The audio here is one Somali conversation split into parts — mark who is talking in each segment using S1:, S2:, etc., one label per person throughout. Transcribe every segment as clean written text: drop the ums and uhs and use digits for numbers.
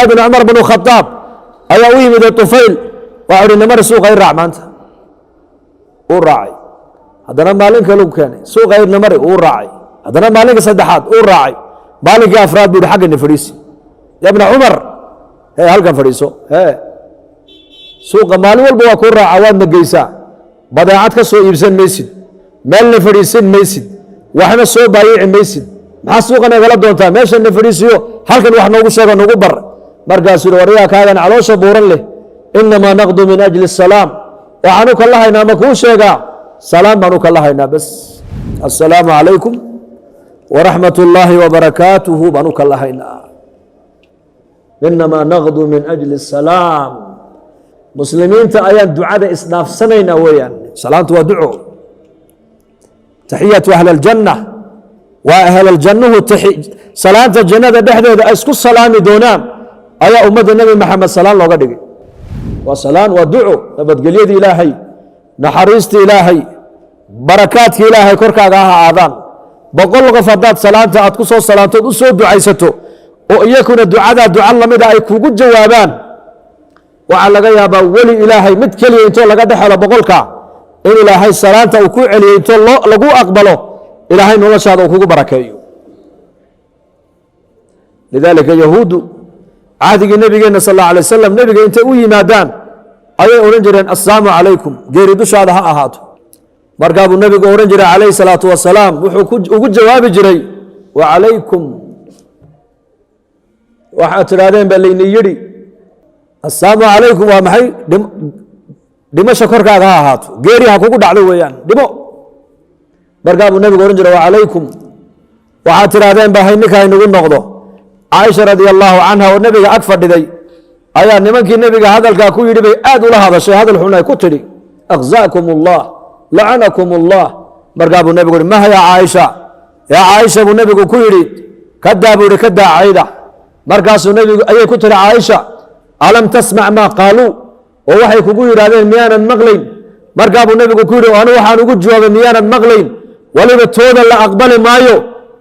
S1: الله بن عمر بن الخطاب أي ويمد الطفيل وعد النمر سوق غير رعمانته والراعي هذا مالك لو كان سوق غير نمر والراعي هذا مالك صدحات والراعي مالك أفراد بود حق النفريسي يا ابن عمر هي هل كان فريسو هي سوق مال والبوا كورا عواد نجيسا بداعتك سو يبسن ميسد مال نفريسين ميسد وحنا سو بايع ميسد مع سوق أنا غلط دونتا ماشي النفريسيو هل كان واحد نوقف شغل نوقف بر مرقاس الوريا كان على شبورا له إنما نقض من أجل السلام وعنك الله هنا مكوش شيئا سلام عنك الله هنا بس السلام عليكم ورحمة الله وبركاته بنك الله هنا إنما نغض من أجل السلام مسلمين تأيان دعاء إسناف سنين ويان صلاة ودعو تحية أهل الجنة وأهل الجنة صلاة الجنة بحدة أسكو السلام دونام أي أمة النبي محمد صلى الله عليه وسلم وصلاة ودعو نبت قليد إلهي نحريست إلهي بركات إلهي كركا غاها آذان بقول لك فضات صلاة أتكسو صلاة أسو دعيسته وإيكون الدعاء دعاء الله مدى أيكوكو جوابان وعلى غيابا ولي إلهي متكلي انتو لقد حال بقولك إن إلهي صلاة وكو علي انتو لقو أقبله إلهي نولا شهد وكوكو بركايو لذلك يهود عهد النبي صلى الله عليه وسلم نبي انت وي نادان أي أورنجرين السلام عليكم غير دوش هذا أهاتو مرقاب النبي أورنجرين عليه الصلاة والسلام وكو جواب جري وعليكم waxaad tiraadeen baa layni yidhi assalaamu calaykum waa maxay dhimasho korkaaga ha ahaato geeri ha kugu dhacdo weeyaan dhimo markaa buu nabigu oran jiray wacalaykum waxaad tiraadeen baa hayninka haynugu noqdo caaisha radia allahu canha oo nabiga ag fadhiday ayaa nimankii nabiga hadalkaa ku yidhi bay aad ula hadashay hadal xun ay ku tidhi akhzaakum allah lacanakum allah markaa buu nabigu yihi maha yaa caaisha buu nabigu ku yidhi kadaa buu yihi kadaa cayda markaasuu nabigu ayay ku tiri caaisha alam tasmac maa qaaluu oo waxay kugu yidhaahdeen miyaanan maqlayn markaa buu nabigu ku yidhi anu waxaan ugu jawaabay miyaanan maqlayn weliba tooda la aqbali maayo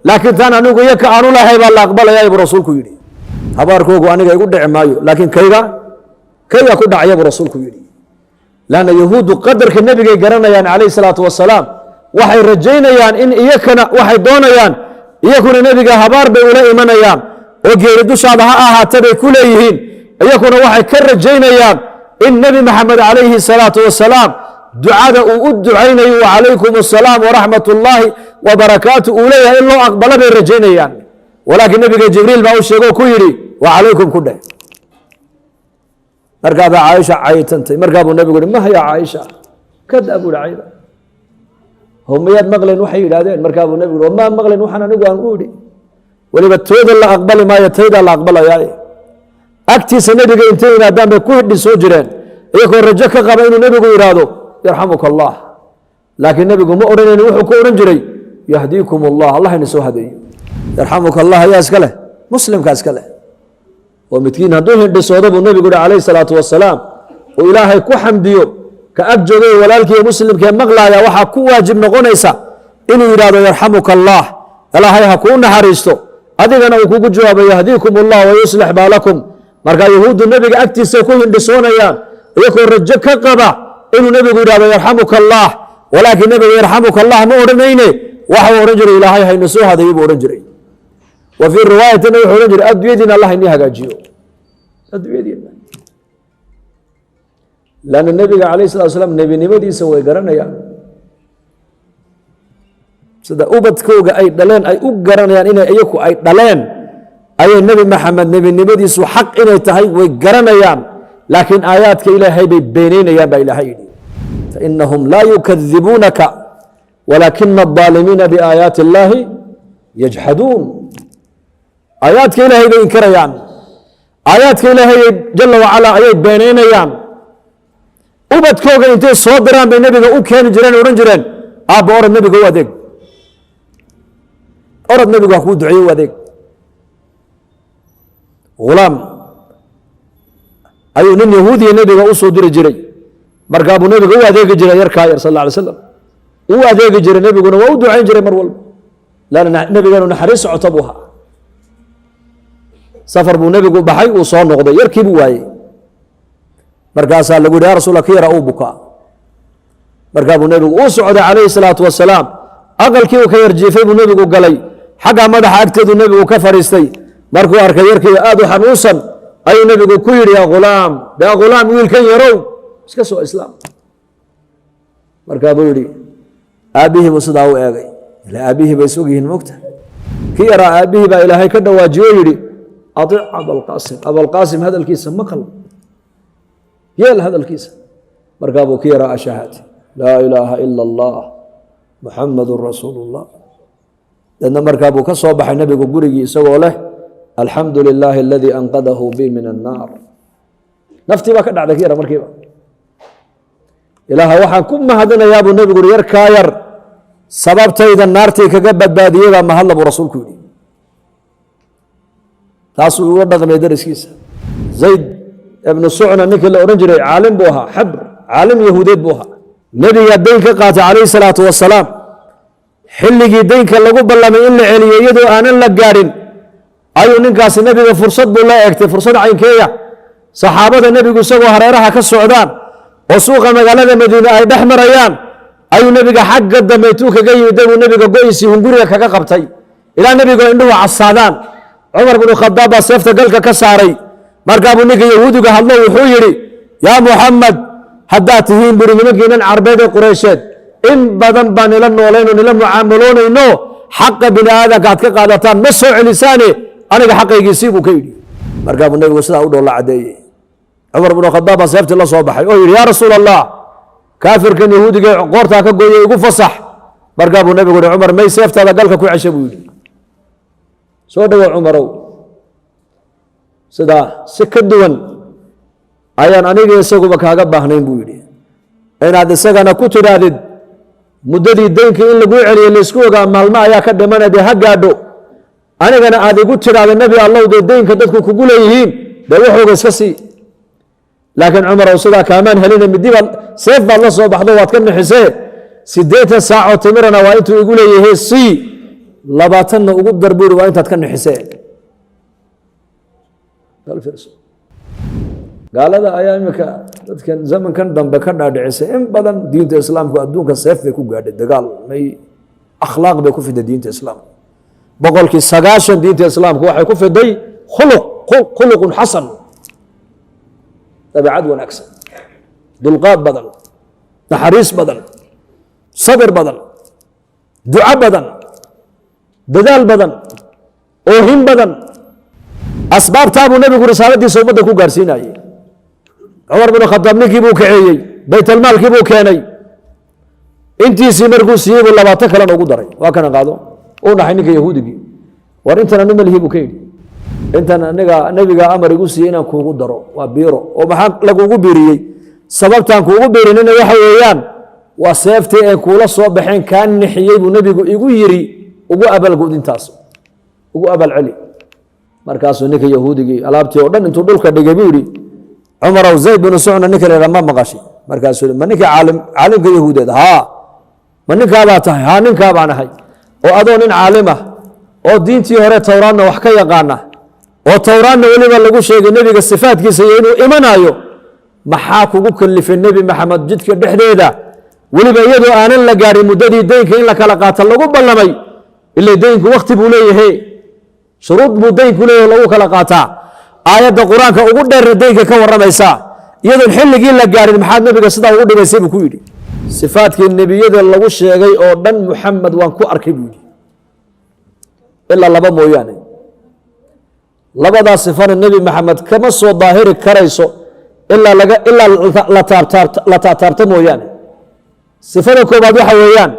S1: laakiin taan anigu iyaka aanu lahay baa la aqbalayaa buu rasuulku yidhi habaarkoogu aniga igu dhici maayo laakiin kayga ku dhacaya buu rasuulku yidhi laanna yahuuddu qadarka nebigay garanayaan calayhi salaatu wasalaam waxay rajaynayaan in iyakana waxay doonayaan iyakuna nebiga habaar bay ula imanayaan oo geeri dushaada ha ahaata bay ku leeyihiin iyakuna waxay ka rajaynayaan in nebi maxamed calayhi salaatu wasalaam ducada uu u ducaynayo wacalaykum assalaam waraxmat ullaahi wabarakaatu uu leeyahay in loo aqbalo bay rajaynayaan walaakiin nebiga jibriil baa u sheegoo ku yidhi wacalaykum ku dheh markaabaa caaisha caytantay markaa buu nebigu yihi maha yaa caaisha kada buu yihi cayda homayaad maqlayn waxay yidhaahdeen markaa buu nebigu yihi maa maqlayn waxaan anigu aan u idhi weliba tooda la aqbali maayo taydaa la aqbalayaa agtiisa nebiga intay yimaadaan bay ku hidhi soo jireen iyagoo rajo ka qaba inuu nebigu yidhaahdo yarxamuka allah laakiin nebigu ma odhanayn wuxuu ku odhan jiray yahdiikum allah allah ina soo hadeeyo yarxamuka allah ayaa iska leh muslimka iska leh oo midkiin hadduu hindhisoodo buu nebigu yihi calayhi salaatu wasalaam oo ilaahay ku xamdiyo ka ag joogay walaalkii muslimkee maqlaaya waxaa ku waajib noqonaysa inuu yidhaahdo yarxamuka allah ilaahay ha kuu naxariisto adigana uu kugu jawaabo yahdiikum allah wayuslix baalakum markaa yahuuddu nebiga agtiisa ku hindhisoonayaan iyagoo rajo ka qaba inuu nebigu yidhahdo yarxamuka allah walaakiin nebiga yarxamuka allah ma odhanayne waxau odhan jiray ilaahay hayna soo hadeeyey buu odhan jiray wa fii riwaayatina wuxuu odhan jiray adduunyadiina allah inii hagaajiyo adduunyadiina laanna nebiga calayhi salatu wasalaam nebinimadiisa way garanayaan sida ubadkooga ay dhaleen ay u garanayaan inay iyaku ay dhaleen ayay nebi maxamed nebinimadiisu xaq inay tahay way garanayaan laakiin aayaadka ilaahay bay beenaynayaan baa ilaahay yidhi fainahum laa yukadibuunaka walaakina adaalimiina biaayaati illaahi yajxaduun aayaadka ilaahay bay inkarayaan aayaadka ilaahay jala wacalaa ayay beenaynayaan ubadkooga intay soo diraan bay nebiga u keeni jireen odhan jireen aabba orad nebiga u adeeg orad nebigu ha kuu duceeye u adeeg hulaam ayuu nin yahuudiya nebiga u soo diri jiray markaa buu nebiga u adeegi jiray yarkaa yar sal alla alay slam u adeegi jiray nebiguna waa u ducayn jiray mar walba laanna nebigeenu naxariis socota buu ahaa safar buu nebigu baxay uu soo noqday yarkii buu waayey markaasaa lagu yidhi ya rasuul ka yara uu bukaa markaa buu nebigu uu socday calayhi salaatu wasalaam aqalkii uu ka yarjiifay buu nebigu galay xagga madaxa agteedu nebigu ka fadhiistay markuu arkay yarkii aad u xanuunsan ayuu nebigu ku yidhi yaa ghulaam wiilkan yarow iska soo islaam markaa buu yidhi aabbihii buu sidaa u eegay ila aabbihii bay isog yihiin mogta kii yaraa aabbihii baa ilaahay ka dhawaajiyo yidhi adic abalqaasim hadalkiisa maqal yeel hadalkiisa markaa buu kii yaraa ashahaad laa ilaaha ila allah muxamadun rasuulu llah dadna markaa buu ka soo baxay nebigu gurigii isagoo leh alxamdu lilaahi aladii anqadahu bi min annaar naftii baa ka dhacday kii yara markiiba ilaaha waxaan ku mahadinayaa buu nebigu uri yarkaa yar sababtayda naartii kaga badbaadiyey baa mahadla buu rasuulku yidhi taasuu uga dhaqmay dariskiisa zayd ibnu sucna ninkii la odhan jiray caalim buu ahaa xabr caalim yahuudeed buu ahaa nebiga dayn ka qaatay calayhi salaatu wasalaam xilligii daynka lagu ballamay in la celiyo iyadoo aanan la gaadhin ayuu ninkaasi nebiga fursad buu la eegtay fursad caynkeeya saxaabada nebigu isagoo hareeraha ka socdaan oo suuqa magaalada madiine ay dhex marayaan ayuu nebiga xagga dambe intuu kaga yimid buu nebiga go-isii hunguriga kaga qabtay ilaa nebiga indhuhu casaadaan cumar binu khadaab baa seefta galka ka saaray markaa buu ninka yahuudiga hadlo wuxuu yidhi yaa muxamed haddaad tihiin buri nimankiinan carbeed ee qureysheed in badan baan nila noolayn oo nila mucaamaloonayno xaqa bini aadamka aad ka qaadataan ma soo celisaane aniga xaqaygiisii buu ka yidhi markaa buu nebigu sidaa u dhow la caddeeyey cumar binu khadaab baa seeftii la soo baxay oo yidhi yaa rasuul allah kaafirkan yahuudiga qoortaa ka gooyey igu fasax markaa buu nebigu yihi cumar may seeftaada galka ku cesha buu yidhi soo dhowow cumarow sidaa si ka duwan ayaan aniga isaguba kaaga baahnayn buu yidhi inaad isagana ku tidhaahdid muddadii daynkii in laguu celiyo laysku ogaa maalmo ayaa ka dhimana dee ha gaadho anigana aad igu tidhaahda nebi allow dee daynka dadku kugu leeyihiin dee waxooga iska sii laakiin cumarow sidaa kaamaan helina midiba seef baad la soo baxdo waad ka nixisee 8 saacoo timirana waa intuu igu leeyahay sii 20na ugu dar buu yidhi waa intaad ka nixisee gaalada ayaa imika dadkan zamankan dambe ka dhaadhicisay in badan diinta islaamku adduunka seef bay ku gaadhay dagaal may akhlaaq bay ku fiday diinta islaamka 90% diinta islaamku waxay ku fiday khuluqun xasan dabeecad wanaagsan dulqaad badan naxariis badan sabir badan duco badan dadaal badan oohin badan asbaabtaa buu nebigu risaaladiisa ummadda ku gaarsiinayey cumar binu khadaab ninkii buu kaxeeyey baytalmaalkii buu keenay intiisii markuu siiyey buu 20 kalena ugu daray waa kana qaado uu dhaxay ninka yahuudigii war intan anu malihii buu ka yidhi intan aniga nebiga amar igu siiyey inaan kuugu daro waa biiro oo maxaa lagugu biiriyey sababtaan kuugu biirinina waxa weeyaan waa seeftii ee kuula soo baxeen kaa nixiyey buu nebigu igu yidhi ugu abalgud intaas ugu abal celi markaasuu ninka yahuudigii alaabtii oo dhan intuu dhulka dhigay buu yidhi cumarow zayd binu sucna ninka la ma maqashay markaasuu yidhi ma ninka caalimka yahuudeed haa ma ninkaabaa tahay haa ninkaa baan ahay oo adoo nin caalim ah oo diintii hore towraadna wax ka yaqaana oo towraadna weliba lagu sheegay nebiga sifaadkiisa iyo inuu imanayo maxaa kugu kalifay nebi maxamed jidka dhexdeeda weliba iyadoo aanan la gaadhin muddadii deynka in la kala qaata lagu ballamay ila deynku wakti buu leeyahay shuruud buu deynku leeyahay lagu kala qaataa aayadda qur-aanka ugu dheerna deynka ka warramaysaa iyadoon xilligii la gaadhin maxaad nebiga sidaa ugu dhibaysay buu ku yidhi sifaadkii nebiyada lagu sheegay oo dhan muxamed waan ku arkay buu yidhi ilaa 2 mooyaane labadaa sifana nebi maxamed kama soo daahiri karayso ilaa la taabtaabto mooyaane sifada koobaad waxa weeyaan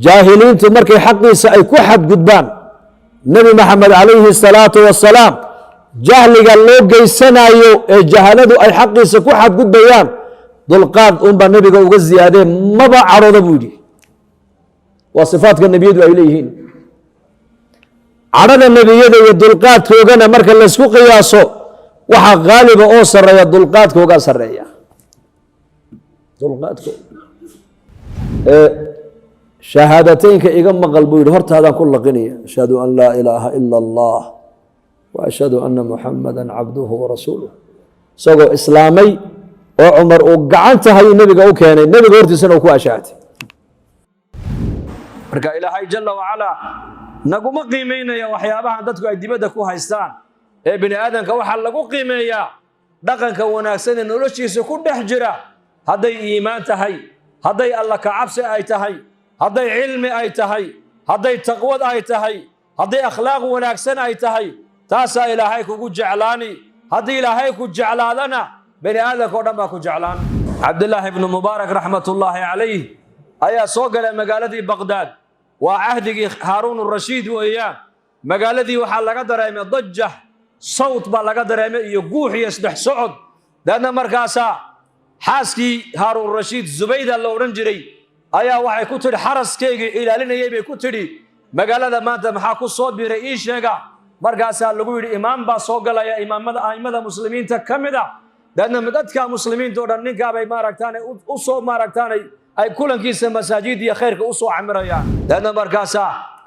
S1: jaahiliintu markay xaqiisa ay ku xadgudbaan nebi maxamed calayhi salaatu wasalaam jahliga loo geysanayo ee jahaladu ay xaqiisa ku xadgudbayaan dulqaad unbaa nebiga uga ziyaadee maba cadhooda buu yidhi waa sifaadka nebiyadu ay leeyihiin cadhada nebiyada iyo dulqaadkoogana marka laysku qiyaaso waxaa qaaliba oo sareeya dulqaadkoogaa sareeya dulqaadkooga shahaadateynka iga maqal buu yidhi hortaadaan ku laqinaya ashhadu an laa ilaaha ila allah وأشهد أن محمدا عبده ورسوله سوى إسلامي وعمر وقعنت هاي النبي قو كان النبي قورتي سنة وكو أشعت marka ilaahay jalla wa ala naguma qiimeynaya waxyaabaha dadku ay dibadda ku haystaan ee bini aadanka waxa lagu qiimeeyaa dhaqanka wanaagsan ee noloshiisa ku dhex jira haday iimaan tahay haday alla ka cabsi ay tahay haday cilmi ay tahay haday taqwad ay tahay haday akhlaaq wanaagsan ay tahay taasa ilaahay kugu jeclaani hadii ilaahay ku jeclaadana bini aadanka oo dhan baa ku jeclaan Abdullah ibn Mubarak rahmatullahi alayhi ayaa soo galay magaaladii Baghdad waa ahdigii Harun ar-Rashid weeyaan magaaladii waxa laga dareemay dajjah sawt baa laga dareemay iyo guux iyo saddex socod dadna markaasa xaaskii Harun ar-Rashid Zubayda la oran jiray ayaa waxay ku tiri xaraskeyga ilaalinayay bay ku tiri magaalada maanta maxaa ku soo biiray ii sheega markaasa lagu yiri imaam baa soo galaya imaamada aimada muslimiinta kamida dadna dadka muslimiinta oo dhan ninka bay maaragtaan u soo maaragtaan ay kulankiisa masaajid iyo khayrka u soo camirayaan dadna markaasa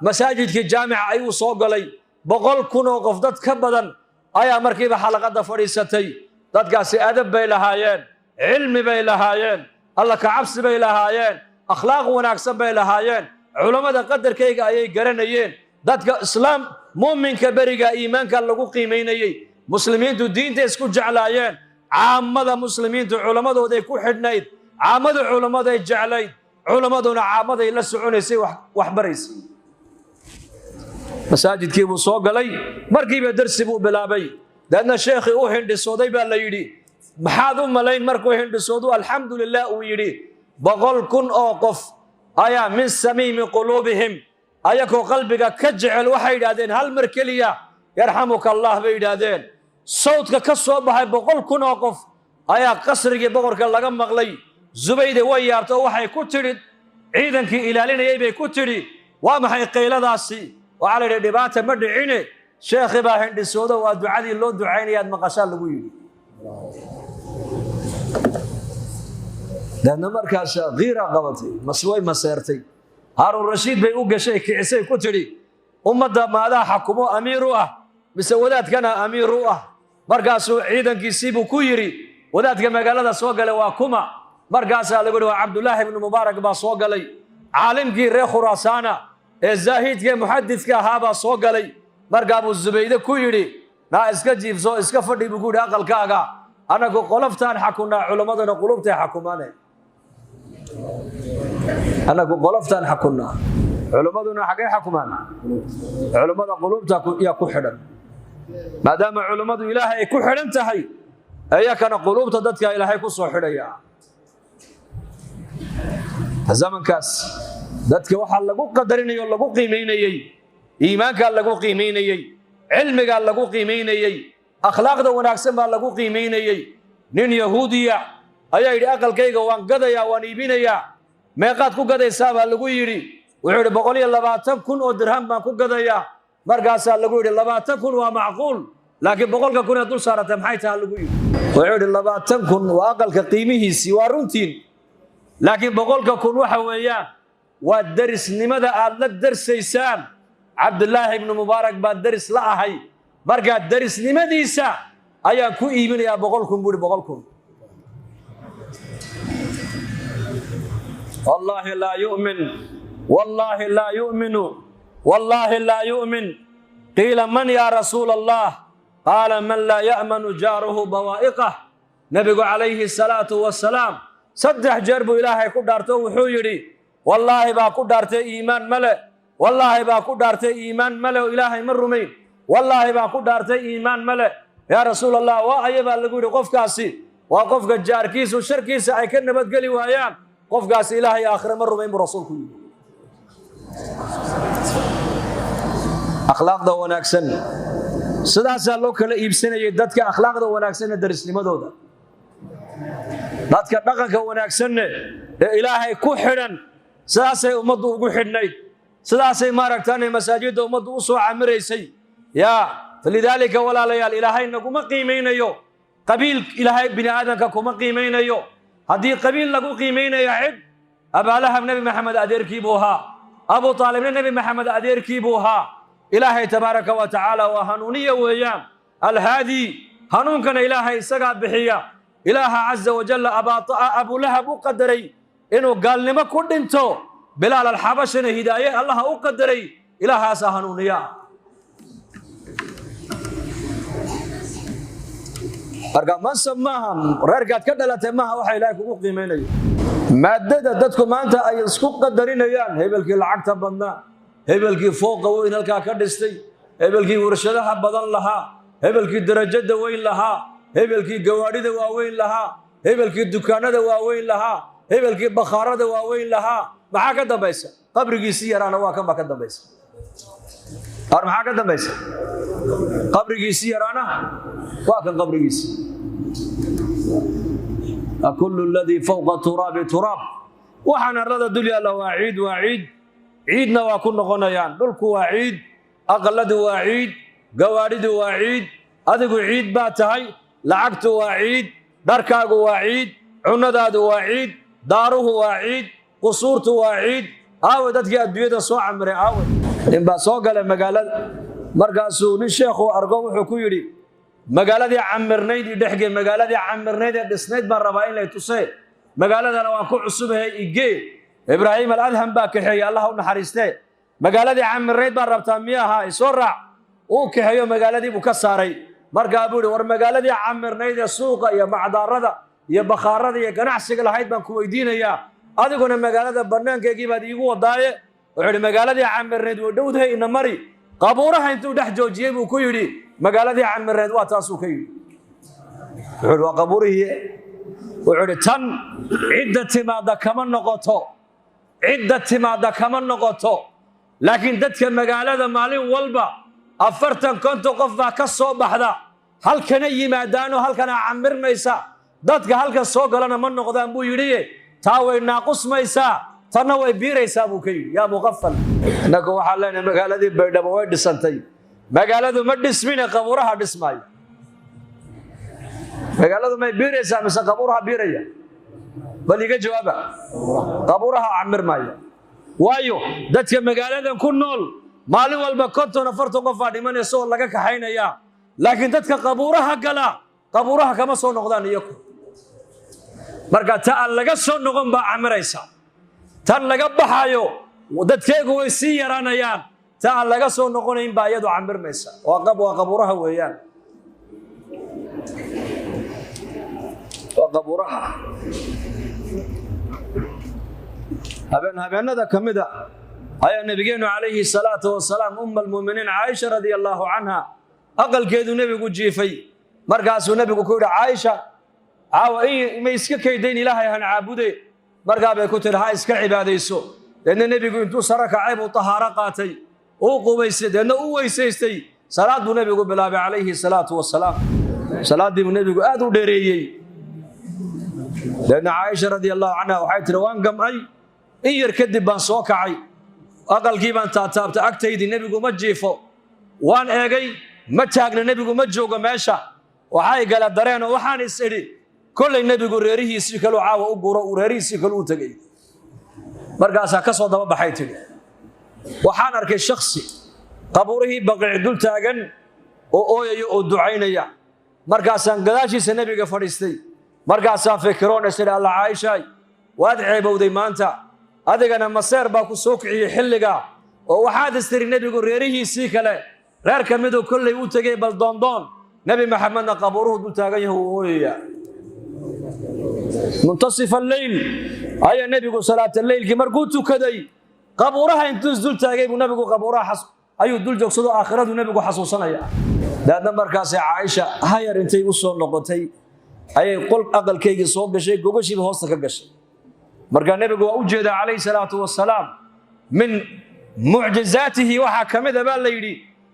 S1: masaajidka jaamica ay u soo galay 100,000 oo qof dad ka badan ayaa markiiba xalaqada fadhiisatay dadkaasi adab bay lahaayeen cilmi bay lahaayeen alla ka cabsi bay lahaayeen akhlaaq wanaagsan bay lahaayeen culimada qadarkayga ayay garanayeen dadka islaam muuminka bariga iimaanka lagu qiimeynayay muslimiintu diinta isku jeclaayeen caamada muslimiintu culimadooda ay ku xidhnayd caamada culimada ay jeclayd culimaduna caamada ay la soconaysay wax baraysay masaajidkii buu soo galay markiiba darsi buu bilaabay dadna sheekhi uu hindhisooday baa la yiri maxaad u malayn markuu hindhisoodo alxamdulillah uu yiri 100,000 oo qof ayaa min samiimi qulubihim ayakoo qalbiga ka jecel waxay yiraahdeen hal mar kaliya yarhamuka allah bay yiraahdeen sawdka ka soo baxay 100,000 oo qof ayaa qasrigii boqorka laga maqlay Zubayda way yaabto waxay ku tiri ciidankii ilaalinayay bay ku tiri waa maxay qayladaasi waxa la yiraahdaa dhibaato ma dhicine sheekhi baa hindhisoodo waa ducadii loo ducaynayaa maqashaa lagu yiri dadna markaas qiira qabatay masway maseertay Harun Rashid bay u gashay kicisay ku tiri ummadda maadaha xakumo amiiru ah mise wadaadkana amiiru ah markaasuu ciidankiisii buu ku yiri wadaadka magaalada soo galay waa kuma markaas lagu yiri waa Abdullah ibn Mubarak baa soo galay caalimkii reer Khuraasana ee zaahidka muhaddithka ahaa baa soo galay markaa Abu Zubayda ku yiri na iska jiifso iska fadhi buu ku yiri aqalkaaga anagu qoloftaan xakunaa culimadana qulubta xakumaane anagu qoloftaan xakunaa culimaduna xaqay xakumaan culimada qulubta ya ku xidhan maadaama culimadu ilaahay ay ku xidhan tahay ayakana qulubta dadka ilaahay ku soo xidhaya zamankaas dadka waxa lagu qadarinayo lagu qiimeynayay iimaanka lagu qiimeynayay cilmiga lagu qiimeynayay akhlaaqda wanaagsan baa lagu qiimeynayay nin yahuudiya ayaa yiri aqalkayga waan gadaya waan iibinaya meeqaad ku gadaysaa baa lagu yiri wuxuu yiri 120,000 oo dirham baan ku gadaya markaas lagu yiri 20,000 waa macquul laakiin 100,000 dul saarata maxay tahay lagu yiri wuxuu yiri 20,000 waa aqalka qiimihiisii waa runtiin laakiin 100,000 waxa weeyaan waa darisnimada aad la darsaysaan Abdullah ibn Mubarak baa daris la ahay marka darisnimadiisa ayaa ku iibinaya 100,000 buri 100,000 wallahi la yu'min wallahi la yu'minu wallahi la yu'min qila man ya rasul Allah qala man la ya'manu jaruhu bawa'iqah nabigu alayhi salatu wassalam saddex jeer buu ilaahay ku dhaarto wuxuu yiri wallahi baa ku dhaartay iimaan male wallahi baa ku dhaartay iimaan male ilaahay ma rumayn wallahi baa ku dhaartay iimaan male ya rasuul Allah waa ayaba lagu yiri qofkaasi waa qofka jaarkiisu sharkiisa ay ka nabad gali waayaan qofkaasi ilaahay aakhira ma rumayn rasuulku akhlaaqda wanaagsan sidaas loo kala iibsanayay dadka akhlaaqda wanaagsan darisnimadooda dadka dhaqanka wanaagsan ee ilaahay ku xidhan sidaasay ummaddu ugu xidhnayd sidaasay maaragtaan masaajidda ummaddu u soo camiraysay ya falidaalika walaalayaal ilaahay naguma qiimeynayo qabiil ilaahay bini aadanka kuma qiimeynayo haddii qabiil lagu qiimeynayo cid abaalahab nabi maxamed adeerkii buu ahaa abu taalibna nabi maxamed adeerkii buu ahaa إلهي تبارك وتعالى وهنونية ويام الهادي هنون كان إلهي سقى بحية إله عز وجل أبو لهب قدري إنه قال لما كنت انتو بلال الحبشن هداية الله أقدري إله سهنونية أرجع ما سماهم رجعت كذا لا تماها وحي لا يكون قيمين مادة دتكم أنت أي سكوب قدرين يان هيبلك العقد بدنا هيبلك فوق وين الكاكدستي هيبلك ورشلها بدن لها هيبلك درجة وين لها هيبلك جوارد وين لها هيبلك دكانة وين لها هيبلك بخارة وين لها معك كذا بس قبر جيسير أنا واكم كذا بس أر معك كذا بس قبر جيسير أنا واكم قبر جيسير كل الذي فوق التراب تراب وحنا رد الدنيا لواعيد وعيد عيدنا وكنا غنيان دلك وعيد أقلد وعيد قوارد وعيد أدق عيد باتهاي لعقت وعيد دركاق وعيد عنداد وعيد داره وعيد قصورت وعيد دتك الدنيا سوء عمري إن بسوق المقالة مركزون الشيخ أرقام حكويري magaaladii camirnayd dhexge magaaladii camirnayd dhisnayd baan rabaa in la tusay magaaladana waan ku cusubahay igee ibraahim al-adham baa kaxeeyay allah u naxariistay magaaladii camirnayd baan rabtaa miyaha isoo raac uu kaxeeyo magaaladii buu ka saaray markaa buu war magaaladii camirnayd ee suuqa iyo macdaarada iyo bakhaarada iyo ganacsiga lahayd baan ku weydiinayaa adiguna magaalada banaankeegii baad iigu wadaaye wuxuu magaaladii camirnayd oo dhowdahay ina mari qabuuraha intuu dhex joojiyay buu ku yiri magaaladii camirnayd waa taasuu ka yiri wuxuu waa qabuurihi wuxuu tan cidda timaada kama noqoto laakiin dadka magaalada maalin walba 40-50 qof baa ka soo baxda halkana yimaadaan oo halkana camirmaysa dadka halka soo galana ma noqdaan buu yiri taa way naaqusmaysaa tanna way biiraysaa buu ka yiri yaa muqaffal naga waxa leenahay magaaladii baydhabo way dhisantay magaaladu ma dhismina qabuuraha dhismaayo magaaladu ma biiraysaa mise qabuuraha biiraya bal iga jawaaba qabuuraha camir maayo waayo dadka magaaladan ku nool maalin walba 50-40 qof aa dhimanayso laga kaxaynaya laakiin dadka qabuuraha gala qabuuraha kama soo noqdaan iyagu marka taa laga soo noqon baa camiraysa tan laga baxayo dadkeegu way sii yaraanayaan taa laga soo noqonayn baa iyadu camirmaysa waa qabuuraha weeyaan waa qabuuraha habeenada kamida ayaa nabigeenu calayhi salaatu wasalaam ummul muuminiin Aisha radiyallahu anha aqalkeedu nabigu jiifay markaasuu nabigu ku yiri Aisha ma iska kaydayn ilaahay han caabude markaa bay ku tiri ha iska cibaadayso deedna nabigu intuu sara kacay buu tahaaro qaatay oo qubaysay deedna uu weysaystay salaad buu nabigu bilaabay calayhi salaatu wasalaam salaadii buu nabigu aad u dheereeyay deedna Aisha radiyallahu anha waxay tiri waan gamay in yar kadib baan soo kacay aqalkii baan taabtay agtaydii nabigu ma jiifo waan eegay ma taagna nabigu ma joogo meesha waxay gala dareen oo waxaan is idhi kollay nabigu reerihiisii kale caawa u guro reerihiisii kale u tagay markaas ka soo daba baxay tiri waxaan arkay shakhsi qabuurihii baqiic dul taagan oo ooyayo oo ducaynaya markaas aan gadaashiisa nabiga fadhiistay markaas aan fikiroon isla Allah Aisha waad ceebowday maanta adigana maseer baa ku soo kiciyay xilliga oo waxaad istiri nabigu reerihiisii kale reer kamid oo kollay u tagay bal doondoon nabi maxamedna qabuuruhu dul taagan yahay oo ooyaya منتصف الليل أي النبي صلاة الليل كي مرقوت كذي قبورها انتوز دول تاجيب النبي قبورها حص أيو دول جوكسدو آخرات النبي حصوصنا يا ده نمبر كاس عائشة هاير انتي وصل نقطي أي قل أقل كي صوب شيء جوجشي بهوستك الجشي مرقى النبي وأوجد عليه الصلاة والسلام من معجزاته وحكم ذا بالليل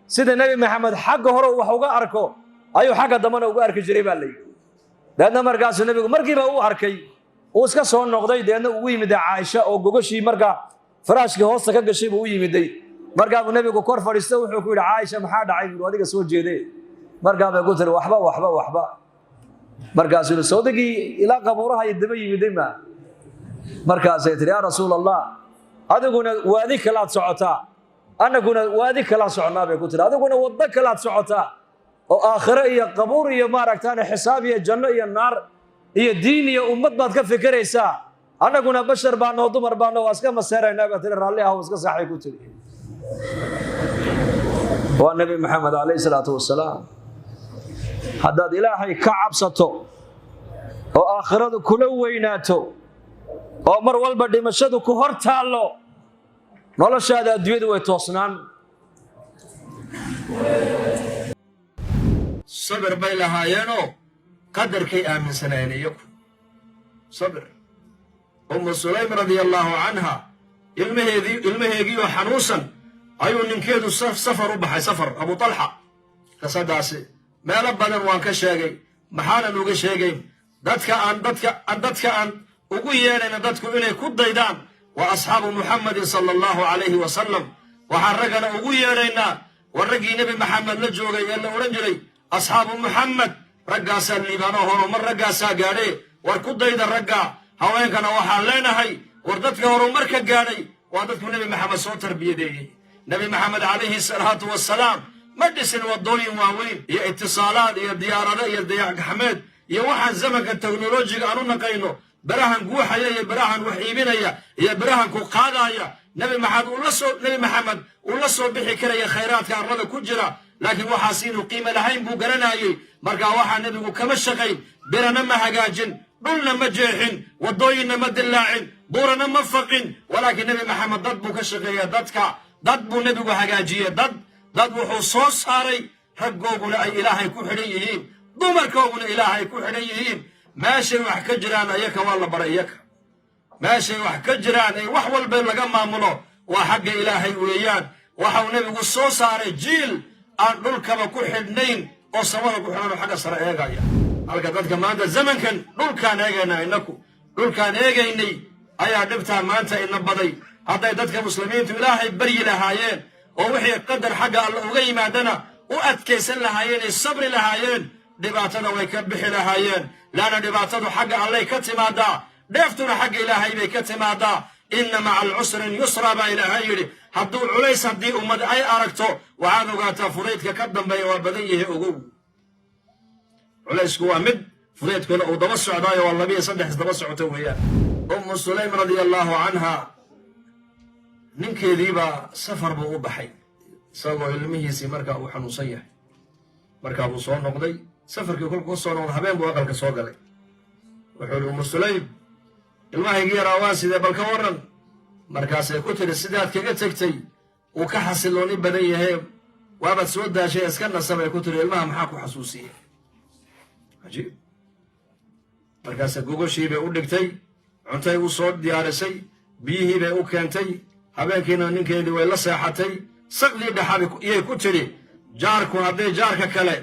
S1: سيد النبي محمد حق هرو وحوقا أركو أيو حق ضمنه وأرك جريب الليل deedna markaas nabigu markiiba uu arkay oo iska soo noqday deedna uu yimid Aisha oo gogoshii markaa faraashka hoosta ka gashay buu yimiday markaa uu nabigu kor fadhiistay wuxuu ku yiri Aisha maxaa dhacay inuu adiga soo jeeday markaa bay ku tiri waxba markaas uu sawdigi ila qabuuraha daba yimiday markaas ay tiri ya rasuul Allah adiguna waadi kala socotaa annaguna waadi kala soconaa bay ku tiri adiguna waddo kalaad socotaa oo aakhiro iyo qabuur iyo maaragtaan xisaab iyo janno iyo naar iyo diin iyo ummad baad ka fikiraysaa annaguna bashar baanoo dumar baanoo waa iska maseeraynaa baa tiri raalli ah iska saaxay ku tiri waa nabi maxamed calayhi salaatu wasalaam haddaad ilaahay ka cabsato oo aakhiradu kula weynaato oo mar walba dhimashadu ku hor taallo noloshaada adduunyadu way toosnaan
S2: sabir bay lahaayeenoo qadarkay aaminsanayeen iyagu sabir ummu sulaym radia allaahu canha ilmaheegiioo xanuunsan ayuu ninkeedu safar u baxay safar abu talxa qisadaasi meelo badan waan ka sheegay maxaanan uga sheegayn dadka aan ugu yeedhayna dadku inay ku daydaan waa asxaabu muxammadin sala allahu calayhi wasalam waxaan raggana ugu yeedhaynaa war raggii nebi maxamed la joogay ee la odhan jiray asxaabu muxammed raggaasaa liibaanoo horumar raggaasaa gaadhe war ku dayda ragga haweenkana waxaan leenahay war dadka horumarka gaadhay waa dadku nebi maxamed soo tarbiyadeeyey nebi maxamed calayhi salaatu wasalaam ma dhisin waddooyin waaweyn iyo itisaalaad iyo diyaarado iyo dayaxgaxmeed iyo waxaan zamanka teknolojiga aan u naqayno barahan guuxaya iyo barahan wax iibinaya iyo barahan ku qaadaya nebi maxamed uu la soo bixi karaya khayraadka arlada ku jira laakiin waxaas inuu qiimo lahayn buu garanayey markaa waxaa nebigu kama shaqayn birana ma hagaajin dhulna ma jeexin waddooyinna ma dillaacin buurana ma faqin walaakiin nebi maxamed dad buu ka shaqeeya dad buu nebigu hagaajiyey dad wuxuu soo saaray raggooguna ay ilaahay ku xidhan yihiin dumarkooguna ilaahay ku xidhan yihiin meeshay wax ka jiraan ayaka waa la baray iyaka meeshay wax ka jiraan ay wax walba laga maamulo waa xagga ilaahay weeyaan waxau nebigu soo saaray jiil aan dhulkaba ku xidhnayn oo samada ku xidhan oo xagga sare eegaya halka dadka maanta zamankan dhulkaan eegaynaa innaku dhulkaan eegaynay ayaa dhibtaa maanta ina baday hadday dadka muslimiintu ilaahay baryi lahaayeen oo wixii qadar xagga alla uga yimaadana u adkaysan lahaayeen ay sabri lahaayeen dhibaatada way ka bixi lahaayeen laana dhibaatadu xagga allay ka timaadaa dheeftuna xagga ilaahay bay ka timaadaa inna maca alcusrin yusra baa ilaahay yidhi haddii ummad ay aragto waxaad ogaataa fudaydka ka dambeeya waa badan yahay ogow culaysku waa mid fudaydkuna uu daba socdaayo waa 2 iyo 3 daba socoto weeyaan ummu sulaym radia allaahu canha ninkeediibaa safar buu u baxay isagoo ilmihiisii markaa uu xanuunsan yahay markaa buu soo noqday safarkii kolku ka soo noqday habeen buu aqalka soo galay wuxuu ihi ummu sulaym ilmahaygii yaraa waa sidee bal ka warran markaasay ku tidhi sidaad kaga tegtay uu ka xasilooni badan yahay waabaad soo daashay iska nasabay ku tidhi ilmaha maxaa ku xasuusiyey cajiib markaase gogoshii bay u dhigtay cuntay u soo diyaarisay biyihii bay u keentay habeenkiina ninkeedii way la seexatay saqdii dhexabi iyay ku tidhi jaarku hadday jaarka kale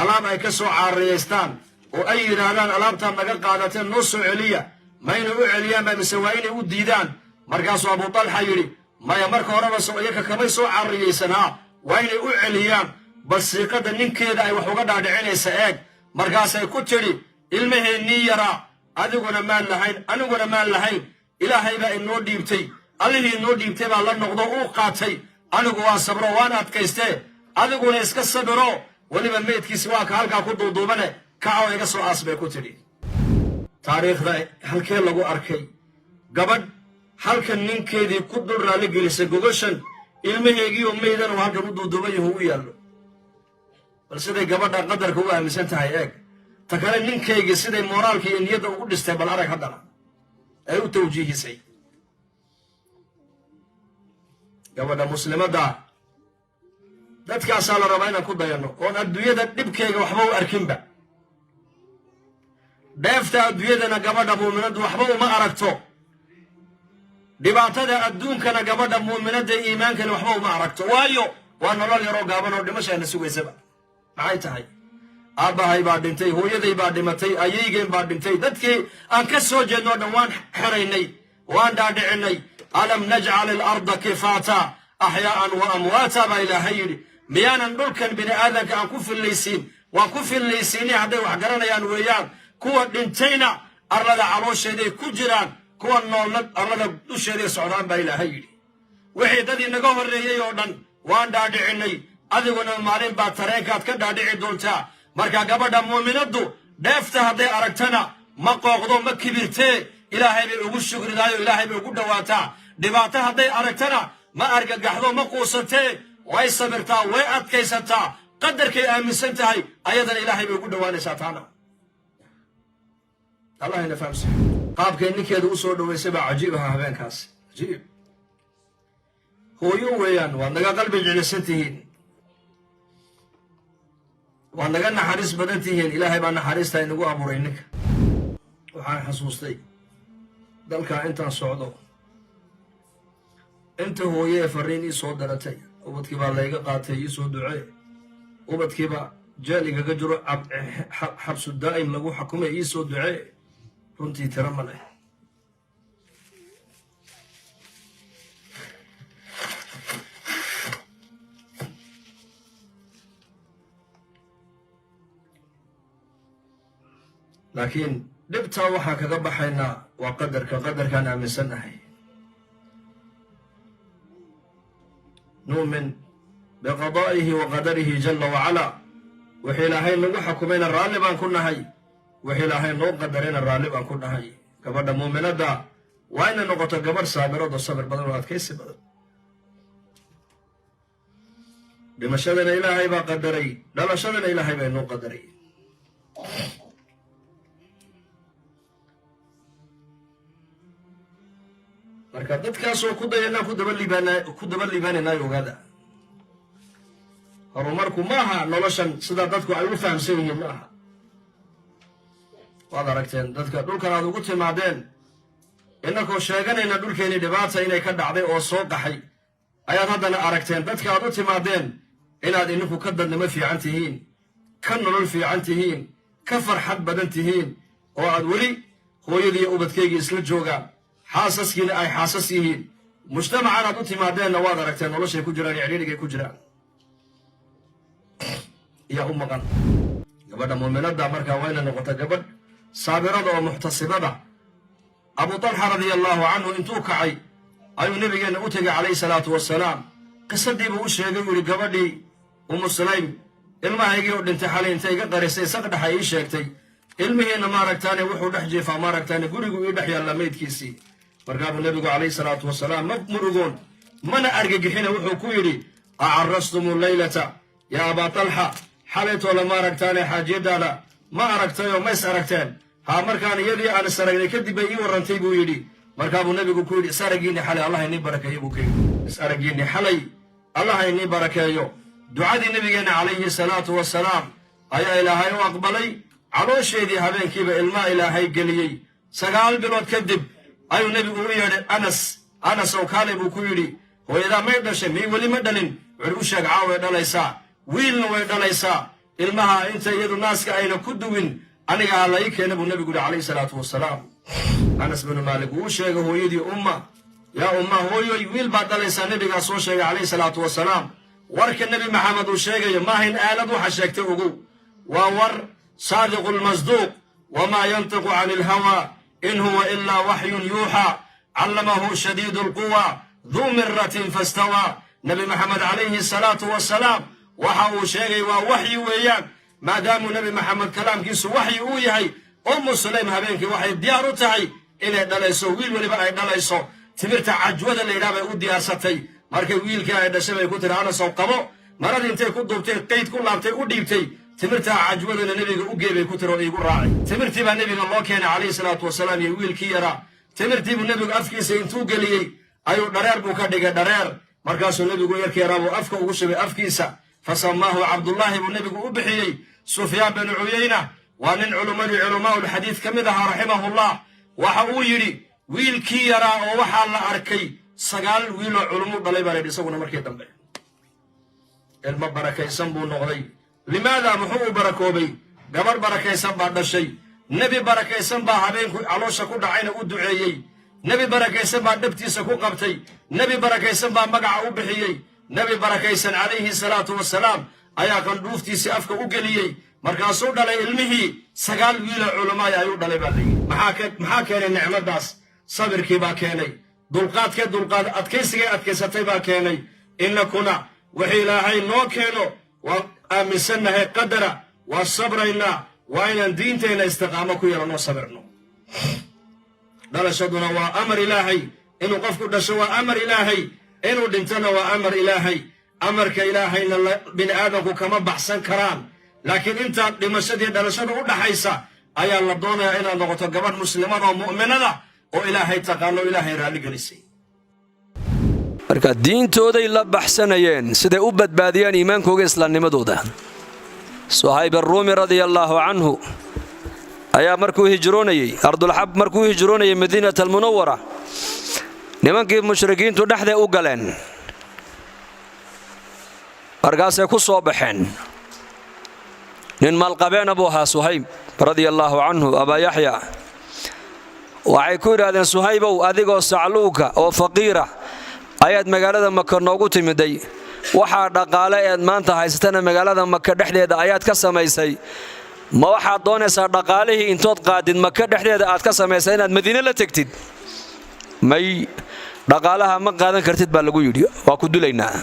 S2: alaab ay ka soo caariyaystaan oo ay yidhaahdaan alaabtaad naga qaadateen noo soo celiya mayna u celiyaanba mise waa inay u diidaan markaasuu abu talxa yidhi maya marka horeba iyaka kamay soo caariyaysanaa waa inay u celiyaan bal siiqadda ninkeeda ay wax uga dhaadhicinaysa eeg markaasay ku tidhi ilmaheennii yaraa adiguna maan lahayn aniguna maan lahayn ilaahay baa inoo dhiibtay allihii inoo dhiibtay baa la noqdo uu qaatay anigu waa sabro waan adkaystee adiguna iska sabiro weliba meydkiisi waa ka halkaa ku duuduubane kacaw iga soo aas bay ku tidhi taariikhda halkee lagu arkay gabadh halkan ninkeedii ku dul raalli gelisay gogoshan ilmaheegiioo meydan uu halkan u duuduuban yahu u yaallo bal siday gabadha qadarka u aaminsan tahay eeg ta kale ninkaygii siday mooraalka iyo niyadda ugu dhistay bal arag haddana ay u tawjiihisay gabadha muslimadda dadkaasaa la rabaa inaan ku dayanno oon adduunyada dhibkayga waxba u arkinba dheefta adduunyadana gabadha muuminaddu waxba uma aragto dhibaatada adduunkana gabadha muuminadda iimaankana waxba uma aragto waayo waa nolol yaroo gaaban oo dhimashaana sugaysaba maxay tahay aabbahay baa dhintay hooyaday baa dhimatay ayaygeen baa dhintay dadkii aan ka soo jeednoo dhan waan xeraynay waan dhaadhicinay alam najcal ilarda kifaata axyaa'an wa amwaata baa ilaahay yidhi miyaanan dhulkan bini aadanka aan ku fillaysiin waan ku fillaysiinay hadday wax garanayaan weeyaan kuwa dhintayna arlada caloosheeday ku jiraan kuwa noolna arlada dusheeday socdaan baa ilaahay yidhi wixii dad inaga horreeyey oo dhan waan dhaadhicinay adiguna maalin baa tareenkaad ka dhaadhici doontaa marka gabadha muuminaddu dheefta hadday aragtana ma qooqdo ma kibirtee ilaahay bay ugu shukridaayo ilaahay bay ugu dhowaataa dhibaato hadday aragtana ma argagaxdo ma quusatee way sabirtaa way adkaysataa qadarkay aaminsan tahay ayadana ilaahay bay ugu dhowaanaysaa taana allah ina fahamsi qaabkay ninkeeda u soo dhowaysay baa cajiib ahaa habeenkaas cajiib hooyo weeyaan waad naga qalbi jeclisan tihiin waad naga naxariis badan tihiin ilaahay baa naxariistaa inagu abuuray ninka waxaan xasuustay dalkaa intaan socdo inta hooyee fariin ii soo daratay ubadkii baa layga qaatay ii soo ducee ubadkiiba jeel igaga jiro xabsu daa'im lagu xukumay ii soo ducee runtii tiro ma leh laakiin dhibtaa waxaan kaga baxaynaa waa qadarkaan aaminsannahay nu'min biqadaa'ihi wa qadarihi jalla wacalaa wixii ilaahay nagu xukumayna raalli baan ku nahay wixii ilaahay noo qadarayna raalli baan ku nahay gabadha muuminadda waa inay noqoto gabadh saabirad oo sabir badan oo adkaysi badan dhimashadana ilaahay baa qadaray dhalashadana ilaahay baa inoo qadaray marka dadkaasoo ku dayanaan ku daba liibaanaynayo ogaada horumarku ma aha noloshan sidaa dadku ay u fahamsan yihiin ma aha waad aragteen dadka dhulkan aad ugu timaadeen innakoo sheeganayna dhulkeennii dhibaata inay ka dhacday oo soo qaxay ayaad haddana aragteen dadka aad u timaadeen inaad ininku ka dadnimo fiican tihiin ka nolol fiican tihiin ka farxad badan tihiin oo aad weli hooyadiiyo ubadkaygii isla joogaan xaasaskiina ay xaasas yihiin mujtamacan aad u timaadeenna waad aragteen noloshay ku jiraan iyo cidhiidhigay ku jiraan yaa u maqan gabadha muuminadda markaa waa inay noqota gabadh saabirada oo muxtasibada abu talxa radia allaahu canhu intuu kacay ayuu nebigeenna u tegay calayhi salaatu wasalaam qisadiibuu u sheegay u yidhi gabadhii umu sulaym ilmahaygii oo dhintay xalay intay iga qarisay saqdhaxa ii sheegtay ilmihiinna maaragtaane wuxuu dhex jeefaa maaragtaane gurigu ii dhex yaallaa maydkiisii markaabuu nebigu calayhi salaatu wasalaam ma murugoon mana argagixina wuxuu ku yidhi acarrastumu laylata yaa abaa talxa xalaytoola maaragtaane xaajiyadaada ma aragtayoo ma is aragteen haa markaan iyadii aan is aragnay kadib bay ii warrantay buu yidhi markaabuu nebigu ku yidhi is araggiinni xalay allah inii barakeeyo buu ka yidhi is araggiinni xalay allah inii barakeeyo ducadii nebigeenna calayhi salaatu wasalaam ayaa ilaahay u aqbalay caloosheedii habeenkiiba ilmaa ilaahay geliyey 9 bilood kadib ayuu nebigu u yeedhay anas oo kaale buu ku yidhi hooyadaa may dhashay may weli ma dhalin wuxuu u sheeg caawa way dhalaysaa wiilna way dhalaysaa ilmaha inta iyadu naaska ayna ku duwin aniga ha la ii keena buu nebigu yidhi calayhi salaatu wasalaam anas binu maalik wuu u sheegay hooyadii umma yaa umma hooyoy wiil baad dhalaysaa nebigaa soo sheegay calayhi salaatu wasalaam warka nebi maxamed uu sheegayo maahayn aalad waxa sheegtay ogow waa war saadiqu lmasduuq wamaa yantiqu cani ilhawaa in huwa ilaa waxyun yuuxaa callamahu shadiidu lquwa duu miratin fastawaa nebi maxamed calayhi salaatu wasalaam waxa uu sheegay waa waxyi weeyaan maadaamuu nebi maxamed kalaamkiisu waxyi uu yahay ummu sulaym habeenkii waxay diyaar u tahay inay dhalayso wiil weliba ay dhalayso timirta cajwada la yidhaha bay u diyaarsatay markay wiilkii ay dhashay bay ku tiri anasow qabo maradii intay ku duubtay qayd ku laabtay u dhiibtay timirtaa cajwadana nebiga u geebay ku tiri oo iigu raacay timirtii baa nebiga loo keenay calayhi salaatu wasalaam iyo wiilkii yaraa timirtii buu nebigu afkiisa intuu geliyey ayuu dhareer buu ka dhigay dhareer markaasuu nebigu yarkii yaraa buu afka ugu shubay afkiisa fasamaahu cabdullaahi buu nebigu u bixiyey sufyaan binu cuyayna waa nin culummadii culamaa'ulxadiid ka mid ahaa raximahullah waxa uu yidhi wiilkii yaraa oo waxaa la arkay 9 wiiloo culumu dhalay baa la yidhi isaguna markii dambe ilmo barakaysan buu noqday limaada muxuu u barakoobay gabarh barakaysan baa dhashay nebi barakaysan baa habeenku caloosha ku dhacayna u duceeyey nebi barakaysan baa dhabtiisa ku qabtay nebi barakaysan baa magaca u bixiyey nebi barakaysan calayhi salaatu wasalaam ayaa qandhuuftiisii afka u geliyey markaasuu dhalay ilmihii 9 wiiloo culamaaya ayuu dhalay baa layidhi maxaa keenay nicmadaas sabirkii baa keenay dulqaadkee dulqaad adkaysigee adkaysatay baa keenay innakuna wixii ilaahay noo keeno waa aaminsannahay qadara waa sabraynaa waa inaan diinteenna istiqaamo ku yeelanoo sabirno dhalashaduna waa amar ilaahay inuu qofku dhasho waa amar ilaahay inuu dhintona waa amar ilaahay amarka ilaahayna bini aadamku kama baxsan karaan laakiin intaad dhimashadii dhalashada u dhaxaysa ayaa la doonayaa inaad noqoto gabadh muslimada oo mu'minada oo ilaahay taqaano ilaahay raalli gelisay
S3: marka diintooday la baxsanayeen siday u badbaadiyaan iimaankooga islaamnimadooda suhayb ar-ruumi radiyallahu anhu ayaa markuu hijroonayay ardulxab markuu hijroonayay madiinata almunawwara nimankii mushrikiintu dhexda u galeen markaasay ku soo baxeen nin maalqabeen buu ahaa suhayb radiyallahu anhu abaa yaxya waxay ku yidhaahdeen suhaybow adigoo sacluuka oo faqiira ayaad magaalada maka noogu timiday waxaa dhaqaale eed maanta haysatana magaalada maka dhexdeeda ayaad ka samaysay ma waxaad doonaysaa dhaqaalihii intood qaadid maka dhexdeeda aad ka samaysay inaad madiine la tegtid may dhaqaalaha ma qaadan kartid baa lagu yidhi waa ku dilaynaa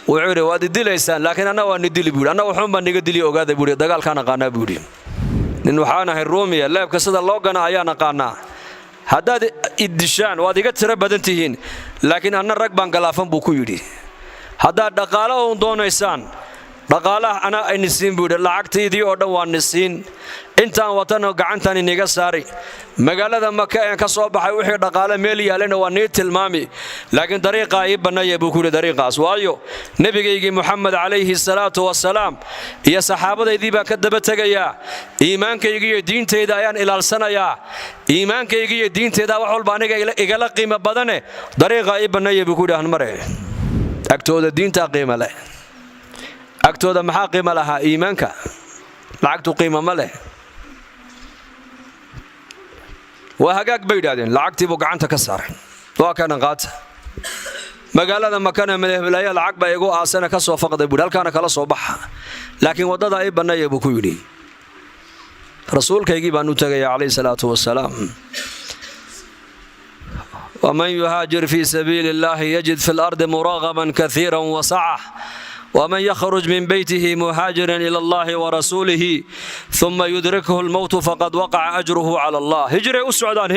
S3: wuxuu yidhi waad idilaysaan laakiin anna waa nidili buuhi anna waxuunbaa niga dili ogaada buuhi dagaalkaan aqaanaa buuhi nin waxaan ahay ruumiya leebka sida loo gana ayaan aqaanaa haddaad iddishaan waad iga tiro badan tihiin laakiin anna rag baan galaafan buu ku yidhi haddaad dhaqaalo uun doonaysaan dhaqaalaha anaa ayni siin buu yidhi lacagtaydii oo dhan waa ni siin intaan watana gacantaan iniga saari magaalada maka een ka soo baxay wixii dhaqaale meel yaalayna waa nii tilmaami laakiin dariiqaa ii bannaya buu ku yidhi dariiqaas waayo nebigaygii moxamed calayhi salaatu wasalaam iyo saxaabadaydii baan ka daba tegayaa iimaankayga iyo diintayda ayaan ilaalsanayaa iimaankayga iyo diintayda wax walba aniga igala qiimo badane dariiqaa ii bannaya buu ku yidhi hanmare agtooda diintaa qiimo leh agtooda maxaa qiimo lahaa iimaanka lacagtu qiimo ma leh waa hagaag bay yidhaahdeen lacagtii buu gacanta ka saaray waa kana qaata magaalada makana madaxweynaha lacag baa igu aasana ka soo faqday buur halkaana kala soo baxa laakiin wadada ay banayay buu ku yidhi rasuulkaygii baan u tagay calayhi salaatu wasalaam ومن يهاجر في سبيل الله يجد في الأرض مراغما كثيرا وسعة ومن يخرج من بيته مهاجرا إلى الله ورسوله ثم يدركه الموت فقد وقع أجره على الله هجرة أسعدان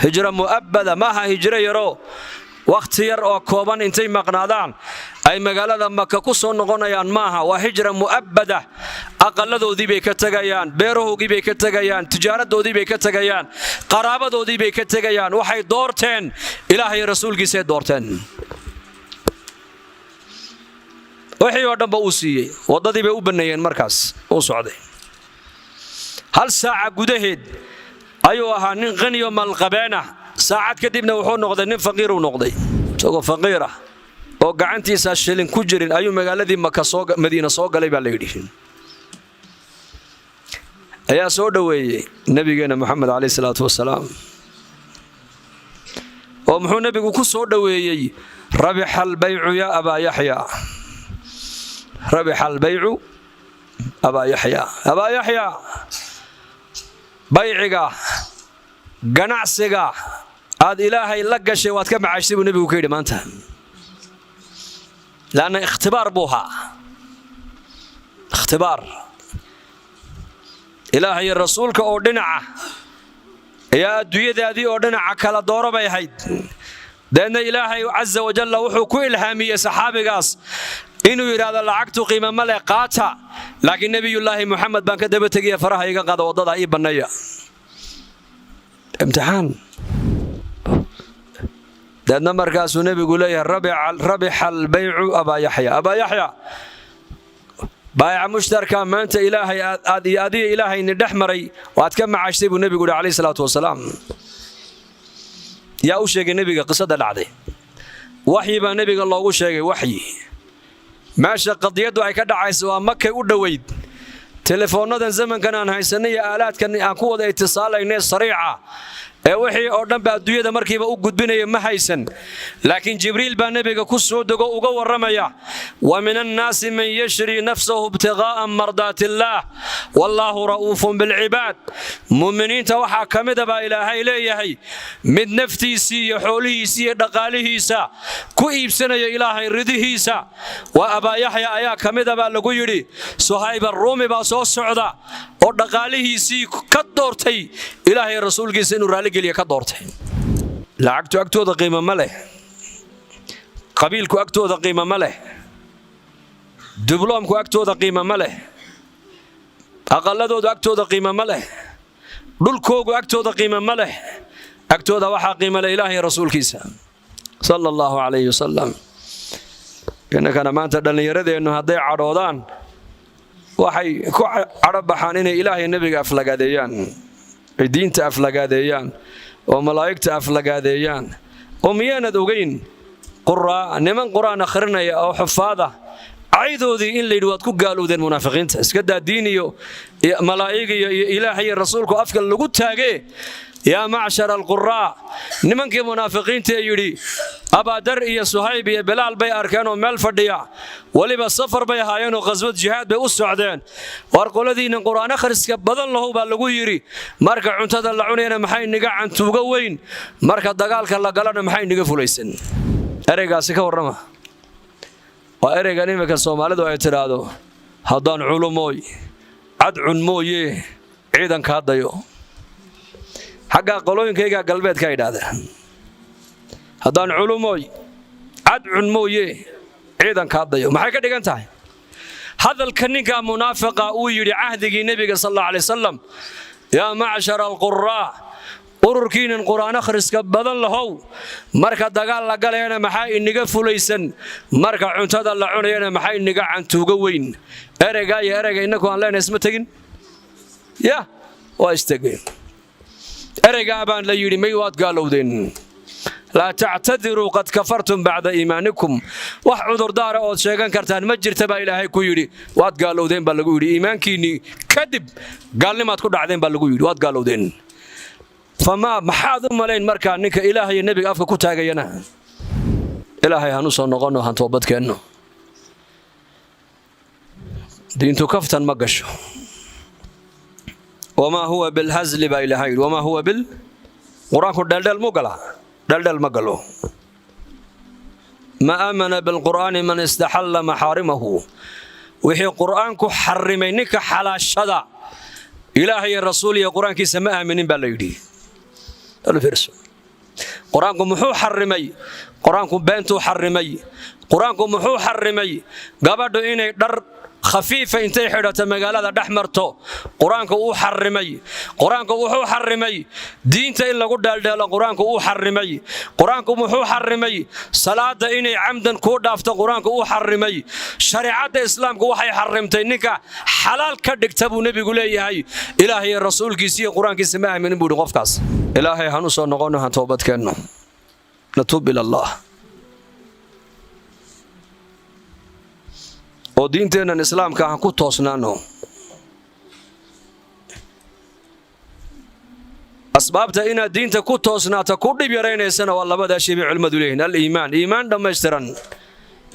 S3: هجرة مؤبدة ماها هجرة يرو وقت يرو كوبان انتي مقنادان أي مقالة مكة كسو نغنيان ماها وهجرة مؤبدة أقلدو دي بيكتغيان بيروه دي بيكتغيان تجارة دي بيكتغيان قرابة دي بيكتغيان وحي دورتين إلهي رسول جيسي دورتين wixii oo dhanba uu siiyey wadadii bay u baneeyeen markaas uu socday hal saaca gudaheed ayuu ahaa nin qaniyo malqabeena saacad kadibna wuxuu noqday nin faqiir uu noqday isagoo faqiir ah oo gacantiisa shilin ku jirin ayuu magaaladii madiina soo galay baa la yidhi ayaa soo dhaweeyey nabigeena maxamed calayhi salaatu wasalaam oo muxuu nabigu ku soo dhaweeyey rabixa albaycu ya abaa yaxya ربح البيع أبا يحيى بيعك قناعسك هذا إلهي لقى شيء واتكمع عشتي ونبي وكيد ما انت لأن اختبار بوها اختبار إلهي الرسول كأردنع يا الدوية ذي أردنع كلا دورة بيهيد لأن إلهي عز وجل وحو كل إلهامية صحابي قاس inuu yiraahdo lacagtu qiimo ma leh qaata laakiin nabiyullaahi maxamed baan ka daba tagay faraha iga qaada wadada ii banaya imtixaan dadna markaasuu nabigu leeyahay rabixa albaycu abaa yaxya baayaca mushtarka maanta ilaahay adiga ilaahayni dhex maray waad ka macaashtay buu nabigu yidhi calayhi salaatu wasalaam yaa u sheegay nabiga qisada dhacday waxyi baa nabiga loogu sheegay waxyi meesha qadiyadu ay ka dhacayso waa makay u dhaweyd teleefoonadan zamankan aan haysanay aalaadkan aan ku wada itisaalayna sariica wixii oo dhan baa adduunyada markiiba u gudbinaya ma haysan laakiin jibriil baa nabiga ku soo dego uga waramaya wa min an-naasi man yashri nafsahu ibtigaa'a mardaatillah wallahu ra'uufun bil ibaad muuminiinta waxa kamida baa ilaahay leeyahay mid naftiisii iyo xoolihiisii iyo dhaqaalihiisa ku iibsanaya ilaahay ridihiisa wa Abaa Yaxya ayaa kamida baa lagu yiri Suhayb ar-Rumi baa soo socda oo dhaqaalihiisii ka doortay ilaahay rasuulkiisa inuu raali geliyo ka doortay lacagtu agtooda qiimo ma leh qabiilku agtooda qiimo ma leh dibloomku agtooda qiimo ma leh aqalladoodu agtooda qiimo ma leh dhulkoogu agtooda qiimo ma leh agtooda waxa qiimo leh ilaahay rasuulkiisa sallallahu alayhi wasallam kana maanta dhalinyaradeennu haday cadhoodaan waxay ku carabaxaan inay ilaahay nabiga aflagaadeeyaan diinta aflagaadeeyaan oo malaa'igta aflagaadeeyaan oo miyaanad ogeyn niman quraan akhrinaya oo xufaada aydoodii in leeyahay waad ku gaalowdeen munaafiqiinta iska daa diin iyo malaa'iga iyo ilaahay rasuulku afka lagu taagay يا معشر القراء نمنك منافقين تيجي أبا در يا صهيب يا بلال بي أركانو مال فرديا ولي بالسفر بي هاينو غزوة جهاد بي السعودين وارقوا الذين القرآن خرس بدل له باللغو يري مركع عنتد اللعونين محاين نقع عن توقوين مركع دقال كلا قالنا محاين نقفوا ليسن أريقا سكا ورما وأريقا نيمك الصومالي دو اعترادو هدان علموي عدعن موي عيدا كاديو حقا قولوينكayga galbeedka ay dhaadeen hadaan culumoy adcun mooye ciidan ka hadayo maxay ka dhigan tahay hadalka ninka munaafiqa uu yiri ahdigii nabiga sallallahu alayhi wasallam ya ma'shar al-qurra ururkiin quraan akhriska badan lahow marka dagaal la galeena maxay iniga fulaysan marka cuntada la cunayna maxay iniga cantuuga weyn ereyga inagu aan leenahay isma tagin ya waa istageen ereyga baan la yiri may waad gaalowdeen la ta'tadiru qad kafartum ba'da iimaanikum wax cudur daara oo sheegan kartaan ma jirta ba ilaahay ku yiri waad gaalowdeen ba lagu yiri iimaankiini kadib gaalnimaad ku dhacdeen ba lagu yiri waad gaalowdeen fama maxaad u malayn marka ninka ilaahay iyo nabiga afka ku taagayana ilaahay hanu soo noqono han toobadkeeno diintu kaftan ma gasho وما هو بالهزل بايلهاي وما هو بالقرآن دلدل مقلا دلدل مقلو ما آمن بالقرآن من استحل محارمه وحي قرآن كو حرمينك حلا الشدع إلهي الرسول يا قرآن كي سماء منين باليدي الفرس قرآن كو محو حرمي قرآن كو بنتو حرمي قرآن كو محو حرمي قبضو إني در خفيفة انتي حيرة مقالة دحمرتو قرآنك او حرمي قرآنك او حرمي دينتا إلا قد دالدالا قرآنك او حرمي قرآنك او حرمي صلاة إني عمدا كود أفتا قرآنك او حرمي شريعة إسلام كو حي حرمتي نكا حلال كدك تبو نبي قولي هاي إلهي الرسول كيسي قرآن كيسي معي من بودو غفكاس إلهي هنوصو نغونو هنتوبت كأنه نتوب إلى الله oo diinteena islaamka aan ku toosnaano asbaabta ina diinta ku toosnaata ku dhib yareeynaysan waa labada shay culimadu leeyihiin al-iimaan dhammaystiran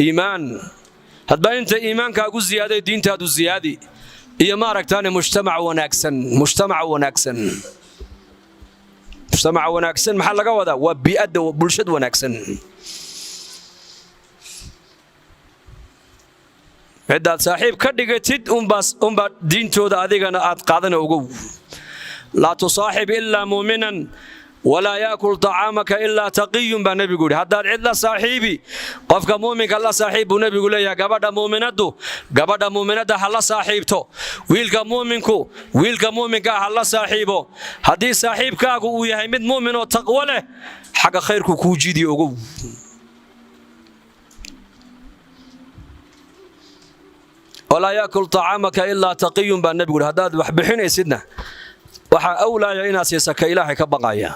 S3: iimaan hadba inta iimaanka ugu ziyaaday diintaadu ziyaadi iyo ma aragtaan mujtamac wanaagsan maxaa laga wadaa waa bi'ada bulshad wanaagsan عداد صاحب كدغتid umba diintooda adigana aad qaadana ugu la tusaaxib illa mu'minan wala yaakul ta'amaka illa taqiyun ba nabigu hadaad cid la saaxiibi qofka mu'minka la saaxiibu nabigu leeyahay gabadha mu'minada ha la saaxiibto wiilka mu'minka ha la saaxiibo hadii saaxiibkaagu uu yahay mid mu'min oo taqwa leh xaqa khayrku ku jiidiyo ugu ولا يأكل طعامك إلا تقي بالنبي يقول هذا وحبحين سيدنا وحا أولى يا سيسك إلهي كبقايا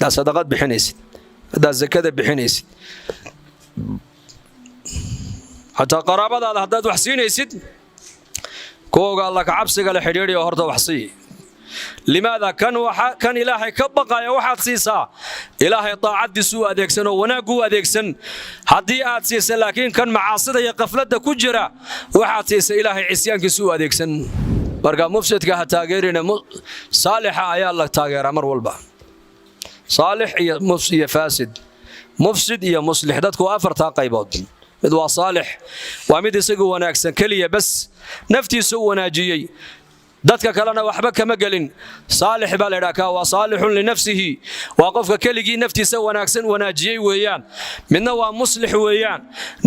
S3: لا صدقات بحين سيد هذا الزكاة بحين سيد حتى قرابة هذا وحسين سيد كو قال لك عبسك لحريري وهرت وحصي limaada kan ilaahay ka baqaya waxaad siisaa ilaahay taacadiisu u adeegsan oo wanaag u adeegsan. haddii aad siisa laakiin kan macaasida iyo qafladda ku jira waxaad siisa ilaahay cisyaankiisu u adeegsan. marka mufsidka ha taageerina, saalixa ayaa la taageeraa mar walba. saalix iyo faasid, mufsid iyo muslix, dadku waa afartaa qaybood. mid waa saalix, waa mid isagu wanaagsan keliya bas naftiisa u wanaajiyey, dadka kalena waxba kama gelin. saalix baa la yidhaha waa saalixun linafsihi, waa qofka keligii naftiisa wanaagsan wanaajiyey weeyaan. midna waa muslix weeyaan,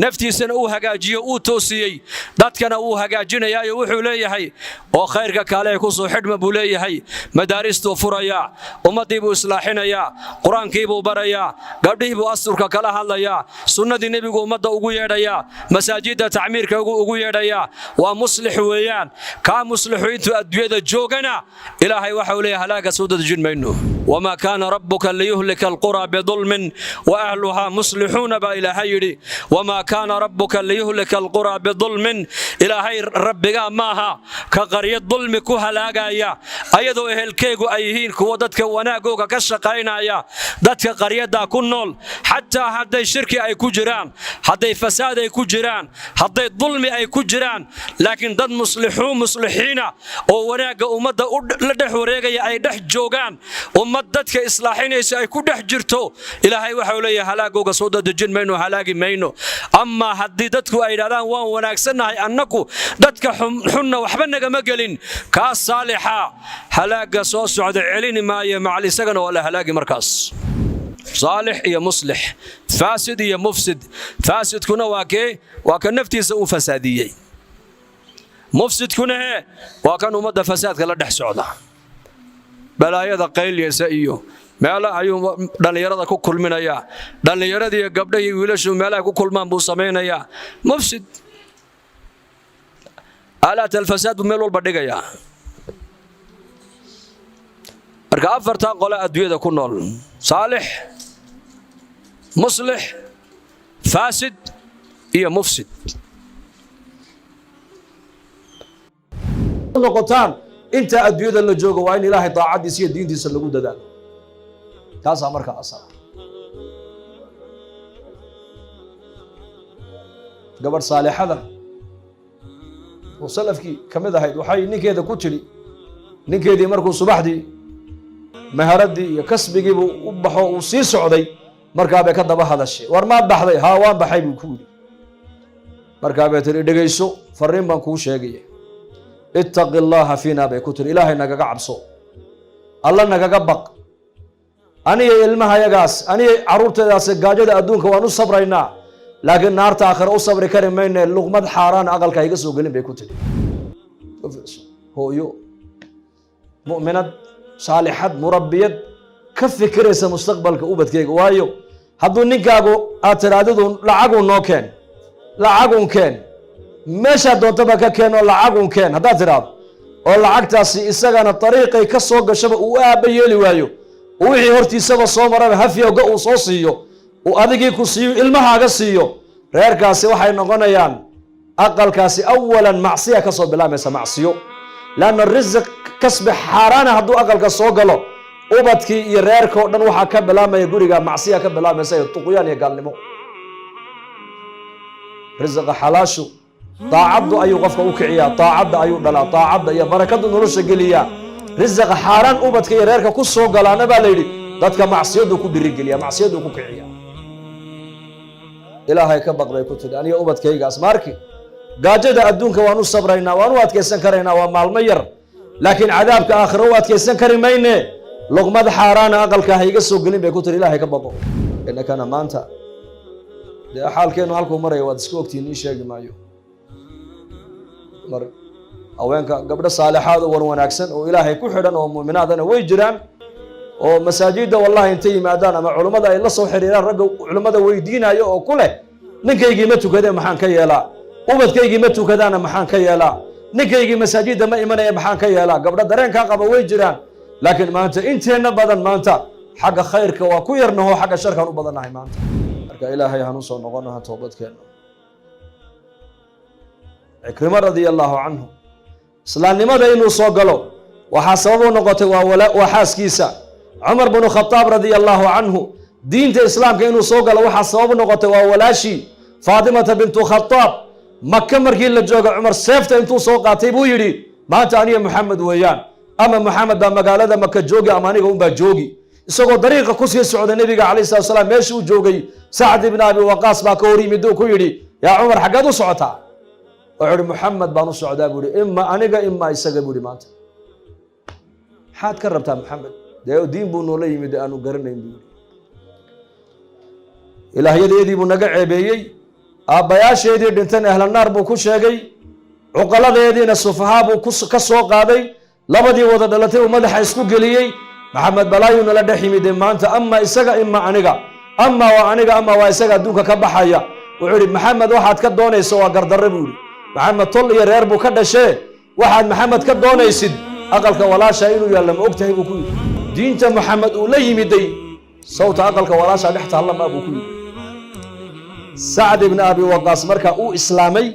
S3: naftiisana uu hagaajiyo uu toosiyey, dadkana uu hagaajinayaayo wuxuu leeyahay oo khayrka kaale ku soo xidhma buu leeyahay. madaaristuu furayaa, ummaddii buu islaaxinayaa, qur-aankii buu barayaa, gabdhihii buu asturka kala hadlayaa, sunnadii nebigu ummadda ugu yeedhayaa, masaajidda tacmiirka ugu yeedhayaa. waa muslix weeyaan. kaa muslixu intuu adduunyada joogana ilaahay waxa uu leeyahay halaaga soo dadjin mayno. wamaa kaana rabbuka liyuhlika alqura bidulmin wa ahluhaa muslixuuna baa ilaahay yidhi. wamaa kaana rabbuka liyuhlika alqura bidulmin, ilaahay rabbigaa maaha ka qaryad dulmi ku halaagaya ayadoo ehelkeegu ay yihiin kuwa dadka wanaagooga ka shaqaynaya, dadka qaryaddaa ku nool. xataa hadday shirki ay ku jiraan, hadday fasaad ay ku jiraan, hadday dulmi ay ku jiraan, laakiin dad muslixiina oo wanaagga ummadda la dhex wareegaya ay dhex joogaan, ummad dadka islaaxinaysa ay ku dhex jirto, ilaahay waxa uu leeyahay halaagooga soo dadejin mayno, halaagi mayno. amaa haddii dadku ay yidhahdaan waan wanaagsannahay annaku, dadka xunna waxba nagama gelin, kaas saalixa halaagga soo socda celini maayo, macal isagana waa la halaagi markaas. saalix iyo muslix, faasid iyo mufsid. faasidkuna waa kee? waa ka naftiisa uu fasaadiyey. mufsidkuna waa kan ummadda fasaadka la dhex socda, balaayada qaylyaysa iyo meelaha ayuu dhallinyarada ku kulminayaa. dhallinyaradii gabdhahii wiilashu meelaha ku kulmaan buu samaynayaa. mufsid aalaat alfasaad buu meel walba dhigayaa. marka afartaa qole adduunyada ku nool: saalix, muslix, faasid iyo mufsid.
S1: noqotaan inta adduunyada la joogo waa in ilaahay taacadiisa iyo diintiisa lagu dadaalo. taasaa markaa asal. gabadh saalixada oo salafkii ka mid ahayd waxay ninkeeda ku tidhi, ninkeedii markuu subaxdii maharadii iyo kasbigiibuu u baxo uu sii socday, markaabay ka daba hadashay. war maad baxday? haa waan baxay buu ku yidhi. markaabay tihi dhegayso, farriin baan kuu sheegaya. ittaqi allaaha fiina bay ku tiri, ilaahay nagaga cabso, alla nagaga baq. aniga ilmahayagaas, aniga carruurteedaas gaajada adduunka waan u sabraynaa, laakiin naarta aakhira u sabri kari mayne, luqmad xaaraan aqalka iga soo gelin bay ku tiri. hooyo mu'minad, saalixad, murabbiyad ka fikiraysa mustaqbalka ubadkeyga. waayo hadduu ninkaagu aad tidhaahdidu lacagun noo keen, lacagun keen, meeshaa doontaba ka keen oo lacagun keen haddaad tidhaahdo, oo lacagtaasi isagana dariiqay ka soo gashaba uu aabba yeeli waayo, wixii hortiisaba soo maraba hafyoga uu soo siiyo, uu adigii ku siiyo, ilmahaaga siiyo, reerkaasi waxay noqonayaan aqalkaasi awalan macsiya ka soo bilaamaysa, macsiyo. laanna risiq kasbi xaaraana hadduu aqalka soo galo, ubadkii iyo reerka oo dhan waxaa ka bilaamaya guriga macsiya ka bilaamaysa iyo tuqyaan iyo gaalnimo. risiqa xalaashu daacaddu ayuu qofka u kiciyaa, daacadda ayuu dhalaa, daacadda iyo barakadu nolosha geliyaa. risiqa xaaraan ubadka iyo reerka ku soo galaana baa la yidhi dadka macsiyadu ku dirigeliya, macsiyadu ku kiciya. ilaahay ka baqbay ku tidhi, aniga ubadkaygaas maarki gaajada adduunka waan u sabraynaa, waan u adkaysan karaynaa, waa maalmo yar, laakiin cadaabka aakhira u adkaysan kari mayne, luqmad xaaraana aqalka ha iga soo gelin bay ku tiri. ilaahay ka baqo. innakana maanta dee xaalkeenu halkuu maraya waad iska ogtihiin, ii sheegi maayo. mar haweenka gabdho saalixaad oo war wanaagsan oo ilaahay ku xidhan oo mu'minaadana way jiraan, oo masaajidda wallahi intay yimaadaan ama culummada ay la soo xiriiraan, ragga culummada weydiinayo oo ku leh ninkaygii ma tukadee maxaan ka yeelaa, ubadkaygii ma tukadaana maxaan ka yeelaa, ninkaygii masaajidda ma imanaya maxaan ka yeelaa. gabdho dareenkaa qaba way jiraan, laakiin maanta inteenna badan maanta xagga khayrka waa ku yarnaho, xagga sharkaan u badannahay maanta. marka ilaahay hanu soo noqono, ha toobadkeenno. cikrimo radia allaahu canhu islaamnimada inuu soo galo waxaa sabab u noqotay waa xaaskiisa cumar binu khataab radia allaahu canhu diinta islaamka inuu soo galo waxaa sabab u noqotay waa walaashii faatimata bintu khataab maka markii la jooga cumar seefta intuu soo qaatay buu yidhi maanta aniga maxamed weeyaan, ama maxamed baa magaalada maka joogi ama aniga unbaa joogi. isagoo dariiqa kusii socda nebiga calayhi salatu wasalaam meeshii uu joogay sacd ibn abi waqaas baa ka hor yimid uu ku yidhi yaa cumar xaggeed u socotaa? wuxuu ihi maxamed baan u socdaa buu ihi, ima aniga ima isaga buu ihi maanta maxaad ka rabtaa maxamed? dee diin buu noola yimid aanu garanayn buu yidhi. ilaahyadeedii buu naga ceebeeyey, aabbayaasheedii dhintan ahlanaar buu ku sheegay, cuqaladeediina sufahaa buu ka soo qaaday, labadii wada dhalatay uu madaxa isku geliyey. maxamed balaayuu nala dhex yimide maanta ama isaga ima aniga, ama waa aniga ama waa isaga adduunka ka baxaya. wuxuu ihi maxamed waxaad ka doonayso waa gardarre buu ihi, maxamed tol iyo reer buu ka dhashee waxaad maxamed ka doonaysid aqalka walaasha inuu yaalla ma og tahay buu ku yidhi. diinta maxamed uu la yimiday sawta aqalka walaasha dhex taallama buu ku yidhi. sacd ibn abi waqaas markaa uu islaamay,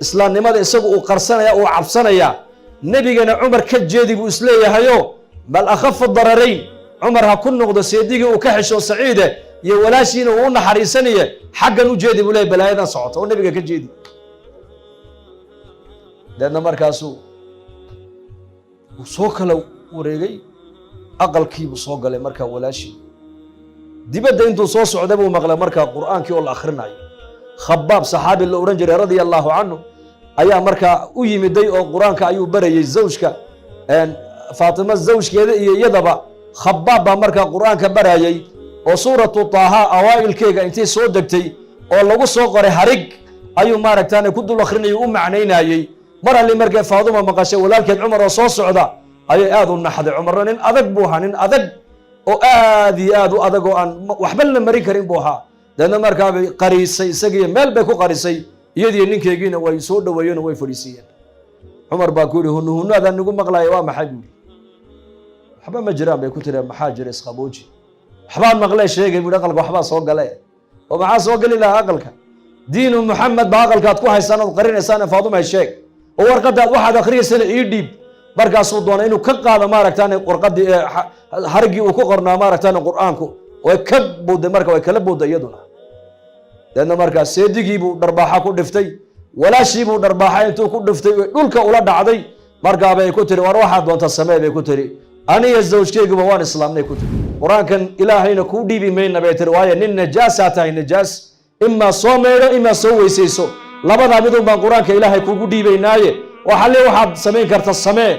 S1: islaamnimada isagu uu qarsanaya uu cabsanaya, nebigana cumar ka jeedi buu isleeyahayo bal akhafu dararayn cumar ha ku noqdo seedigii uu ka xesho saciide iyo walaashiina uu u naxariisanaye xaggan u jeedi buu leeyahy balaayadan socota oo nebiga ka jeedi. deedna markaasuu uu soo kala wareegay aqalkiibuu soo galay markaa walaashii. dibadda intuu soo socday buu maqlay markaa qur'aankii oo la akhrinayo. khabaab saxaabi la odhan jiray radia allaahu canhu ayaa markaa u yimiday oo qur-aanka ayuu barayey zawjka faatima zawjkeeda iyo iyadaba. khabaab baa markaa qur-aanka barayey oo suuratu taaha awaa'ilkeega intay soo degtay oo lagu soo qoray harig ayuu maaragtaan ku dul akhrinayo u macnaynayey. mar alli markay faaduma maqashay walaalkeed cumar oo soo socda ayay aad u naxday. cumarna nin adag buu ahaa, nin adag oo aad iyo aad u adag oo aan waxba la marin karin buu ahaa. deedna markaabay qariisay, isagiiyo meel bay ku qarisay, iyadiiyo ninkeygiina way soo dhoweeyeen oo way fadhiisiiyeen. cumar baa ku yidhi hunuhunaadaan nigu maqlaya waa maxay buui? waxba ma jiraan bay ku tiri. maxaa jira isqabooji? waxbaan maqlee sheegay buui aqalka waxbaa soo gale oo maxaa soo geli lahaa aqalka? diinu maxamed baa aqalkaad ku haysaan ood qarinaysaan faaduma sheeg oo warqadaad waxaad akhriyaysana ii dhiib. markaasuu doonay inuu ka qaado maaragtaan warqadii harigii uu ku qornaa maaragtaan qur-aanku way ka buuday, marka way kala buuday iyaduna. deedna markaas seedigiibuu dharbaaxa ku dhiftay, walaashiibuu dharbaaxa intuu ku dhiftay dhulka ula dhacday. markaabay ku tiri war waxaad doonta samee bay ku tiri, aniga zawjkeyguba waan islaamnay ku tiri. qur-aankan ilaahayna kuu dhiibi mayna bay tiri, waayo nin najaasaa tahay, najaas imaa soo meydho imaa soo weysayso, labadaa midun baan qur-aanka ilaahay kugu dhiibaynaaye waxalle waxaad samayn karta samee.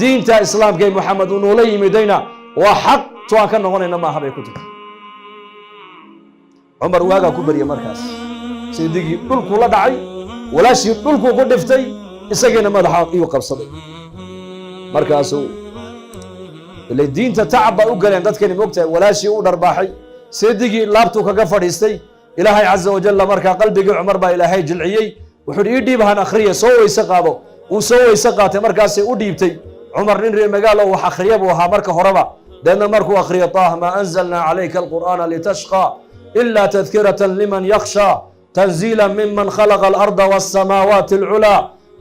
S1: diinta islaamka ee maxamed uu noola yimidayna waa xaq to aan ka noqonayna maaha bay ku tiri. cumar waagaa ku baryay markaas, seedigii dhulkuu la dhacay, walaashii dhulkuu ku dhiftay, isagiina madaxa iyuu qabsaday. markaasuu ilay diinta tacab baa u galeen dadkani mogtahay. walaashii u dharbaaxay, seedigii laabtuu kaga fadhiistay. ilaahay caza wajalla markaa qalbigii cumar baa ilaahay jilciyey. wuxuu ii dhiib han akhriya, soo weyse qaado. uu soo weyse qaatay, markaasay u dhiibtay. cumar nin reer magaalo wax akhriya buu ahaa marka horeba. deedna markuu akhriya taah maa anzalnaa calayka alqur'aana litashqaa ilaa tadkiratan liman yakhshaa tanziila miman khalaqa alarda wasamaawaati alculaa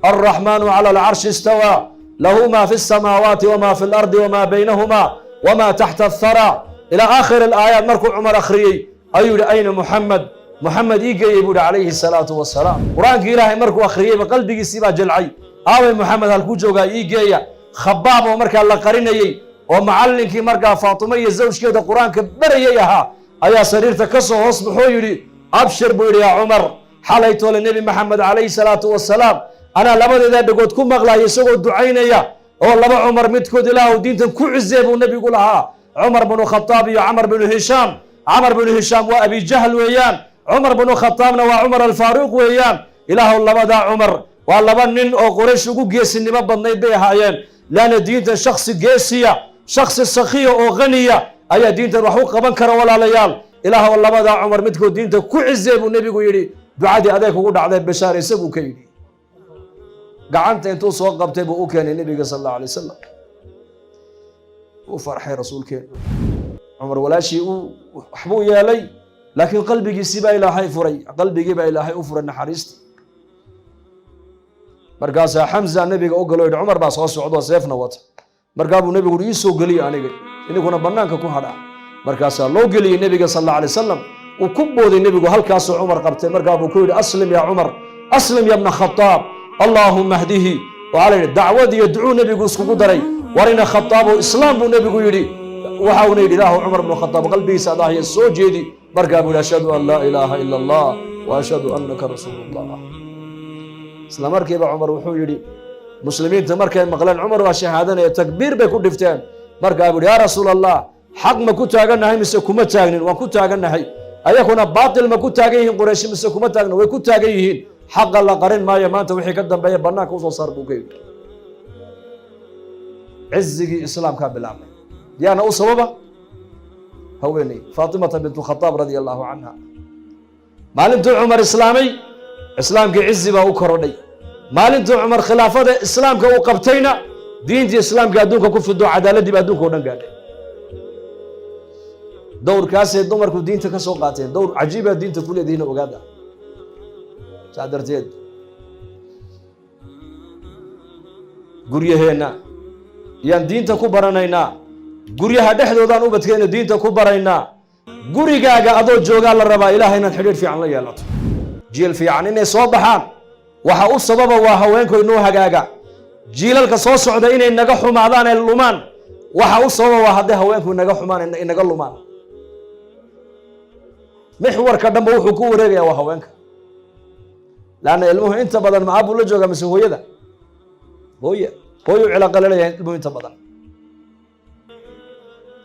S1: alraxmaanu cala alcarshi istawaa lahu ma fi الsamaawaati wma fi اlardi wma baynahuma wma taxta athara ilaa aakhiri alaayaat. markuu cumar akhriyey ayuu yihi ayna muxamed? muxamed ii geeyey buu yihi calayhi salaatu wasalaam. qur-aankii ilaahay markuu akhriyeyba qalbigiisii baa jilcay. aaway muxamed halkuu joogaa ii geeya. khabaab oo markaa la qarinayey oo macallinkii markaa faatimo iyo zawjkeeda qur-aanka barayay ahaa ayaa sariirta ka soo hoos baxoo yidhi abshir buu yidhi yaa cumar, xalay toole nebi maxamed calayhi salaatu wasalaam anaa labadeedaa dhagood ku maqlaya isagoo ducaynaya oo laba cumar midkood ilaahu diintan ku cizee buu nebigu lahaa, cumar binu khataab iyo camar binu hishaam. camar binu hishaam waa abijahl weeyaan, cumar binu khataabna waa cumar alfaaruuq weeyaan. ilaahu labadaa cumar waa laba nin oo quraysh ugu geesinimo badnayd bay ahaayeen. laana diintan shaksi geesiya, shaksi sakhiya oo haniya ayaa diintan wax u qaban kara walaalayaal. ilaahu labadaa cumar midkood diinta ku cizee buu nebigu yidhi. ducadii adeeg ugu dhacday bashaar isaguu ka yidhi. gacanta intuu soo qabtay buu u keenay nebiga sal allahu alay wasalam. uu farxay rasuulkeenu. cumar walaashii waxbuu yeelay, laakiin qalbigiisii baa ilaahay furay, qalbigii baa ilaahay u furay naxariistii. markaasaa xamza nebiga u galo yidhi cumar baa soo socdoo seefna wata. markaa buu nebigu ii soo geliyey aniga iniguna bannaanka ku hadhaa markaasaa loo geliyey nebiga sal alla alay wasalam uu ku booday nebigu halkaasuu cumar qabtay markaa buu ku yidhi aslim yaa cumar aslim ya bna khataab allaahuma hdihi waxaa la yidhi dacwad iyo ducuu nebigu iskugu daray warina khataabo islaam buu nebigu yidhi waxa uuna yidhi ilaahu cumar bnu khataab qalbigiisa adahya soo jeedi markaa buu yidhi ashhadu an laa ilaaha ila allah wa ashhadu annaka rasuulullah isla markiiba cumar wuxuu yidhi muslimiinta markay maqleen cumar waa shahaadanaya takbiir bay ku dhifteen markaa buu yidhi yaa rasuul allah xaq ma ku taagannahay mise kuma taagnin waan ku taagannahay ayakuna baatil ma ku taagan yihiin qurayshi mise kuma taagna way ku taagan yihiin xaqa la qarin maayo maanta wixii ka dambeeya bannaanka usoo saar buu ka yidhi cizigii islaamkaa bilaabmay yaana u sababa haweeney faatimata bintu khataab radia allaahu canha maalintuu cumar islaamay islaamkii cizi baa u korodhay maalintuu cumar khilaafada islaamka uu qabtayna diintii islaamka adduunka ku fido cadaaladdiiba adduunka o dhan gaadhay dowrkaasay dumarku diinta ka soo qaateen dowr cajiibaa diinta ku leedihiin ogaada saa darteed guryaheenna yaan diinta ku baranaynaa guryaha dhexdoodaan ubadkeena diinta ku baraynaa gurigaaga adoo joogaa la rabaa ilaahay inaad xidhiidh fiican la yeelato jiil fiican inay soo baxaan waxa u sababa waa haweenku inuu hagaaga jiilalka soo socda inay naga xumaadaan ee lumaan waxa u sababa waa hadday haweenku inaga xumaan inaga lumaan mixwarka dhanba wuxuu ku wareegayaa waa haweenka laanna ilmuhu inta badan ma aabuu la joogaa mise hooyada hooyuu cilaqa laleeyahay ilmuhu inta badan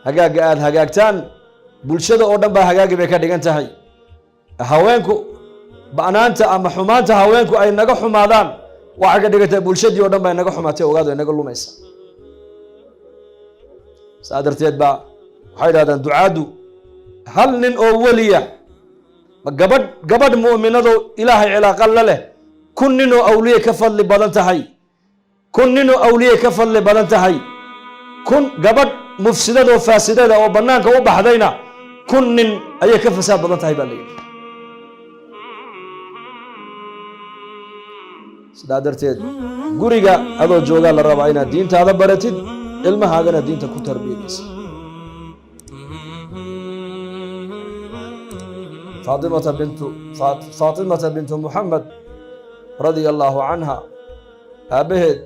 S1: hagaagga aada hagaagtaan bulshada oo dhan baa hagaagi bay ka dhigan tahay haweenku ba'naanta ama xumaanta haweenku ay naga xumaadaan waxay ka dhigan tahay bulshadii oo dhan baa inaga xumaatay ogaado inaga lumaysa saa darteed baa waxay idhahdaan ducaaddu hal nin oo weliya gabadh mu'minado ilaahay cilaaqa la leh kun ninoo awliye ka fadli badan tahay kun ninoo awliye ka fadli badan tahay kun gabadh mufsidada oo faasidada oo bannaanka u baxdayna kun nin ayay ka fasaad badan tahay baa la yidhi sidaa darteed guriga adoo joogaa la rabaa inaad diintaada baratid ilmahaagana diinta ku tarbiyadaysa faatimata bintu muxamed radia allaahu canha aabbaheed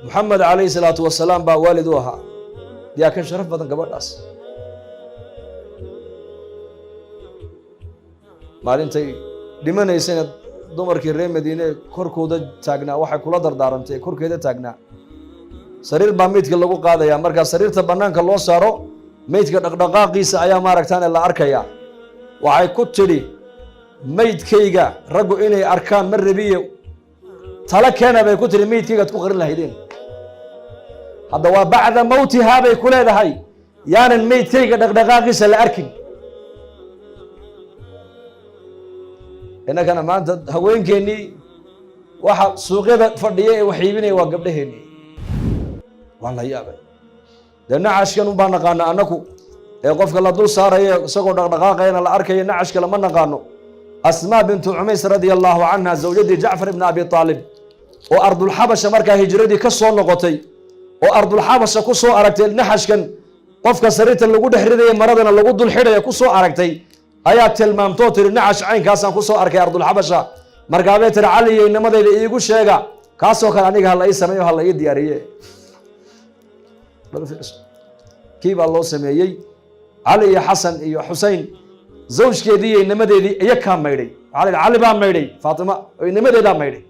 S1: muxamed calayhi salaatu wasalaam baa waalid u ahaa yaa ka sharaf badan gabadhaas maalintay dhimanaysayna dumarkii reer madiine korkooda taagnaa waxay kula dardaarantay korkeeda taagnaa sariir baa meydka lagu qaadayaa markaa sariirta bannaanka loo saaro meydka dhaqdhaqaaqiisa ayaa maaragtaane la arkayaa waxay ku tidhi meydkayga raggu inay arkaan ma rabiye tala keena bay ku tidhi meydkaygaad ku qarin lahaydeen hadda waa bacda mawtihaa bay ku leedahay yaanan meydkayga dhaqdhaqaaqiisa la arkin innagana maanta haweenkeennii waxa suuqyada fadhiya ee wax iibinaya waa gabdhaheennii waa la yaabay dee nacashkan unbaa naqaana annaku ee qofka la dul saaraya isagoo dhaqdhaqaaqayana la arkaya nacashka lama naqaano asmaa bintu cumays radia allaahu canha zawjadii jacfar ibni abi aalib oo ardulxabasha markaa hijradii ka soo noqotay oo ardulxabasha ku soo aragtay naxashkan qofka sariirta lagu dhex ridaya maradana lagu dul xidhaya ku soo aragtay ayaa tilmaamtoo tiri nacash caynkaasaan ku soo arkay ardulxabasha markaabay tiri cali iyo inamadayda iigu sheega kaasoo kale aniga hala ii sameeyo hala ii diyaariye kii baa loo sameeyey cali iyo xasan iyo xusein zawjkeedii iyo inamadeedii iyo kaa maydhay cali baa maydhay faatima oo inamadeedaa maydhay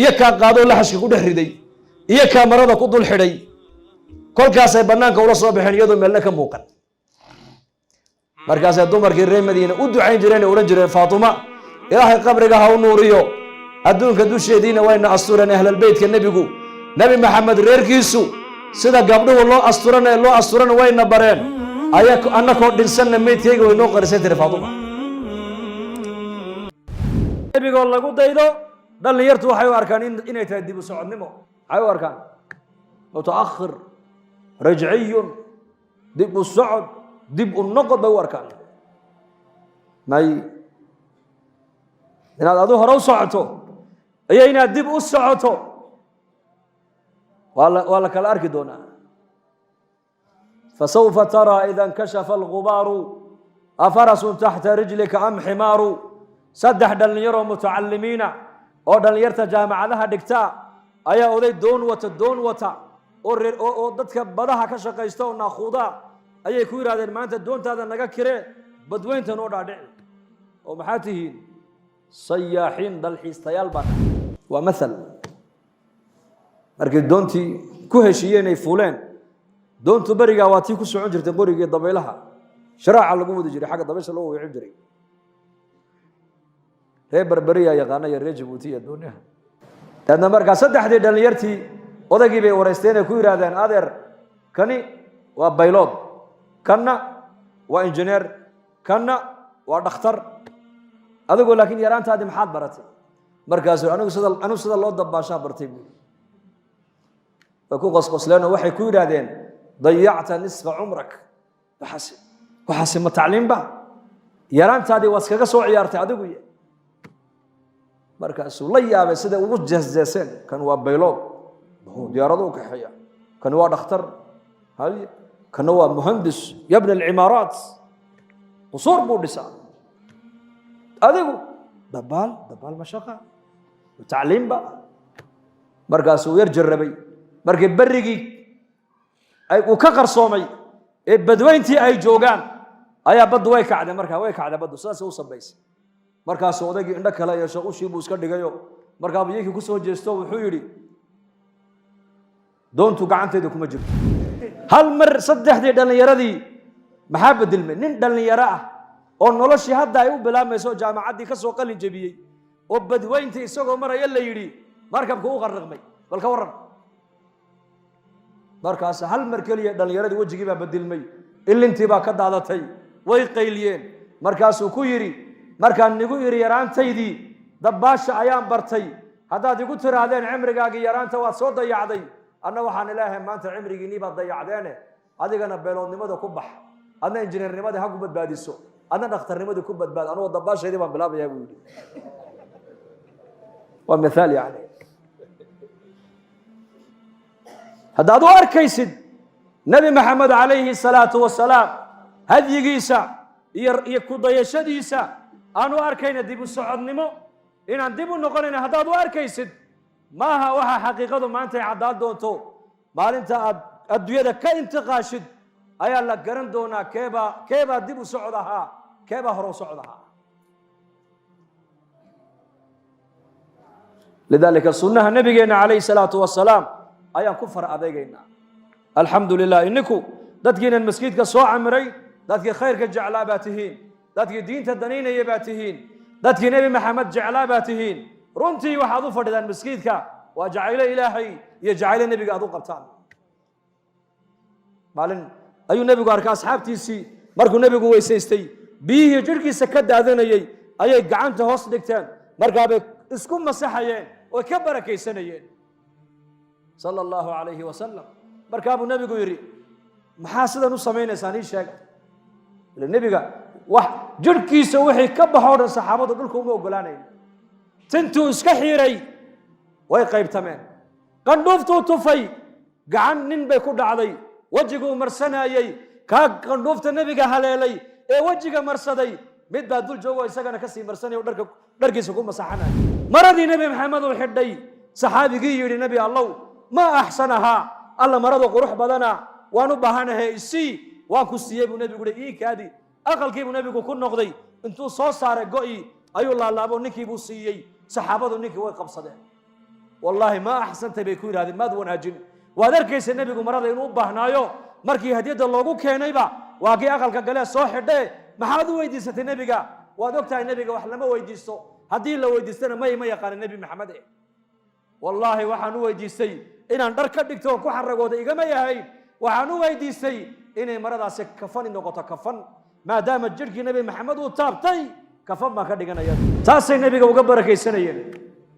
S1: iyo kaa qaadoo laxashka ku dhex riday iyo kaa marada ku dul xidhay kolkaasay bannaanka ula soo baxeen iyadoo meelna ka muuqan markaasay dumarkii reer madiina u ducayn jireen ee odhan jireen faatuma ilaahay qabriga ha u nuuriyo adduunka dusheediina wayna astureen ahlalbeytka nebigu nebi maxamed reerkiisu sida gabdhuhu loo asturan wayna bareen annakoo dhinsanna meydkayga way noo qarisay tiri faatuma nebigoo lagu daydo dhallinyartu waxay u arkaan inay tahay dib u socodnimo waxay u arkaan mutaakhir rajciyun dib u socod dib u noqod bay u arkaan may inaad adu hore u socoto iyo inaad dib u socoto waa la kala arki doonaa فسوف ترى إذا انكشف الغبار أفرس تحت رجلك أم حمار صدح دلنيرو متعلمين أو دلنيرتا جامعة لها دكتا أيا أودي دون وتا أو دتك بدها كشقيستو ناخودا أيا كوير هذا المعنى دون هذا نجا كره بدوين تنور عدل ومحاتهين صياحين دلحيستيال بنا ومثل مركز دونتي كوهشيين فلان دونتو بريغا واتي كو سocon jirtay qoriga dabaylaha sharaaca lagu wada jiray xagga dabaysha loo wicin jiray reer barbariya yaqaana iyo reer Jabuuti doonyaha dadna markaa saddexdii dhalinyartii odagii bay wareysteen ku yiraahdeen adeer kani waa baylod kana waa engineer kana waa dhakhtar adigu laakiin yaraantaadi maxaad baratay markaas anigu sida loo dabaashaa bartay ku qosqosleeno waxay ku yiraahdeen ضيعت نصف عمرك وحسن ما تعليم با يرانت هذه واسكا سو عيارتي ادغو markaas la yaabay sida ugu jahzaasan kan waa baylod diyaaradu ka xaya kan waa dhakhtar hal kan waa muhandis yabni al-imarat qusur buu dhisa adigu dabaal mashaqa تعليم ba markaas uu yar jarrabay markii barigi ay uu ka qarsoomay ee badweyntii ay joogaan ayaa bad way kacday markaa way kacday bad saas uu sabaysay markaas odagii indha kale yeesho u shiibu iska dhigayo markaa biyihii ku soo jeesto wuxuu yiri doontu gacanteeda kuma jirto hal mar saddexdii dhalinyaradii maxaa bedilmay nin dhalinyaro ah oo noloshii hadda ay u bilaamayso jaamacadii ka soo qalin jabiyay oo badweyntii isagoo maraya la yiri markabku u qarraqmay bal ka waran markaas hal mar kaliya dhalinyaradii wajigii baa bedilmay ilintii baa ka daadatay way qayliyeen markaas uu ku yiri markaan nigu yiri yaraantaydii dabaasha ayaan bartay haddaad igu tiraadeen cimrigaagii yaraanta waad soo dayacday anna waxaan ilaahay maanta cimrigiinii baad dayacdeene adigana beeloodnimada ku bax adna injineernimada ha ku badbaadiso adna dhakhtarnimada ku badbaad anoo dabaashaydii baan bilaabayaa buu yiri waa mithaal yani haddaad u arkaysid nabi maxamed calayhi salaatu wasalaam hadyigiisa iyo ku dayashadiisa aan u arkayna dib u socodnimo inaan dib u noqonayna haddaad u arkaysid maaha waxa xaqiiqadu maanta ay caddaan doonto maalinta aad adduunyada ka intiqaashid ayaa la garan doonaa keebaa dib u socod ahaa keebaa hore u socod ahaa lidaalika sunnaha nabigeena calayhi salaatu wasalaam ayaan ku far adeegaynaa alxamdulilah ininku dadkiinan masjidka soo camiray dadkii khayrka jeclaa baa tihiin dadkii diinta danaynaya baa tihiin dadkii nebi maxamed jeclaa baa tihiin runtii waxaad u fadhidaan masjidka waa jacaylo ilaahay iyo jacaylo nebiga aad u qabtaan maalin ayuu nebigu arkay asxaabtiisii markuu nebigu weysaystay biyihii jirhkiisa ka daadanayey ayay gacanta hoos dhigteen markaabay isku masaxayeen oo ka barakaysanayeen sala allahu calayhi wasalam markaabuu nebigu yidhi maxaa sidan u samaynaysaan ii sheega ila nebiga wax jirhkiisa wixii ka baxoo dhan saxaabadu dhulka uma ogolaanayn tintuu iska xiiray way qaybtameen qandhuuftuu tufay gacan nin bay ku dhacday wejiguu marsanayey kaa qandhuufta nebiga haleelay ee wejiga marsaday mid baa dul joogo isagana kasii marsanaya oo dharkiisa ku masaxanaya maradii nebi maxamed uu xidhay saxaabigii yidhi nebi allow ma axsanahaa alla maradu qurux badana waan u baahanahay isii waan ku siiyey buu nebigu yidhi ii kaadi aqalkii buu nebigu ku noqday intuu soo saaray go'ii ayuu laalaabo ninkii buu siiyey saxaabadu ninkii way qabsadeen wallaahi ma axsantay bay ku yidhahdeen maad wanaajin waad arkaysa nebigu marada inuu u baahnaayo markii hadiyadda loogu keenayba waa kii aqalka galee soo xidhee maxaad u weydiisatay nebiga waad og tahay nebiga wax lama weydiisto haddii la weydiistana ma yaqaana nebi maxamed wallaahi waxaan u weydiistay inaan dhar ka dhigto oo ku xaragooda igama yahay waxaan u weydiistay inay maradaasi kafani noqoto kafan maadaama jirhkii nebi maxamed uu taabtay kafan baan ka dhiganaya taasay nebiga uga barakaysanayeen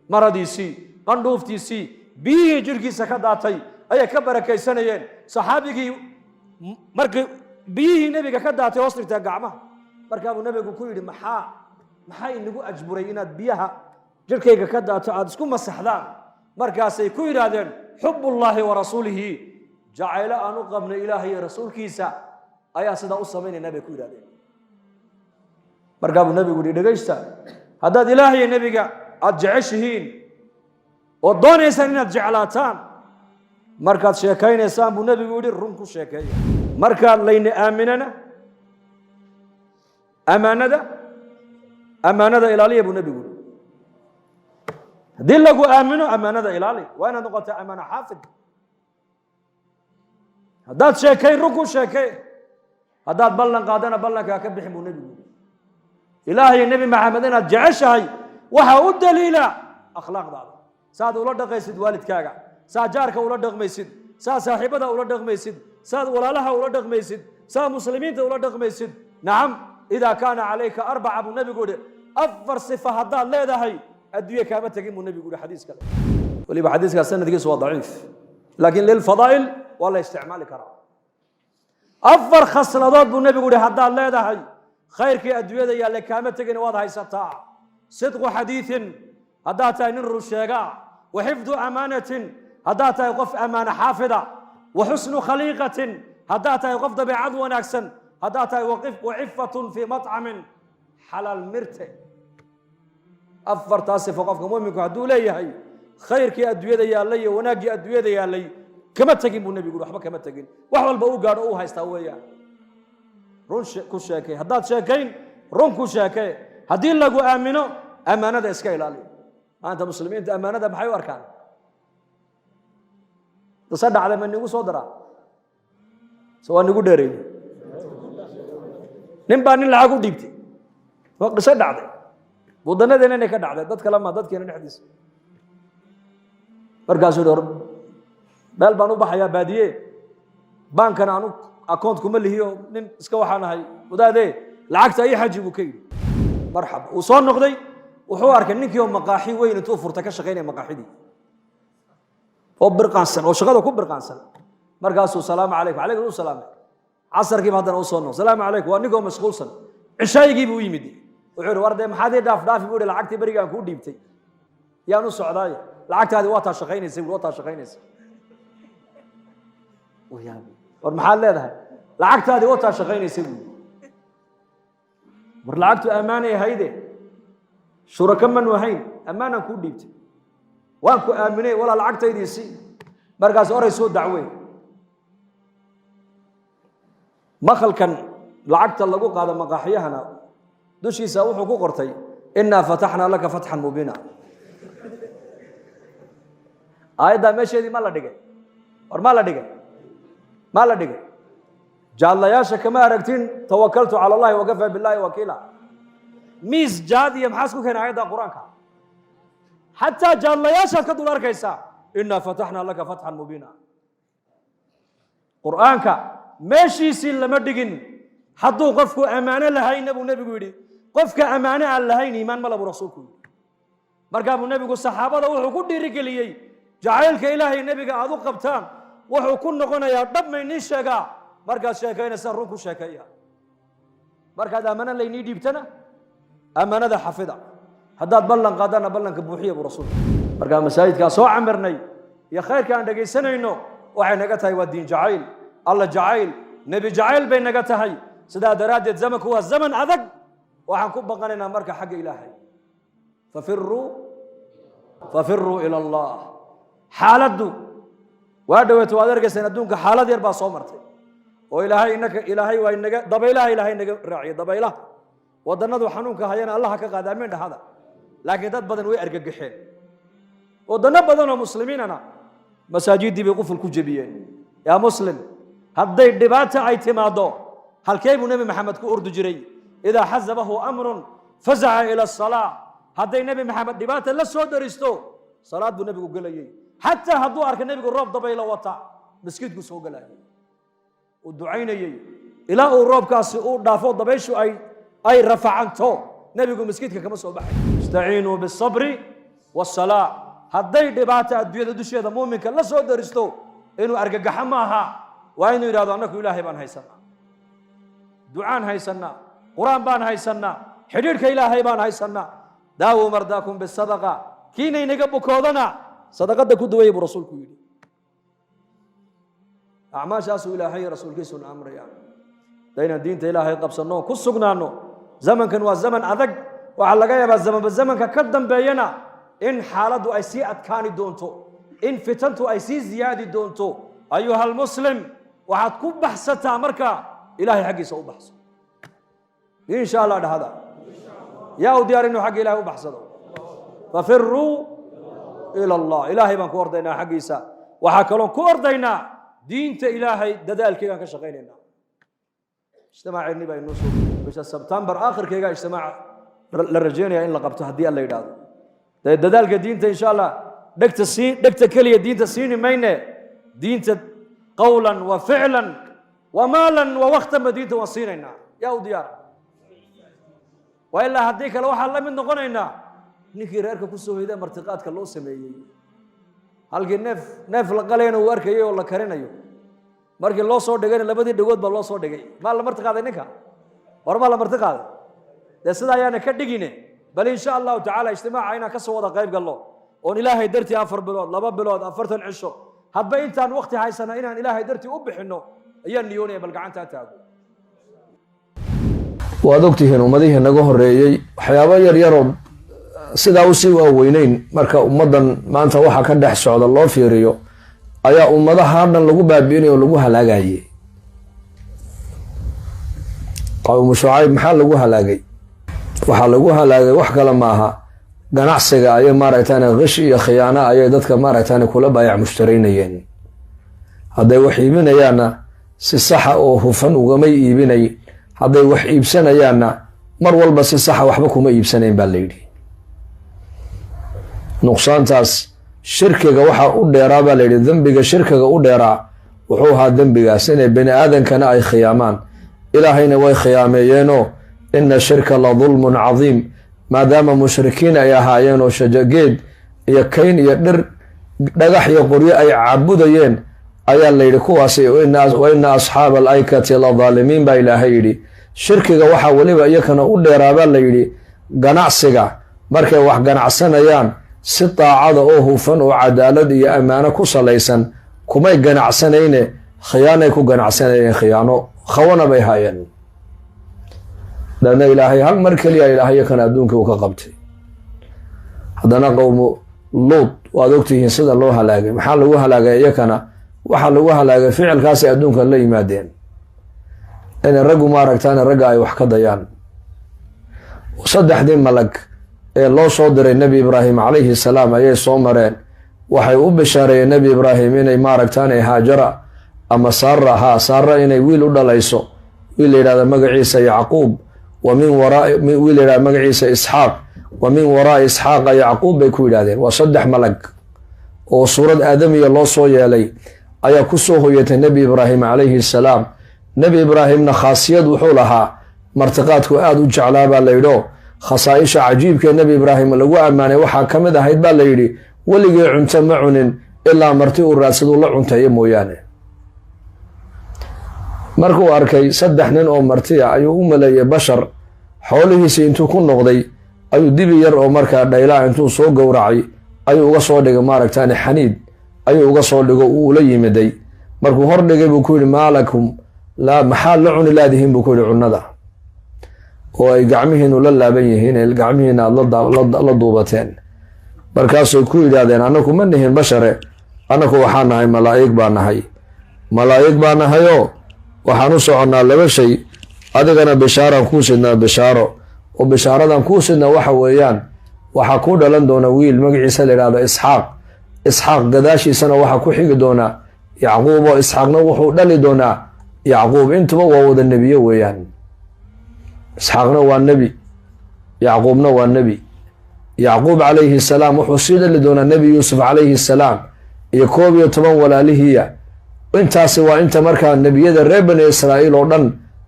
S1: maradiisii qandhuuftiisii biyihii jirhkiisa ka daatay ayay ka barakaysanayeen saxaabigii markii biyihii nebiga ka daatay hoos dhigtaa gacmaha markaabuu nebigu ku yidhi maxaa inagu ajburay inaad biyaha jirhkayga ka daato aad isku masaxdaan markaasay ku yidhaahdeen xubullaahi wa rasuulihi jacaylo aan u qabnay ilaahay iyo rasuulkiisa ayaa sidaa u samaynaynaa bay ku yidhahdeen markaa buu nebigu yihi dhegaysta haddaad ilaahay iyo nebiga aada jeceshihiin oo doonaysaan inaad jeclaataan markaad sheekaynaysaan buu nebigu yidhi run ku sheekeeya markaad layna aaminana ammaanada ilaaliya buu nebigu yidhi haddii lagu aamino ammaanada ilaali waa inaad noqotaa ammaano xaafid haddaad sheekayn run ku sheekay haddaad ballan qaadana ballankaa ka bixin buu nebigu yidhi ilaahay nebi maxamed inaad jeceshahay waxaa u daliila akhlaaqdaada saad ula dhaqaysid waalidkaaga saad jaarka ula dhaqmaysid saad saaxiibada ula dhaqmaysid saad walaalaha ula dhaqmaysid saad muslimiinta ula dhaqmaysid nacam idaa kaana calayka arbaca buu nebigu yihi afar sifa haddaad leedahay adduunya kaama tegin buu nebigu yihi xadiis kale weliba xadiiskaas sanadkiisu waa daciif laakiin lilfadaa'il waa la isticmaali karaa afar khasladood buu nebigu yihi haddaad leedahay khayrkii adduunyada yaalle kaama tegin waad haysataa sidqu xadiiin haddaad tahay nin run sheega wa xifdu amaanatin haddaad tahay qof ammaano xaafida wa xusnu khaliiqatin haddaad tahay qof dabeecad wanaagsan haddaad tahay wacifatun fii maطcamin xalaal mirte afartaa sifo qofka mu'minku hadduu leeyahay khayrkii adduunyada yaallay iyo wanaaggii adduunyada yaallay kama tegin buu nebigu waxba kama tegin wax walba u gaadho u haystaa weeyaan run ku sheekay haddaad sheekayn run ku sheekee haddii lagu aamino ammaanada iska ilaali maanta muslimiinta ammaanada maxay u arkaan qisa dhacday ma nigu soo daraa se waa nigu dheereeyey nin baa nin lacag u dhiibtay waa qiso dhacday wadanadeena inay ka dhacday dad kale ma dadkeena dhexdiisa markaasuu yidhi meel baan u baxayaa baadiye baankana anu akoont kuma lihiyo nin iska waxaan ahay wadaadee lacagta ii xaji buu ka yidhi marxaba uu soo noqday wuxuu arkay ninkii oo maqaaxi weyn intuu furtay ka shaqaynaya maqaaxidii oo birqaansan oo shaqada ku birqaansan markaasuu salaamu calaykum calaykum u salaamay casarkiiba haddana u soo noqday salaamu calaykum waa ninkoo mashquulsan cishaayigii buu u yimid wuxuu yidhi war dee maxaad ii dhaafdhaafi buu yidhi lacagtii berigaan kuu dhiibtay yaan u socdaaye lacagtaadii waa taa shaqaynaysa waa taa shaqaynaysa war maxaad leedahay lacagtaadii waa taa shaqaynaysa buu war lacagtu ammaanay hayde shuraka manu ahayn ammaanaan kuu dhiibtay waan ku aaminay walaa lacagtaydii si markaas oray soo dacweyn makhalkan lacagta lagu qaado maqaaxiyahana dushiisa wuxuu ku qortay innaa fataxnaa laka fatxan mubiina aayaddaa meesheedii ma la dhigay war ma la dhigay ma la dhigay jaadlayaasha kama aragtin tawakaltu cala allahi wakafaa billahi wakiila miis jaad iyo maxaa isku keenay aayadda qur-aanka xataa jaadlayaashaad ka dul arkaysaa innaa fataxnaa laka fatxan mubiina qur-aanka meeshiisii lama dhigin hadduu qofku ammaano lahayna buu nebigu yidhi qofka ammaano aan lahayn iimaan ma labu rasuulku yidhi markaa buu nebigu saxaabada wuxuu ku dhiirigeliyey jacaylka ilaahay nebiga aad u qabtaan wuxuu ku noqonayaa dhab maynii sheegaa markaad sheekaynaysa run ku sheekeeya markaad ammaano laynii dhiibtana ammaanada xafida haddaad ballan qaadana ballanka buuxiya buu rasuulku markaa masaajidkaa soo camirnay iyo khayrka aan dhegaysanayno waxay naga tahay waa diin jacayl alla jacayl nebi jacayl bay naga tahay sidaa daraaddeed zamanku waa zaman adag waxaan ku baqanaynaa marka xagga ilaahay fafiruu ila allah xaaladdu waa dhaweeto waad arkaysaan adduunka xaalad yar baa soo martay oo ilaahay waa inaga dabaylaha ilaahay naga raaciya dabaylaha wadannadu xanuunka hayana allaha ka qaada amiin dhahada laakiin dad badan way argagaxeen wadano badan oo muslimiinana masaajiddii bay quful ku jebiyeen yaa muslim hadday dhibaata ay timaado halkee buu nebi maxamed ku ordi jiray idaa xasabahu amrun fazaca ila asalaa hadday nebi maxamed dhibaata la soo daristo salaad buu nebigu gelayey xataa hadduu arka nebigu roob dabaylo wata maskiidku soo galayay uu ducaynayey ilaa uu roobkaasi uu dhaafo dabayshu ay rafacanto nebigu maskiidka kama soo baxay istaciinuu bisabri wasalaa hadday dhibaata adduunyada dusheeda muuminka la soo daristo inuu argagaxo ma aha waa inuu yidhahdo annaku ilaahay baan haysanaa ducaan haysanaa qur-aan baan haysanaa xidhiidhka ilaahay baan haysanaa daawuu mardaakum bisadaqa kiinaynaga bukoodana sadaqada ku duwaya buu rasuulku yidhi acmaashaasuu ilaahay rasuulkiisuna amrayaan daynaan diinta ilaahay qabsanno ku sugnaanno zamankan waa zaman adag waxaa laga yaabaa zamanba zamanka ka dambeeyana in xaaladdu ay sii adkaani doonto in fitantu ay sii ziyaadi doonto ayuha almuslim waxaad ku baxsataa marka ilaahay xaggiisa u baxso insha allah dhahada yaa u diyaar inuu xagga ilaahay u baxsado fafiruu ila allah ilaahay baan ku ordaynaa xaggiisa waxaa kaloon ku ordaynaa diinta ilaahay dadaalkeygaan ka shaqaynaynaa ijtimaaceennii baa inoo soo bisha sebtembar aakhirkeygaa ijtimaaca la rajeynaya in la qabto haddii alla yidhaahdo dee dadaalka diinta insha allah dhegta keliya diinta siini mayne diinta qawlan wa ficlan wa maalan wa waktanba diinta waan siinaynaa yaa u diyaar waa ilaa haddii kale waxaan la mid noqonaynaa ninkii reerka ku soo hoyda martiqaadka loo sameeyey halkii neef la qalayna uu arkayay oo la karinayo markii loo soo dhigayna labadii dhagood baa loo soo dhigay maa la marti qaaday ninka war maa la marti qaaday dee sida ayaana ka dhigine bal insha allahu tacaala ijtimaaca inaan ka soo wada qayb galno oon ilaahay dartii 4 bilood 2 bilood 40 cisho hadba intaan waqti haysana inaan ilaahay dartii u bixinno ayaan niyoonaya bal gacantaa taago
S4: waad ogtihiin ummadihii naga horeeyey waxyaabo yar yaroo sidaa usii waaweyneyn marka ummaddan maanta waxa ka dhex socda loo fiiriyo ayaa ummadaha dhan lagu baabi'inay oo lagu halaagayay qawmu Shucayb maxaa lagu halaagay waxaa lagu halaagay wax kale maaha ganacsiga ay maaragtaan qish iyo khiyaano ay dadka maaragtaan kula baayac mushtariinayeen haday wax iibinayaana si sax oo hufan uga iibinay haday wax iibsanayaana mar walba si sax waxba kuma iibsaneen baa leeyahay nuqsaantaas shirkiga waxa u dheeraa baa leeyahay dambiga shirkiga u dheeraa wuxuu ahaa dambigaas inay bani aadankana ay khiyaamaan ilaahayna way khiyaameeyeenoo inna shirka la dulmun cadiim maadaama mushrikiin ay ahaayeen oo shajageed iyo kayn iyo dhir dhagax iyo qoryo ay caabudayeen ayaa la yidhi kuwaasi wa inna asxaaba alaykati la daalimiin baa ilaahay yidhi shirkiga waxaa weliba iyakana u dheeraabaa la yidhi ganacsiga markay wax ganacsanayaan si daacada oo hufan oo cadaalad iyo ammaano ku salaysan kumay ganacsanayne khiyaanay ku ganacsanayeen khiyaano khawana bay haayeen لأن إلهي هل مركلي إلهي كان أدونك وكقبتي هذا قوم لوط وأدوكته صدى الله هلاقي محل الله هلاقي يكنا وحل الله هلاقي فعل كاسي أدونك اللي يمادين إن الرجو ما ركتان الرجاء وحكا ضيان وصدح دين ملك الله صدر النبي إبراهيم عليه السلام أيه صومرين وحي أبشاري النبي إبراهيم إني ما ركتان هاجر أما صار إني ويل دليسو ويل إلى مقعيس يعقوب ومن وراء ويل إلى مقعيس إسحاق ومن وراء إسحاق يعقوب بيكويل هذين وصدح ملك وصورة آدمي الله صوي علي أي كسوه يت النبي إبراهيم عليه السلام نبي إبراهيم خاصية وحولها مرتقاتك آد وجعلها بالليلو خصائص عجيب كالنبي إبراهيم لو أمانه وحا كمده هيد بالليلي ولقي عنت معن إلا مرتئ الراسل الله عنت يمويانه markuu arkay saddex nin oo martiya ayuu u maleeyay bashar xoolihiisa intuu ku noqday ayuu dibi yar oo markaa dhaylaa intuu soo gowracay ayuu uga soo dhigay maaragtaan xaniid ayuu uga soo dhigo uu la yimiday markuu hor dhigay buu ku yiri maalakum la maxal la cuni laadihiin buu ku yiri cunada oo ay gacmihiinu la laaban yihiin ay gacmihiina la duubateen markaasay ku yiraahdeen anaku ma nihin bashare anaku waxaan nahay malaa'ig baan nahayo waxaan u soconaa laba shay adigana bishaaran kuu sidnaa bishaaro oo bishaaradan kuu sidnaa waxa weeyaan waxaa ku dhalan doona wiil magaciisa la yidhaahdo isxaaq gadaashiisana waxaa ku xigi doonaa yacquub oo isxaaqna wuxuu dhali doonaa yacquub intuba waa wada nebiyo weeyaan isxaaqna waa nebi yacquubna waa nebi yacquub calayhi salaam wuxuu sii dhali doonaa nebi yuusuf calayhi salaam iyo 11 walaalihiya intaasi waa inta markaa nebiyada reer bani israa'iil oo dhan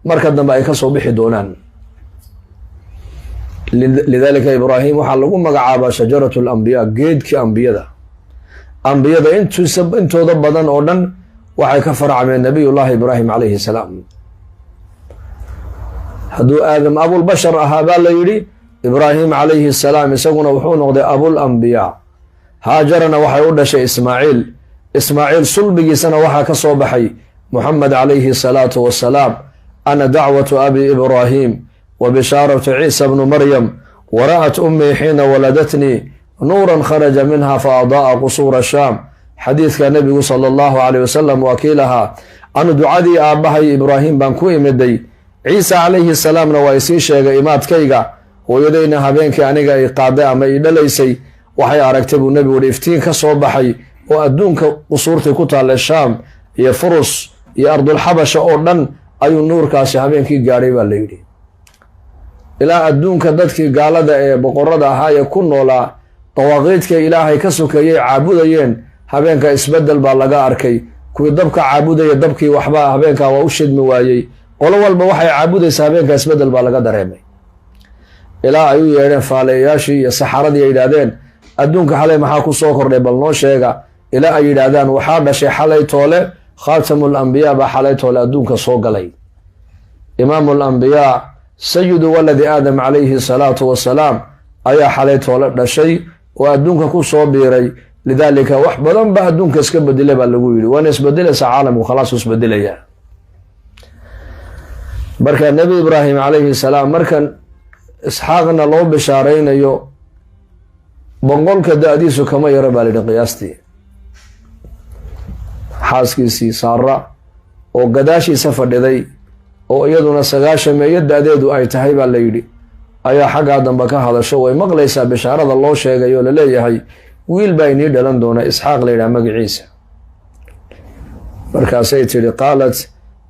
S4: marka dambe ay ka soo bixi doonaan lidaalika ibraahim waxaa lagu magacaabaa shajaratu alambiyaa geedkii ambiyada intooda badan oo dhan waxay ka faracmeen nabiyullaahi ibraahim calayhi salaam hadduu aadam abulbashar ahaa baa la yidhi ibraahim calayhi salaam isaguna wuxuu noqday abulambiyaa haajarana waxay u dhashay ismaaciil sulbigiisana waxaa ka soo baxay محمد عليه الصلاة والسلام أنا دعوة أبي إبراهيم وبشارة عيسى بن مريم ورأت أمي حين ولدتني نورا خرج منها فأضاء قصور الشام حديث كان النبي صلى الله عليه وسلم وكيلها أنا دعادي أبهي إبراهيم بانكوي مدي عيسى عليه السلام نوايسي شيغ إمات كيغا ويدينا هبينك أنيغا إقادة أما إدليسي وحي أركتب النبي وريفتين كصوبحي وأدونك قصورتي كتا للشام يا فرس يا أرض الحبشة أردن أي النور كاسي هبينك قاريبا ليدي إلى أدونك دادك قالدا بقردا هاي كنولا طواغيتك إلهي كسوكي عابودين هبينك اسبدل باللغا أركي كوي دبك عابودي دبكي وحبا هبينك وأشد موايي ولو البوحي عابودي هبينك اسبدل باللغا دريمي إلى أيو يرين فالياشي يسحردي إيدادين أدونك حالي محاكو سوكر لبالنو شيغا إلى أي إيدادان وحادا شي حالي طولي خاتم الأنبياء بحالي طولي أدونك سوكالي إمام الأنبياء سيد ولد آدم عليه الصلاة والسلام أيا حالي طولي لشي وأدونك كو صوبيري لذلك وحبا بأدونك اسكبدلي باللغويري وانا اسبدلي سعالم وخلاص اسبدلي بركة النبي إبراهيم عليه السلام مركا إسحاقنا لو بشارين يو بنقولك داديسو كما يرى بالي قياستي حاسكيسي سارة oo gadaashiisa fadhiday oo iyaduna 9 daadeedu ay tahay baa la yiri ayaa xagga dambe ka hadasho way maqlaysaa bishaarada loo sheegayo la leeyahay wiil baa inii dhalan doona Isxaaq la yiraahdo magaciisa markaasay tiri qaalat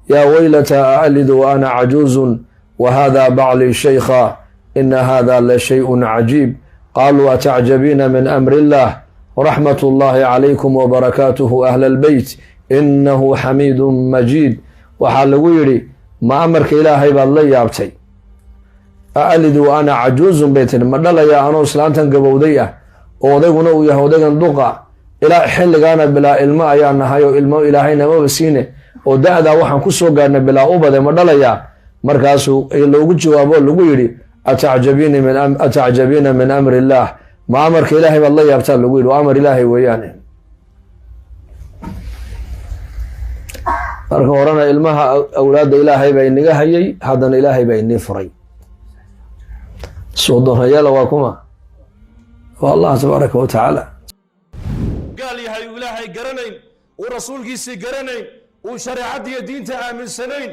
S4: ya waylata alidu wa ana ajuzun wa hadha ba'li shaykha in hadha la shay'un ajib qalu ata'jabina min amri Allah ورحمة الله عليكم وبركاته أهل البيت إنه حميد مجيد وحال ويري ما أمرك إلهي بالله يابتي أألد وأنا عجوز بيتنا مدلا يا أنو سلانتا قبودية وضيقنا ويهوديقا دقا إلى حل قانا بلا إلماء يا نهايو إلماء إلهينا ما بسيني ودادا وحن كسو قانا بلا أوبا مدلا يا مركاسو إلو قد جوابو لقويري أتعجبين من أمر الله ما أمرك إلهي بالله يبتال لقويل وأمر إلهي وياني marka horana ilmaha awlaada ilaahay bay inaga hayay haddana ilaahay bay inii furay soo doonayala waa kuma waa Allah tabaaraka wa taala
S2: قال يا إلهي قرنين ورسولكيسي قرنين وشريعتي دينتا آمنسنين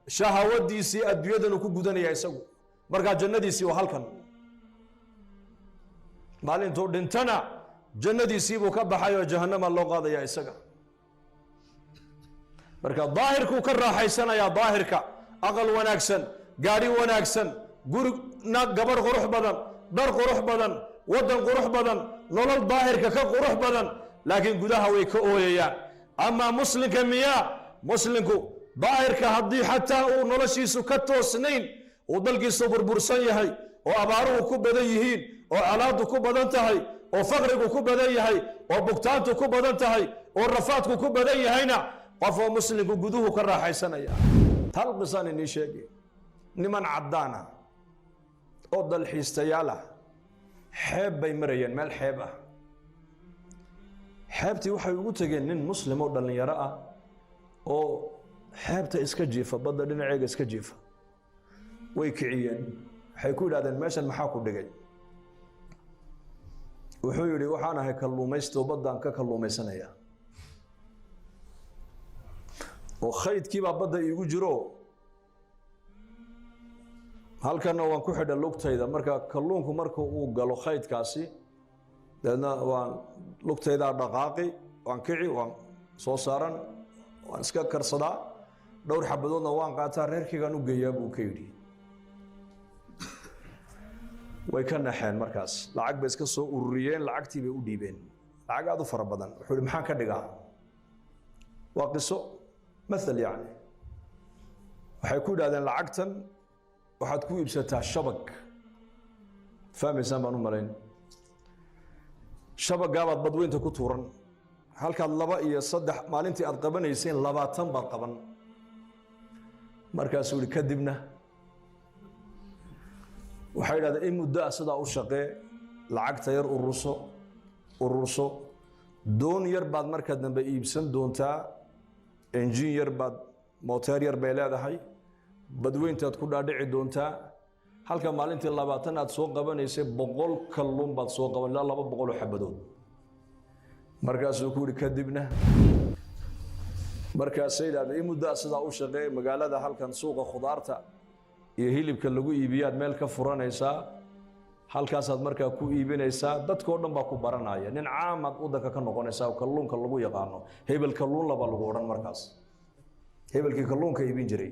S2: شهواتيسي أدويدن وكو قدنيا يسوي مركا جنديسي وحالكن maalintuu dhintana jannadiisiibuu ka baxay oo jahannama loo qaadaya isaga marka daahirku ka raaxaysanaya daahirka aqal wanaagsan gaari wanaagsan guri gabar qurux badan dar qurux badan wadan qurux badan nolol daahirka ka qurux badan laakiin gudaha way ka ooyayaan ama muslimka miya muslimku daahirka haddii xataa uu noloshiisu ka toosnayn uu dalkiisu burbursan yahay oo abaaruhu ku badan yihiin oo calaadu ku badan tahay oo faqrigu ku badan yahay oo bugtaantu ku badan tahay oo rafaadku ku badan yahayna qof oo muslimku guduhu ka raaxaysanaya hal qisan inii sheegay niman caddaana oo dalxiistayaala xeeb bay marayeen meel xeeb ah xeebtii waxay ugu tageen nin muslim oo dhalinyaro ah oo xeebta iska jiifa badda dhinaceega iska jiifa way kiciyeen waxay ku yidhahdeen meeshan maxaa ku dhigay wuxuu yidhi waxaan ahay kalluumaysto baddaan ka kalluumaysanaya oo khaydkiibaa badda iigu jiro halkana waan ku xidha lugtayda marka kalluunku marka uu galo khaydkaasi deedna waan lugtaydaa dhaqaaqi waan kici waan soo saaran waan iska karsadaa dhowr xabadoodna waan qaataa reerkaygaan u geeyaa buu ka yidhi way ka naxeen markaas lacag bay iska soo ururiyeen lacagtii bay u dhiibeen lacag aad u fara badan wuxuu yidhi maxaan ka dhigaa waa qiso mathal yacni waxay ku yidhahdeen lacagtan waxaad ku iibsataa shabag fahmaysaan baan u malayn shabagaabaad badweynta ku tuuran halkaad 2 iyo 3 maalintii aad qabanayseen 20 baad qaban markaasuu yidhi kadibna waxay yidhahdeen in muddo sidaa u shaqee lacagta yar ururso doon yar baad marka dambe iibsan doontaa
S1: injiin yar baad mooteer yar bay leedahay badweyntaad ku dhaadhici doontaa halka maalintii 20 aad soo qabanaysay 100 kalluun baad soo qaban ilaa 200 oo xabadood markaasuu ku yidhi kadibna markaasay yidhahdeen in muddo sidaa u shaqeey magaalada halkan suuqa khudaarta iyo hilibka lagu iibiyaad meel ka furanaysaa halkaasaad markaa ku iibinaysaa dadkoo dhan baa ku baranaya nin caamad waddanka ka noqonaysaa oo kalluunka lagu yaqaano hebel kalluun laba lagu odhan markaas hebelkii kalluunka iibin jiray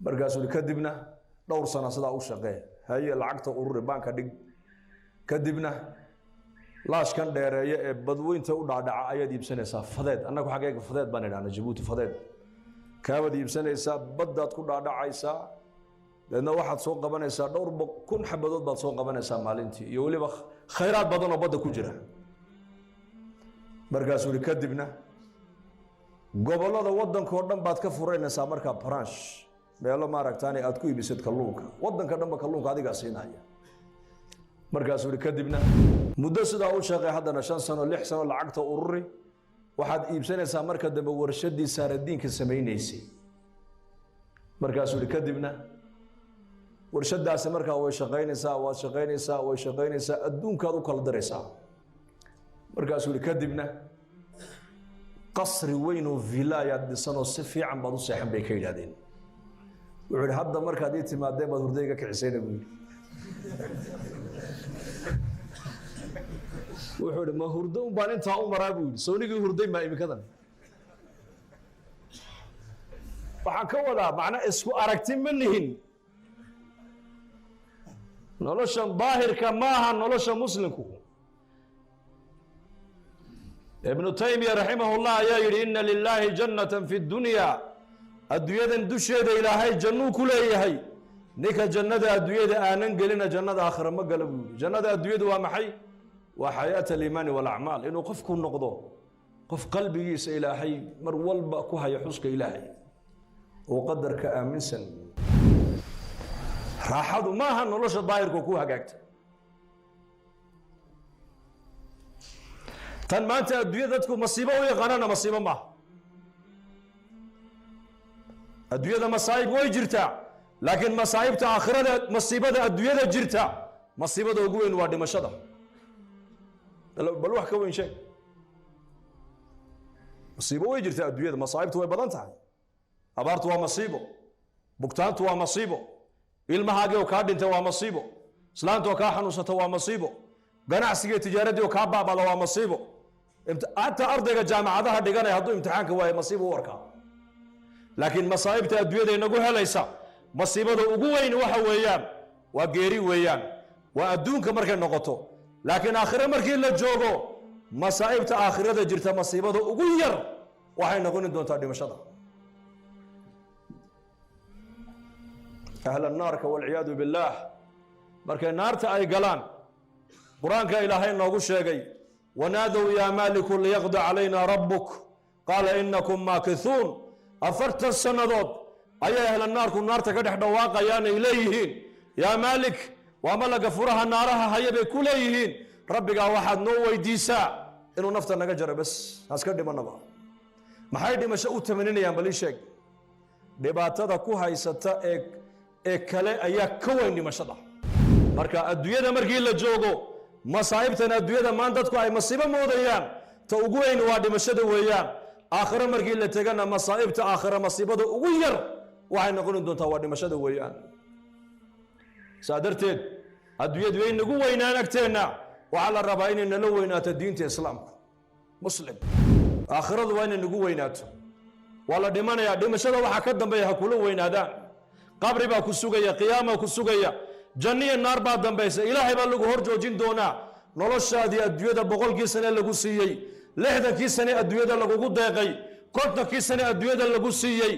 S1: markaasuu kadibna dhowr sano sidaa u shaqee haye lacagta ururi baanka dhig kadibna laashkan dheereeya ee badweynta u dhaadhaca ayaad iibsanaysaa fadeed annagu xageega fadeed baan idhahnaa Jabuuti fadeed kaabaad iibsanaysaa baddaad ku dhaadhacaysaa leedna waxaad soo qabanaysaa dhowr kun xabadood baad soo qabanaysaa maalintii iyo weliba khayraad badan oo badda ku jira markaasuu kadibna gobollada waddankoo dhan baad ka furanaysaa markaa branch meelo maaragtaane aad ku iibisad kalluunka waddanka dhanba kalluunka adigaa siinaya markaasuu kadibna muddo sidaa u shaqeey haddana 5 sano 6 sano lacagta ururi waxaad iibsanaysaa marka dambe warshadii saaradiinka samaynaysay markaasuu kadibna warshadaasi markaa way shaqaynaysaa adduunkaad u kala daraysaa markaasuu kadibna qasri weyn oo villayaad dhisanoo si fiican baad u seexan bay ka yidhaahdeen wuxuu yidhi hadda markaad ii timaadeen baad hurdayga kicisayna buu yidhi wuxuu yidhi ma hurdo un baan intaa u maraa buu yidhi soonigii hurday maa imikadan waxaan ka wadaa macna isku aragti ma nihin noloshan daahirka maaha nolosha muslimku ibnu taymiya raximahullah ayaa yidhi inna lilaahi jannatan fi dunya adduunyadan dusheeda ilaahay jannuu ku leeyahay ninka jannada adduunyada aanan gelina jannada aakhira ma gala buu yidhi jannada adduunyadu waa maxay waa xayaata aliimaani walacmaal inuu qofku noqdo qof qalbigiisa ilaahay mar walba ku haya xuska ilaahay oo qadarka aaminsan raaxadu maaha nolosha daahirka ku hagaagta tan maanta adduunyada dadku masiibo u yaqaanana masiibo maaha adduunyada masaa'ib way jirtaa laakiin masaa'ibta aakhirada masiibada adduunyada jirta masiibada ugu weyn waa dhimashada bal wax ka weyn sheeg masiibo way jirtaa adduunyada masaa'ibtu way badan tahay abaartu waa masiibo bugtaantu waa masiibo ilmahaagii oo kaa dhintay waa masiibo islaanta oo kaa xanuunsata waa masiibo ganacsiga tijaaradii oo kaa baabada waa masiibo hatta ardayga jaamacadaha dhiganaya hadduu imtixaanka waayo masiibo u arkaa laakiin masaa'ibta adduunyada inagu helaysa masiibada ugu weyn waxa weeyaan waa geeri weeyaan waa adduunka markay noqoto laakiin aakhire markii la joogo masaa'ibta aakhirada jirta masiibada ugu yar waxay noqon doontaa dhimashada أهل النار والعياذ بالله markay naarta ay galaan quraanka ilaahay noogu sheegay wanaadu ya malik liyaqdi alayna rabbuk qala innakum makithun afartan sanadood ayay ahla naarku naarta ka dhex dhawaaqayaan ay leeyihiin ya malik wa malaga furaha naaraha hayay ku leeyihiin rabbiga waxaad noo weydiisaa inuu nafta naga jaro bas aska dhimanaba maxay dhimasho u tamaninayaan bal sheeg dhibaatada ku haysata ee kale ayaa ka weyn dhimashada marka adduunyada markii la joogo masaa'ibtan adduunyada maan dadku ay masiibo moodayaan ta ugu weyn waa dhimashada weeyaan aakhira markii la tagana masaa'ibta aakhira masiibada ugu yar waxay noqon doontaa waa dhimashada weeyaan saadarteed adduunyadu way nagu weynaan agteena waxa la rabaa inay nala weynaato diinta islaamka muslim aakhiradu waa inay nagu weynaato wala dhimanaya dhimashada waxa ka dambeeya ha kula weynaadaan qabri baa ku sugaya qiyaama ku sugaya janniya naar baa dambaysa ilaahay baa lagu hor joojin doonaa noloshaadii adduunyada 100kii sane lagu siiyey 60kii sane adduunyada lagu deeqay 50kii sane adduunyada lagu siiyey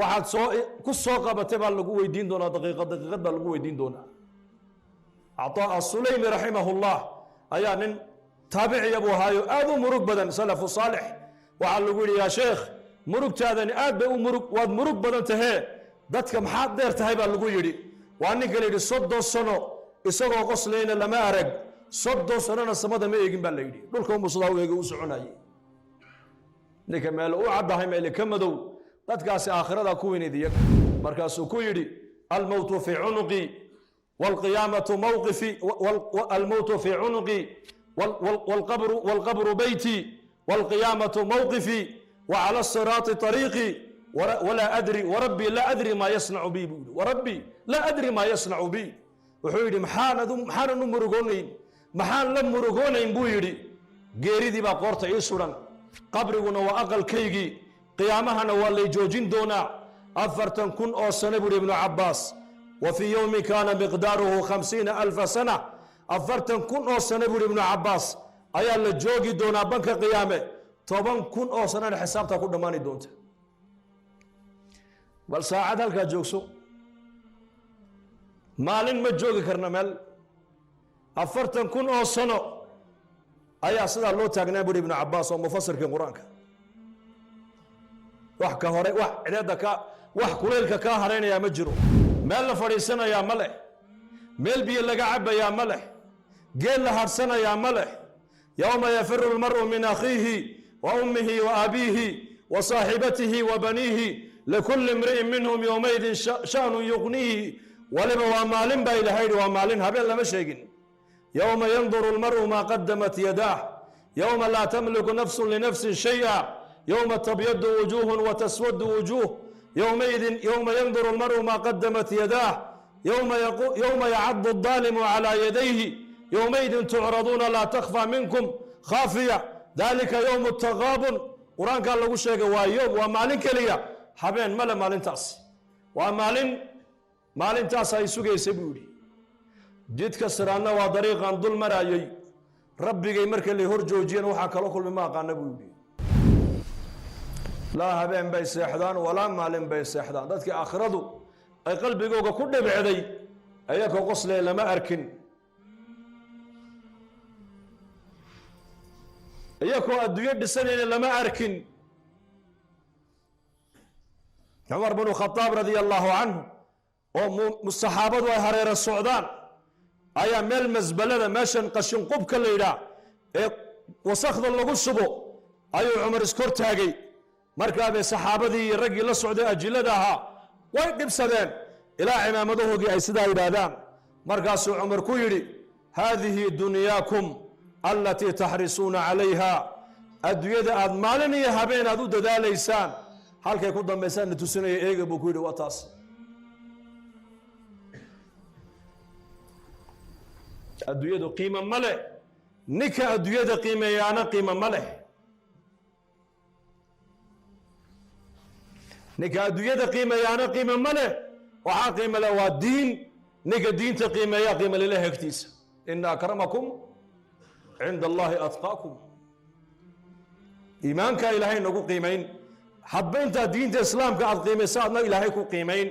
S1: waxaad ku soo qabatay baa lagu weydiin doonaa daqiiqad baa lagu weydiin doonaa Ataa as-Sulaymi rahimahullah ayaa nin taabici abu haayo aad u murug badan salafu saalix waxa lagu yiri ya sheekh murugtaadani aad bay u murug waad murug badan tahay dadka maxaad dheer tahay baa lagu yiri waa nin kale yiri 30 sano isagoo qoslayna lama arag 30 sanana samada ma eegin baa la yiri dhulka uu muslaa weega u soconayay ninka meel u caddahay meel ka madow dadkaasi aakhirada ku weynidiya markaasuu ku yidhi almowtu fii cunuqi waalqiyaamatu mawqifi almowtu fii cunuqi waalqabru beyti waalqiyaamatu mawqifi wacala asiraati طariiqi walaa adri warabbii laa adri maa yasnacu bi buu yidhi warabbii laa adri maa yasnacu bi wuxuu yidhi maxaanan u murugoonayn maxaan la murugoonayn buu yidhi geeridii baa qoorta ii suran qabriguna waa aqalkaygii qiyaamahana waa lay joojin doonaa 40,000 oo sano buuhi ibnu cabaas wa fii yowmi kaana miqdaaruhu 50,000 sana 40,000 oo sano buuhi ibnu cabaas ayaa la joogi doonaa banka qiyaame 10,000 oo sanana xisaabta ku dhammaani doonta bal saacad halkaa joogso maalin ma joogi karna meel 40,000 oo sano ayaa sidaa loo taagnaa buuhi ibnu cabaas oo mufasirkii qur-aanka wax ka hore wax cideeda ka wax kuleylka kaa haraynayaa ma jiro meel la fadhiisanayaa ma leh meel biyo laga cabayaa ma leh geel la harsanayaa ma leh yowma yafiru lmar'u min akhiihi wa ummihi wa abiihi wa saaxibatihi wa baniihi likulli imri'in minhum yowmaydin sha'nu yuqniihi waliba waa maalin baa ilahay yidhi waa maalin habeen lama sheegin yowma yanduru lmar'u maa qadamat yadaah yowma laa tamliku nafsun linafsin shay'a يوم تبيض وجوه وتسود وجوه يوم ينظر المرء ما قدمت يداه يوم يعض الظالم على يديه يومئذ تعرضون لا تخفى منكم خافية ذلك يوم التغابن قرآن قال له شيء ويوم ومالين كليا حبين ملا مالين تاس ومالين تاس هاي سوق يسبولي جيت كسرانا وطريقا ظل مرايي ربي يمرك اللي هرجوجين وحكى له كل ما قال نبودي laa habeen bay seexdaan walaa maalin bay seexdaan dadkii aakhiradu ay qalbigooga ku dhibcday ayakoo qoslee lama arkin iyakoo adduunyo dhisanayna lama arkin cumar binu khadaab radia allaahu canhu oo saxaabadu ay hareero socdaan ayaa meel masbalada meeshan qashinqubka la yidhaah ee wasakda lagu shubo ayuu cumar iskor taagay markaabay saxaabadii iyo raggii la socday ajilada ahaa way dhibsadeen ilaa cimaamadahoogii ay sidaa yidhaahdaan markaasuu cumar ku yidhi haadihi dunyaakum allatii taxrisuuna calayha adduunyada aad maalin iyo habeen aad u dadaalaysaan halkay ku dambaysaan na tusinaya eega buu ku yidhi waa taas adduunyadu qiimo ma leh ninka adduunyada qiimeeyaana qiimo ma leh ninka adduunyada qiimeeyaana qiime ma leh waxaa qiime leh waa diin ninka diinta qiimeeyaa qiime lileh hegtiisa ina akramakum cinda allahi atqaakum iimaankaa ilaahay nagu qiimayn hadba intaa diinta islaamka aad qiimaysa adna ilaahay ku qiimayn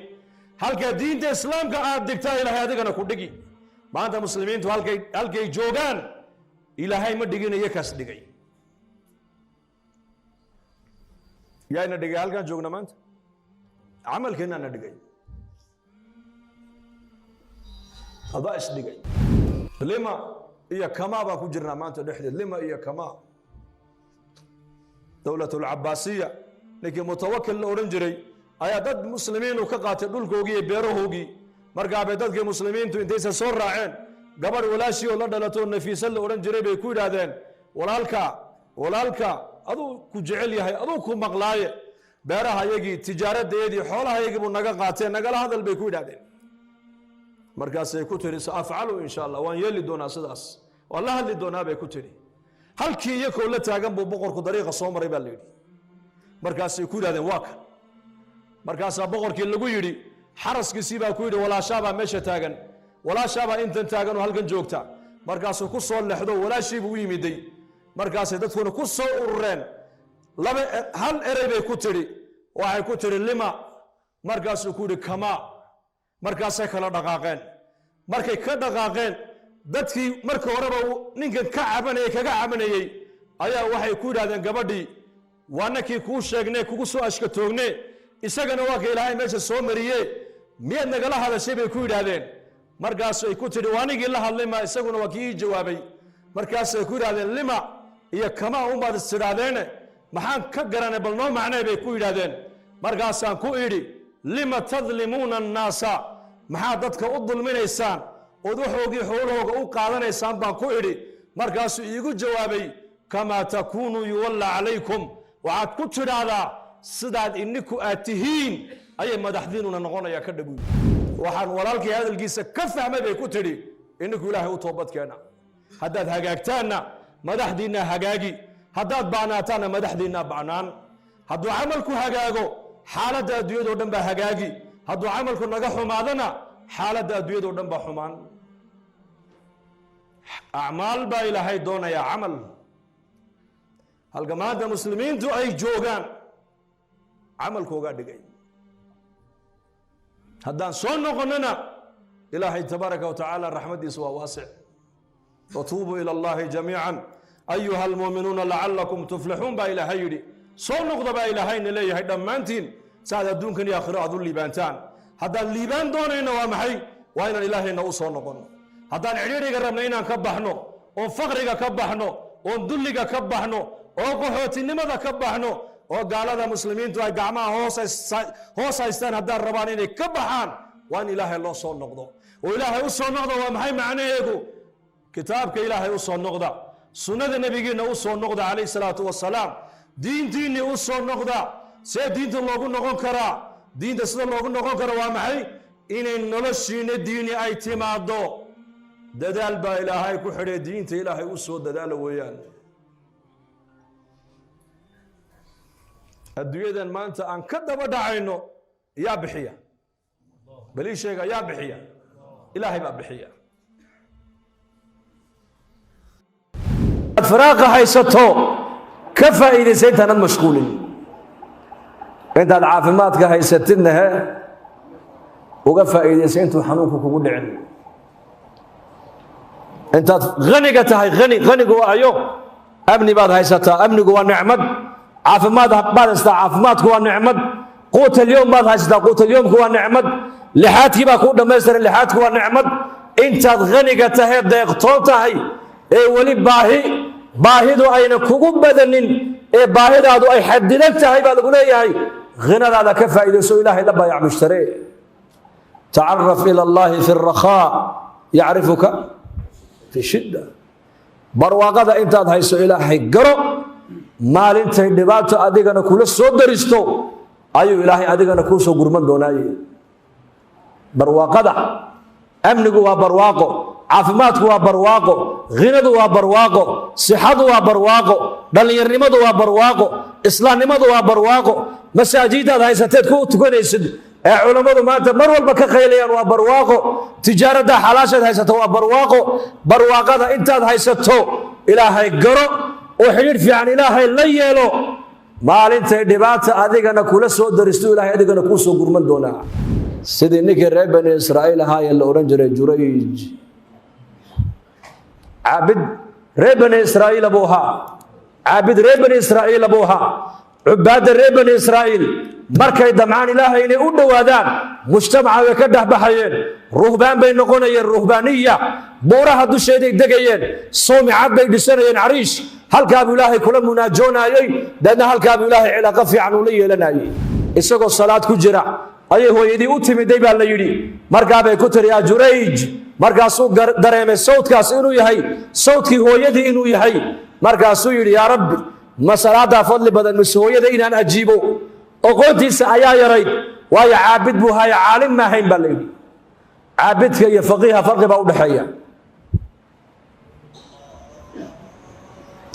S1: halkaa diinta islaamka aad digtaa ilaahay adigana ku dhigi maanta muslimiintu halkay joogaan ilaahay ma dhigin iyakaas dhigay yaayna dhigay halkaan joogna maanta camalkeennaana dhigay adaa isdhigay lima iyo kamaa baan ku jirnaa maanta dhexdeed lima iyo kamaa dowlatulcabaasiya ninkii mutawakil la odhan jiray ayaa dad muslimiinu ka qaatay dhulkoogii iyo beerahoogii markaabay dadkii muslimiintu intaysa soo raaceen gabadh walaashii oo la dhalato nafiisa la odhan jiray bay ku yidhaahdeen walaalka aduu ku jecel yahay aduu ku maqlaaye beeraha yagii tijaaradeedii xoolaha yagii buu naga qaateen nagala hadal bay ku yidhahdeen markaasay ku tidhi saafcalu insha allah waan yeeli doonaa sidaas waan la hadli doonaa bay ku tidhi halkii iyakoo la taagan buu boqorku dariiqa soo maray baa la yidhi markaasay ku yidhahdeen waa kan markaasaa boqorkii lagu yidhi xaraskiisii baa ku yidhi walaashaabaa meesha taagan walaashaabaa intan taagan oo halkan joogta markaasuu ku soo lexdo walaashiibuu u yimiday markaasay dadkuna ku soo urureen hal erey bay ku tidhi waxay ku tidhi lima markaasuu ku yidhi kamaa markaasay kala dhaqaaqeen markay ka dhaqaaqeen dadkii marka horeba ninkan kaga cabanayey ayaa waxay ku yidhahdeen gabadhii waa nakii kuu sheegne kugu soo ashkatoogne isagana waa ka ilaahay meesha soo mariye miyaad nagala hadashay bay ku yidhaahdeen markaasay ku tidhi waa anigii la hadlay ma isaguna waa kii ii jawaabay markaasay ku yidhahdeen lima iyo kamaa unbaad istidhaadeene
S5: maxaan ka garanay bal noo macnay bay ku yidhaahdeen markaasaan ku idhi lima tadlimuuna annaasa maxaad dadka u dulminaysaan ood waxoogii xoolahooga u qaadanaysaan baan ku idhi markaasuu iigu jawaabay kamaa takuunuu yuwalla calaykum waxaad ku tidhaahdaa sidaad ininku aad tihiin ayay madaxdiinuna noqonayaa ka dhabuy waxaan walaalkii hadalkiisa ka fahmay bay ku tidhi ininku ilaahay u toobadkeena haddaad hagaagtaanna madaxdiinna hagaagi haddaad bacnaataanna madaxdiinna bacnaan hadduu camalku hagaago xaaladda adduunyadoo dhan baa hagaagi hadduu camalku naga xumaadana xaaladda adduunyadoo dhan baa xumaan acmaal baa ilaahay doonayaa camal halka maanta muslimiintu ay joogaan camalkoogaa dhigay haddaan soo noqonnana ilaahay tabaaraka wa tacaala raxmaddiisa waa waasic watuubuu ila allahi jamiican ayuha almuuminuuna lacalakum tuflixuun baa ilaahay yidhi soo noqda baa ilaahayna leeyahay dhammaantiin saaad adduunkan iyo aakhiro aad u liibaantaan haddaan liibaan doonayna waa maxay waa inaan ilaahayna u soo noqonno haddaan cidhiidriga rabna inaan ka baxno oon faqriga ka baxno oon dulliga ka baxno oo qaxootinimada ka baxno oo gaalada muslimiintu ay gacmaha hoos haystaan haddaan rabaan inay ka baxaan waa in ilaahay loo soo noqdo oo ilaahay u soo noqda waa maxay macnaheegu kitaabka ilaahay u soo noqda sunnada nebigiinna u soo noqda calayhi salaatu wasalaam diintiinnii u soo noqda see diinta loogu noqon karaa diinta sida loogu noqon karo waa maxay inay noloshiina diini ay timaado dadaal baa ilaahay ku xidhay diinta ilaahay u soo dadaala weeyaan adduunyadan maanta aan ka daba dhacayno yaa bixiya balii sheega yaa bixiya ilaahay baa bixiya
S1: faraaqa haysato ka faa'iidaysa intaanad mashquulin intaad caafimaadka haysatidna uga faa'iidaysa intuu xanuunku kugu dhicin intaad haniga tahay hanigu waa ayo amni baad haysataa amnigu waa nicmad caafimaad baad haysataa caafimaadku waa nicmad quuta alyowm baad haysataa quuta alyowmku waa nicmad lixaadkii baa kuu dhammaystiran lixaadku waa nicmad intaad haniga tahay deeqtoon tahay ee weli baahidu ayna kugu badanin ee baahidaadu ay xadidan tahay baa lagu leeyahay hinadaada ka faa'iidayso ilaahay la baayac mushtare tacaraf ila allahi fi rakhaa yacrifuka fi shidda barwaaqada intaad hayso ilaahay garo maalintay dhibaato adigana kula soo daristo ayuu ilaahay adigana kuu soo gurman doonaaye barwaaqada amnigu waa barwaaqo caafimaadku waa barwaaqo hinadu waa barwaaqo sixadu waa barwaaqo dhallinyarnimadu waa barwaaqo islaamnimadu waa barwaaqo masaajidaad haysateed ku tukanaysid ee culammadu maanta mar walba ka qaylayaan waa barwaaqo tijaaradda xalaashaad haysato waa barwaaqo barwaaqada intaad haysato ilaahay garo oo xidhiidh fiican ilaahay la yeelo maalintay dhibaata adigana kula soo daristo ilaahay adigana kuu soo gurman doonaa sidii ninkii reer bani israa'iil ahaayee la odhan jiray jurayj caabid reer bani israa'iil buu ahaa caabid reer bani israa'iil buu ahaa cubaadda reer bani israa'iil markay damcaan ilaahay inay u dhowaadaan mujtamaca way ka dhexbaxayeen ruhbaan bay noqonayeen ruhbaaniya buuraha dusheeday degayeen soomicad bay dhisanayeen cariish halkaabuu ilaahay kula munaajoonayey deedna halkaabuu ilaahay cilaaqo fiican ula yeelanayey isagoo salaad ku jira ayay hooyadii u timiday baa la yidhi markaabay ku tiri yaa jurayj markaasuu dareemay sawdkaas inuu yahay sawdkii hooyadii inuu yahay markaasuu yidhi yaa rabbi ma salaadaa fadli badan mise hooyada inaan ajiibo oqoontiisa ayaa yarayd waayo caabid buu haya caalim ma ahayn baa la yidhi caabidka iyo faqiiha farqi baa udhexeeya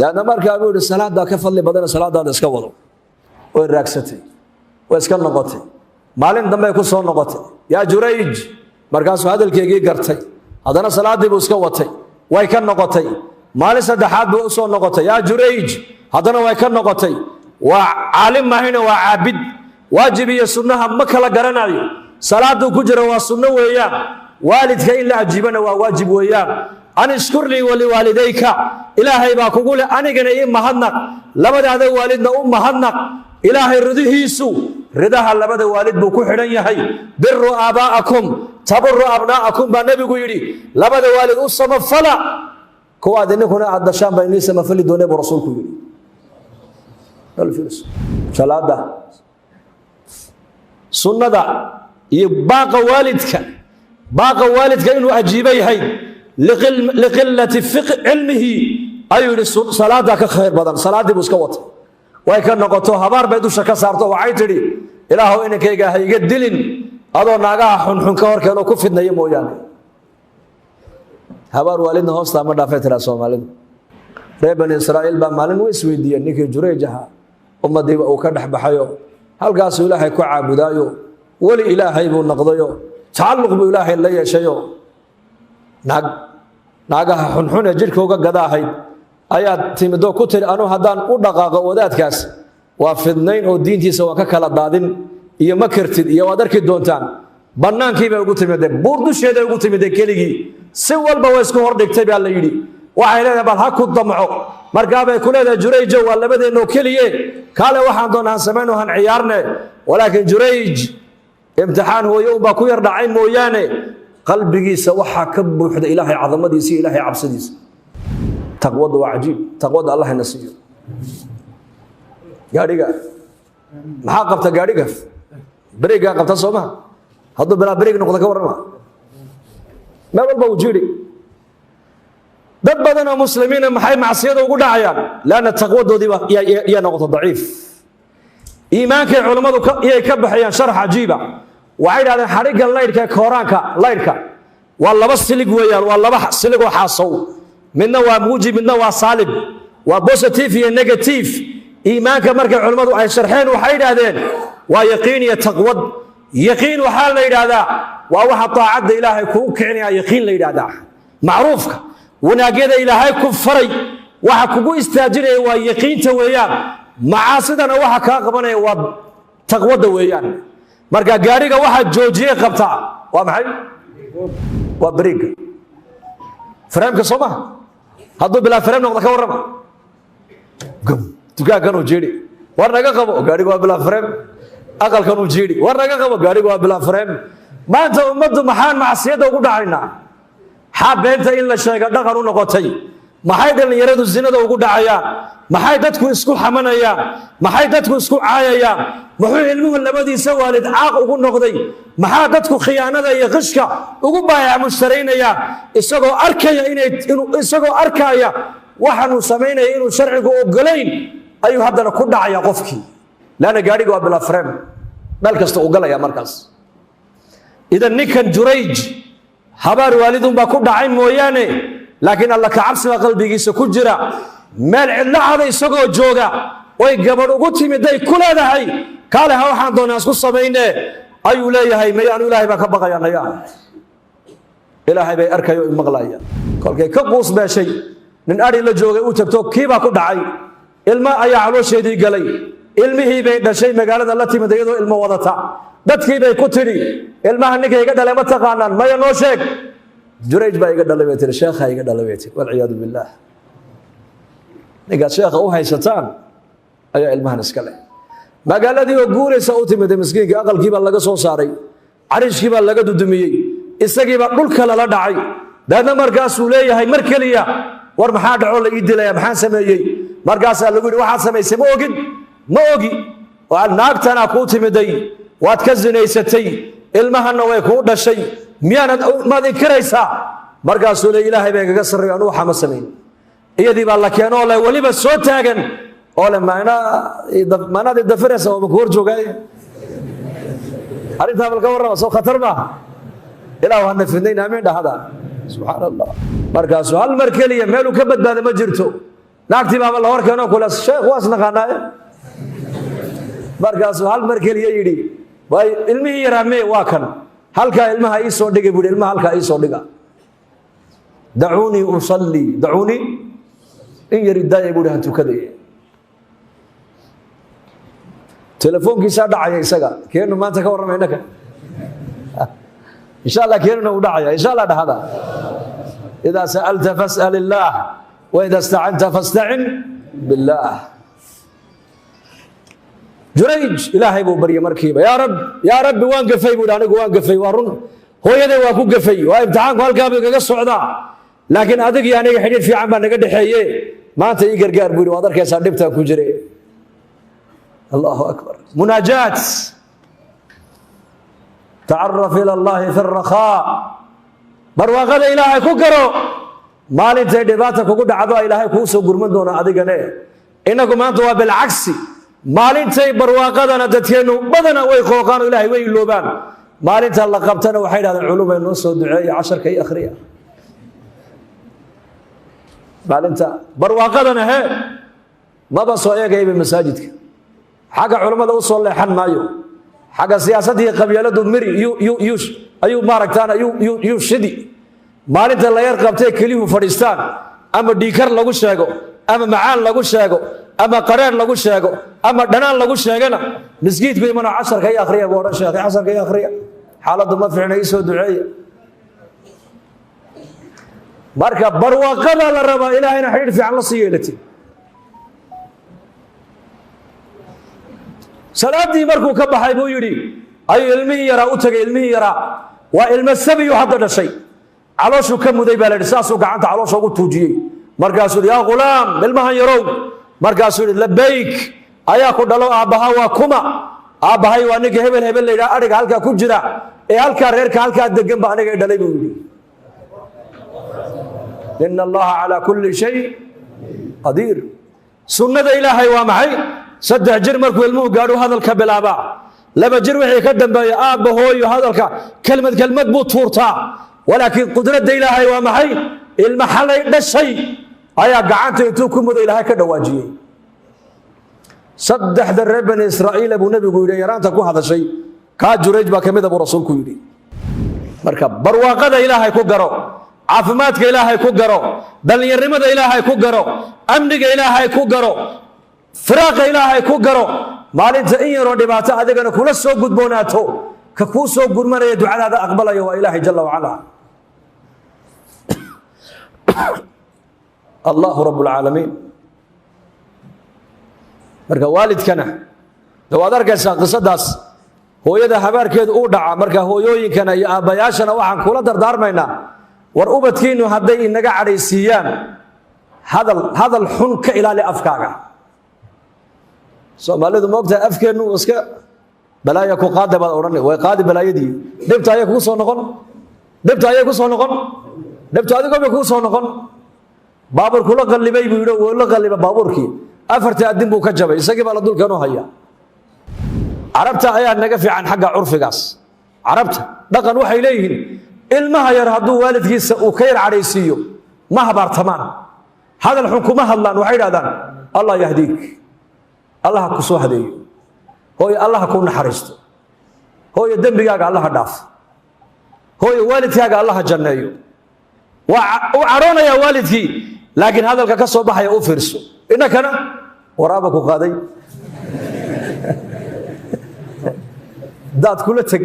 S1: daadna markaa buu yidhi salaadaa ka fadli badana salaadaada iska wado way raagsatay way iska noqotay maalin dambey ku soo noqotay yaa jurayj markaasuu hadalkeygii gartay haddana salaaddii buu iska watay way ka noqotay maalin saddexaad buu u soo noqotay yaa jurayj haddana way ka noqotay waa caalim mahayna waa caabid waajib iyo sunnaha ma kala garanayo salaaduu ku jira waa sunno weeyaan waalidka in la ajiibana waa waajib weeyaan an ishkur lii waliwaalidayka ilaahay baa kugu leh anigana ii mahadnaq labadaada waalidna u mahadnaq ilaahay ridihiisu ridaha labada waalid buu ku xidhan yahay biru aabaa'akum tabaru abnaa'akum baa nebigu yidhi labada waalid u samafala kuwaad ininkuna aad dashaan baa inii samafali doonee buu rasuulku yidhi salaada sunnada iyo baaqa waalidka inuu ajiibo yahay liqilati cilmihi ayuu yidhi salaada ka khayr badan. salaaddii buu iska watay, way ka noqoto habaar bay dusha ka saarto, waxay tidhi ilaahow inankayga ha iga dilin adoo naagaha xunxun ka horkeenoo ku fidnaya mooyaane. habaar waalidna hoostaa ma dhaafay tiraa Soomaalidu. reer bani Israa'iil baa maalin u isweydiiyeen ninkii Jurayj ahaa, ummadiiba uu ka dhex baxayo, halkaasuu ilaahay ku caabudaayo, weli ilaahay buu noqdayo, tacalluq buu ilaahay la yeeshayo. naagaha xunxun ee jidhka uga gadaahayd ayaad timidoo ku tiri anuu haddaan u dhaqaaqo wadaadkaas waa fidnayn oo diintiisa waan ka kala daadin iyo ma kartid iyo waad arki doontaan. bannaankiibay ugu timidee, buur dusheeday ugu timidee keligii, si walba way isku hordhigtay baa la yidhi. waxay leedahay bal ha ku damco, markaabay ku leedahay Jurayjo waa labadeennoo keliye, kaale waxaan doonaan samayno han ciyaarne. walaakiin Jurayj imtixaan hooyo unbaa ku yar dhacay mooyaane qalbigiisa waxaa ka buuxda ilaahay cadamadiisa iyo ilaahay cabsidiisa. taqwadu waa cajiib, taqwada Allah ina siiyo. gaadhiga maxaa qabta? gaadhiga bareegaa qabta soo maha? hadduu bilaa bareeg noqda ka warrama, meel walba uu jiidhi. dad badan oo muslimiina maxay macsiyada ugu dhacayaan? laanna taqwadoodiiba yaa noqoto daciif. iimaankay culammadu iyay ka baxayaan sharax cajiiba. waxay dhahdeen xadhigga laydhka kooraanka laydhka waa laba silig weeyaan, waa laba siligoo xaasow, midna waa muujib midna waa saalib, waa positive iyo negative. iimaanka markay culammadu ay sharxeen waxay yidhaahdeen waa yaqiin iyo taqwad. yaqiin waxaa la yidhaahdaa waa waxa taacadda ilaahay kugu kicinaya, yaqiin la yidhaahdaa. macruufka wanaagyada ilaahay ku faray waxa kugu istaajinaya waa yaqiinta weeyaan. macaasidana waxa kaa qabanaya waa taqwada weeyaan. marka gaariga waxa joojiyay qabtaa waa maxay? waa bareega, fareemka soo maha? hadduu bilaa fareem noqda ka warrama, dukaankanuu jiidhi war naga qabo, gaariga waa bilaa fareem. aqalkanuu jiidhi war naga qabo, gaariga waa bilaa fareem. maanta ummaddu maxaan macsiyadda ugu dhacaynaa? xaa beenta in la sheega dhaqan u noqotay? maxay dhallinyaradu zinada ugu dhacayaan? maxay dadku isku xamanayaan? maxay dadku isku caayayaan? muxuu ilmuhu labadiisa waalid caaq ugu noqday? maxaa dadku khiyaanada iyo qishka ugu baayac mushtaraynayaan? isagoo arkaya waxaanuu samaynaya inuu sharcigu ogolayn ayuu haddana ku dhacaya qofkii. laanna gaadhiga waa bilaa frem, meel kasta uu galaya markaas. idan ninkan Jurayj habaar waalidunbaa ku dhacay mooyaane, laakiin alla ka cabsiga qalbigiisa ku jira. meel cidlo cada isagoo jooga way gabadh ugu timiday ku leedahay kaale ha waxaan doonaa isku samayne, ayuu leeyahay mayaanu ilaahay baa ka baqayanaya. ilaahay bay arkayo i maqlaya. kolkay ka quus beeshay nin adhi la joogay u tagto kiibaa ku dhacay. ilma ayaa caloosheedii galay, ilmihii bay dhashay magaalada la timid iyadoo ilmo wadata. dadkii bay ku tidhi ilmaha ninka iga dhalay ma taqaanaan? maya noo sheeg. Jurayj baa iga dhalay bay tihi, sheekha iga dhalay bay tihi. walciyaadu billaah. ninkaad sheekha u haysataan ayaa ilmahan iska leh. magaaladii oo guuraysa u timid miskiinka, aqalkii baa laga soo saaray, cariishkii baa laga dudumiyey, isagii baa dhulka lala dhacay. daadna markaasuu leeyahay mar keliya war maxaa dhacoo la ii dilaya, maxaan sameeyey? markaasaa lagu yidhi waxaad samaysay ma ogin? ma ogi. naagtanaa kuu timiday, waad ka zinaysatay, ilmahanna way kuu dhashay, maad inkiraysaa? markaasuu le ilaahay baa igaga sarreeyo anuu waxa ma samayn. iyadii baa la keenoo le weliba soo taagan oo le maanaad idafiraysa oo maku hor joogaay. arrintaa bal ka warrama, soo khatar maaha? ilaahu hana fidnayn, amiin dhahada. subxaan allah. markaasuu hal mar keliya meeluu ka badbaada ma jirto. naagtii baaba la hor keenoo kule sheekh waas naqaanaaye. markaasuu hal mar keliya yidhi waay ilmihii yaraamee waa kan, halkaa ilmaha ii soo dhigay buuhi, ilmaha halkaa ii soo dhiga. dacuunii usallii, dacuunii in yari daaya buuhi han tukadaya. telefoonkiisaa dhacaya isaga, keenu maanta ka warramay innaka. insha allah keenuna uu dhacaya, insha allah dhahada. idaa sa'alta fas'al illaah wa idaa istacanta fastacin billaah. Jurayj ilaahay buu baryay markiiba, yaa rabbi waan gafay buuhi, anigu waan gafay, waa run. hooyaday waa ku gafay, waa imtixaanku halkaa buu igaga socdaa, laakiin adig iyo aniga xidhiir fiican baa naga dhexeeye, maanta ii gargaar buuhi, waad arkaysaa dhibtaan ku jire. allahu akbar munaajaat tacaraf ila allahi fi rakhaa barwaaqada ilaahay ku garo maalintay dhibaata kugu dhacdo ilaahay kuu soo gurman doona adigane inagu maanta waa bilcagsi maalintay barwaaqadana dadkeennu badana way qooqaan oo ilaahay way iloobaan maalinta la qabtana waxay yidhahdeen culumay noo soo duceeya casharka iyo akhriya maalinta barwaaqadana he maba soo eegayba masaajidka xagga culummada u soo leexan maayo xagga siyaasadda iyo qabyaaladu miri ayuu maaragtaan ayuu shidi maalinta la yar qabtay keliyuhu fadhiistaan ama dhiikar lagu sheego ama macaan lagu sheego ama qareen lagu sheego ama dhanaan lagu sheegana miskiidku imano casharka iyo akhriya buu odhan sheekhay casharka iyo akhriya xaaladdu ma fiicna ii soo duceeya marka barwaaqada la rabaa ilaahayna xidhiidh fiican la sii yeelatay salaadii markuu ka baxay buu yidhi ayuu ilmihii yaraa u tegay ilmihii yaraa waa ilmo sabiyu hadda dhashay calooshuu ka muday baa la yidhi saasuu gacanta caloosha ugu tuujiyey markaasuu yidhi yaa ghulaam ilmahan yarow markaasuu yidhi labayk ayaa ku dhalo aabbaha waa kuma aabbahay waa ninka hebel hebel la yidhaha adhiga halkaa ku jira ee halkaa reerka halkaa degan ba aniga dhalay buu yidhi ina allaha calaa kulli shay qadiir sunnada ilaahay waa maxay 3 jir markuu ilmuhu gaadho hadalka bilaabaa 2 jir wixii ka dambeeya aabba hooyo hadalka kelmad buu tuurtaa walaakiin qudradda ilaahay waa maxay ilma xalay dhashay ayaa gacanta intuu ku mudo ilaahay ka dhawaajiyey 3 reer bani israa'iil buu nabigu yidhi yaraanta ku hadashay kaa jurayj baa kamid buu rasuulku yidhi marka barwaaqada ilaahay ku garo caafimaadka ilaahay ku garo dhallinyarnimada ilaahay ku garo amniga ilaahay ku garo firaaqa ilaahay ku garo maalinta in yaroo dhibaato adigana kula soo gudboonaato ka kuu soo gurmanaya ducadaada aqbalaya waa ilaahay jalla wacala allahu rabbulcaalamiin marka waalidkana de waad arkaysaa qisadaas hooyada habaarkeedu uu dhaca marka hooyooyinkana iyo aabbayaashana waxaan kula dardaarmaynaa war ubadkiinu hadday inaga cadhaysiiyaan hadal xun ka ilaali afkaaga soomaalidu moogtahay afkeennu iska balaaya ku qaada baad odhan way qaadi balaayadii dhibta ayay kugu soo noqon dhibta ayay ku soo noqon dhibta adigoo bay kugu soo noqon baabuurku la qallibay buu yidhi wuu la qalliba baabuurkii 4 adin buu ka jabay isagii baa la dulkan u haya carabta ayaa naga fiican xagga curfigaas carabta dhaqan waxay leeyihiin ilmaha yar hadduu waalidkiisa uu ka yar cadhaysiiyo ma habaartamaan hadal xun kuma hadlaan waxay idhahdaan allah yahdiik allaha ku soo hadeeyo hooyo allaha kuu naxariisto hooyo dembigaaga allaha dhaaf hooyo waalidkaaga allaha janneeyo waa u cadhoonayaa waalidkii laakiin hadalka ka soo baxaya u fiirso innakana waraaba ku qaaday daad kula teg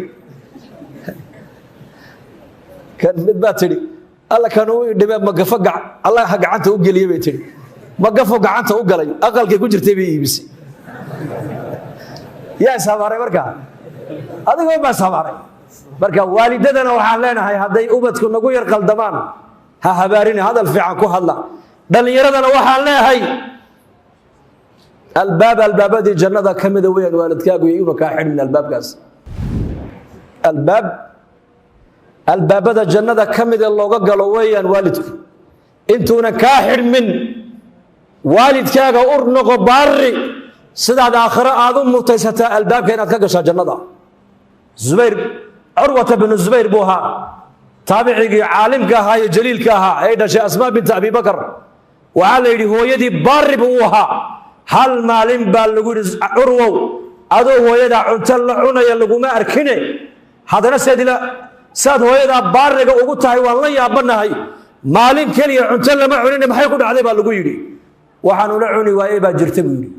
S1: kan mid baa tidhi alla kan uu dhibe magafo allaha gacanta u geliyey bay tidhi magafo gacanta u galay aqalkay ku jirtay bay iibisay yaa ishabaaray markaa adigoo baa ishabaaray marka waalidadana waxaan leenahay hadday ubadku nagu yar qaldamaan ha habaarini hadal fiican ku hadla dhallinyaradana waxaan leeyahay albaabadii jannada ka mida weyaan waalidkaagu iyo inuu kaa xidhmin albaabkaas albaabada jannada ka mida looga galo weeyaan waalidku intuuna kaa xidhmin waalidkaaga ur noqo baari sidaad aakhiro aad u mutaysataa albaabka inaad ka gashaa jannada zubayr curwata binu zubayr buu ahaa taabicigii caalimka ahaa iyo jaliilka ahaa ee dhashay asmaa binta abi bakar waxaa la yidhi hooyadii baari buu u ahaa hal maalin baa lagu yidhi curwow adoo hooyadaa cunto la cunaya laguma arkine haddana saad hooyadaa baariga ugu tahay waan la yaabanahay maalin keliya cunto lama cunine maxay ku dhacday baa lagu yidhi waxaan ula cuni waayey baa jirta buu yidhi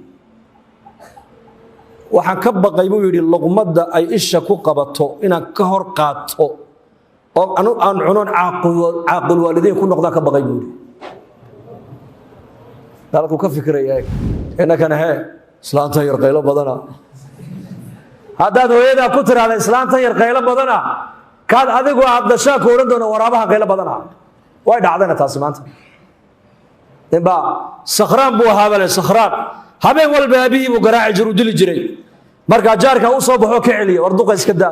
S1: waxaan ka baqay buu yidhi luqmadda ay isha ku qabato inaan ka hor qaato oo aan cunoon caaqul waalidiin ku noqdaan ka baqay buu yidhi dalku ka fikiraya innakana hee islaantan yar qaylo badana haddaad hooyadaa ku tiraahda islaantan yar qaylo badana kaad adigu aad dashaa ku odhan doona waraabaha qaylo badana way dhacdayna taasi maanta ninbaa sakhraan buu ahaa bale sakhraan habeen walba aabihii buu garaaci jiru dili jiray markaa jaarkaa u soo baxoo ka celiya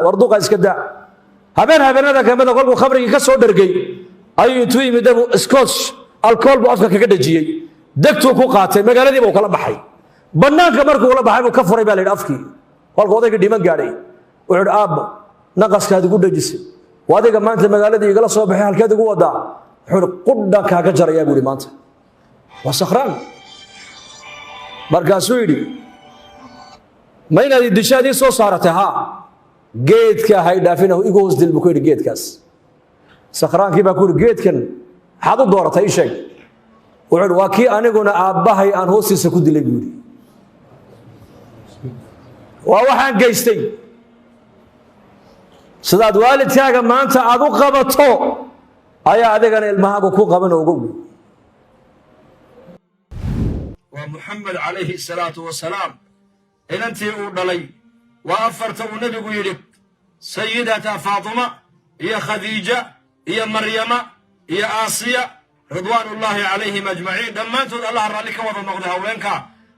S1: warduqa iska daa habeen habeenada kamida kolkuu khamrigii ka soo dhargay ayuu intuu yimid scotch alcool buu afka kaga dhajiyey degtuu ku qaatay magaaladii buu kala baxay bannaanka markuu la baxay buu ka furay baa la yidhi afkii kolka odaygii dhiman gaadhay wuxuu yidhi aabba naqaskaad igu dhajisay adiga maanta magaaladii igala soo baxay halkeed igu wadaa wuxuu yidhi qudha kaaga jarayaa buu yidhi maanta waa sakhraan markaasuu yidhi ma inaad dishaad ii soo saaratay haa geedka hay dhaafinahu igu hoos dil buu ku yidhi geedkaas sakhraankii baa ku yidhi geedkan maxaad u dooratay ii sheeg wuxuu yidhi waa kii aniguna aabbahay aan hoostiisa ku dilay buu yidhi waa waxaan geystay sidaad waalidkaaga maanta aad u qabato ayaa adigana ilmahaagu ku qaban ogow
S2: waa muxamed calayhi salaatu wasalaam inantii uu dhalay waa afarta uu nebigu yidhi sayidata faatuma iyo khadiija iyo maryama iyo aasiya ridwaanullaahi calayhim ajmaciin dhammaantood allaha raalli ka wada noqde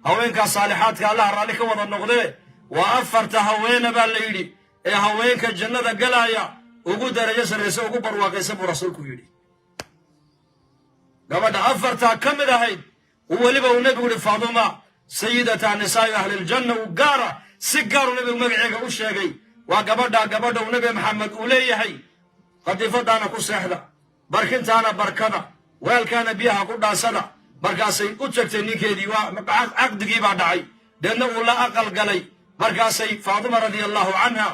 S2: haweenkaa saalixaadka allaha raalli ka wada noqdee waa afarta haweena baa la yidhi ee haweenka jannada galaaya ugu darajo sarraysa ugu barwaaqaysa buu rasuulku yidhi gabadha afartaa ka mid ahayd weliba uu nebigu yidhi faatuma sayidata nisaa'i ahliljanna uu gaara si gaaruu nebigu magaceega u sheegay waa gabadha uu nebi maxamed uu leeyahay qadiifadaana ku seexda barkintaana barkada weelkaana biyaha ku dhaasada markaasay u tagtay ninkeedii caqdigii baa dhacay deedna uu la aqal galay markaasay faatuma radia allaahu canha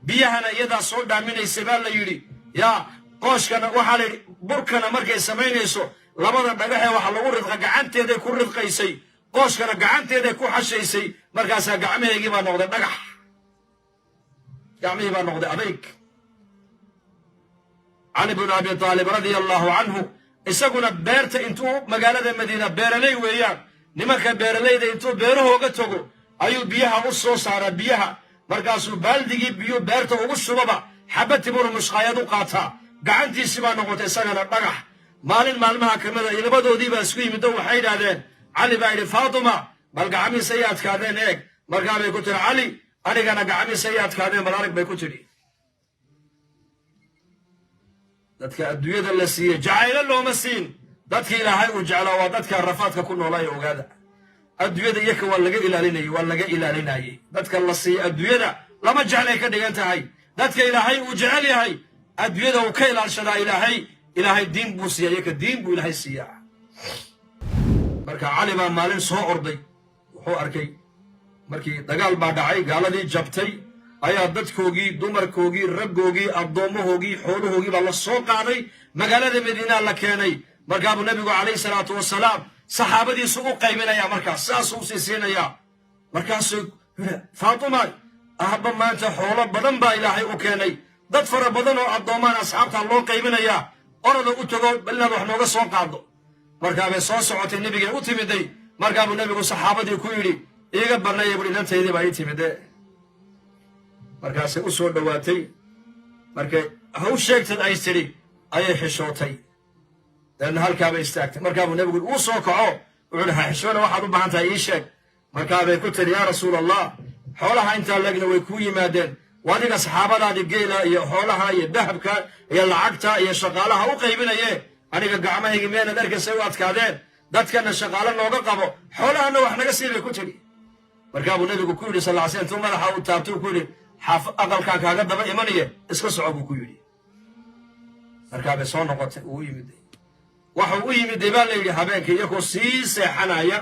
S2: biyahana iyadaa soo dhaaminaysay baa la yidhi yaa qooshkana waxaa la yidhi burkana markay samaynayso labada dhagaxee waxa lagu ridqa gacanteeday ku ridqaysay qooshkana gacanteeday ku xashaysay markaasaa gacmaheygii baa noqday dhagax gacmihii baa noqday adayg cali bnu abi aalib radia allaahu canhu isaguna beerta intuu magaalada madiina beeraley weeyaan nimanka beeralayda intuu beerahooga tago ayuu biyaha u soo saaraa biyaha markaasuu baaldigii biyu beerta ugu shubaba xabad timuru mushqaayad u qaataa gacantiisii baa noqotay isagana dhagax maalin maalmaha ka mida labadoodii baa isku yimid oo waxay yidhaahdeen cali baa yidhi faatuma bal gacmihiisa ay adkaadeen eeg markaa bay ku tidhi cali anigana gacmihiisa ay adkaadeen bal arag bay ku tidhi dadka adduunyada la siiyey jacaylo looma siin dadka ilaahay uu jeclaa waa dadka rafaadka ku noolaayo ogaada adduunyada iyaka waa laga ilaalinayey dadka la siiya adduunyada lama jeclay ka dhigan tahay dadka ilaahay uu jecel yahay adduunyada uu ka ilaalshadaa ilaahay diin buu siiya iyaka diin buu ilaahay siiyaa marka cali baa maalin soo orday wuxuu arkay markii dagaal baa dhacay gaaladii jabtay ayaa dadkoogii dumarkoogii raggoogii addoommahoogii xoolahoogii baa la soo qaaday magaalada madiinaa la keenay markaabuu nebigu calayhi salaatu wasalaam saxaabadiisu u qayminaya markaas saasuu usii siinayaa markaasuu faatuma ahba maanta xoolo badan baa ilaahay u keenay dad fara badan oo addoomaan asxaabtaa loo qayminayaa orada u tago bal inaad wax nooga soo qaaddo markaabay soo socotay nebigay u timiday markaabuu nebigu saxaabadii ku yidhi iiga banneeya buhi inantaydii baa ii timide markaasay u soo dhowaatay markay haw sheegtad ay tidhi ayay xishootay deedna halkaabay istaagtay markaabuu nebigu uu soo kaco wuxuu hi ha xishoona waxaad u baahan tahay ii sheeg markaabay ku tidhi yaa rasuul allah xoolaha intaa legna way kuu yimaadeen wadiga saxaabadaadii geela iyo xoolaha iyo dahabka iyo lacagta iyo shaqaalaha u qaybinaye aniga gacmahaygii meenad arkaysay u adkaadeen dadkana shaqaalo nooga qabo xoolahana wax naga sii bay ku tidhi markaabuu nebigu ku yidhi sal sl intuu madaxa u taabtuu ku yidhi aqalkaan kaaga daba imanaye iska soco buu ku yidhi markaabay soo noqotay uu u yimiday waxuu u yimiday baa la yidhi habeenkii iyagoo sii seexanaya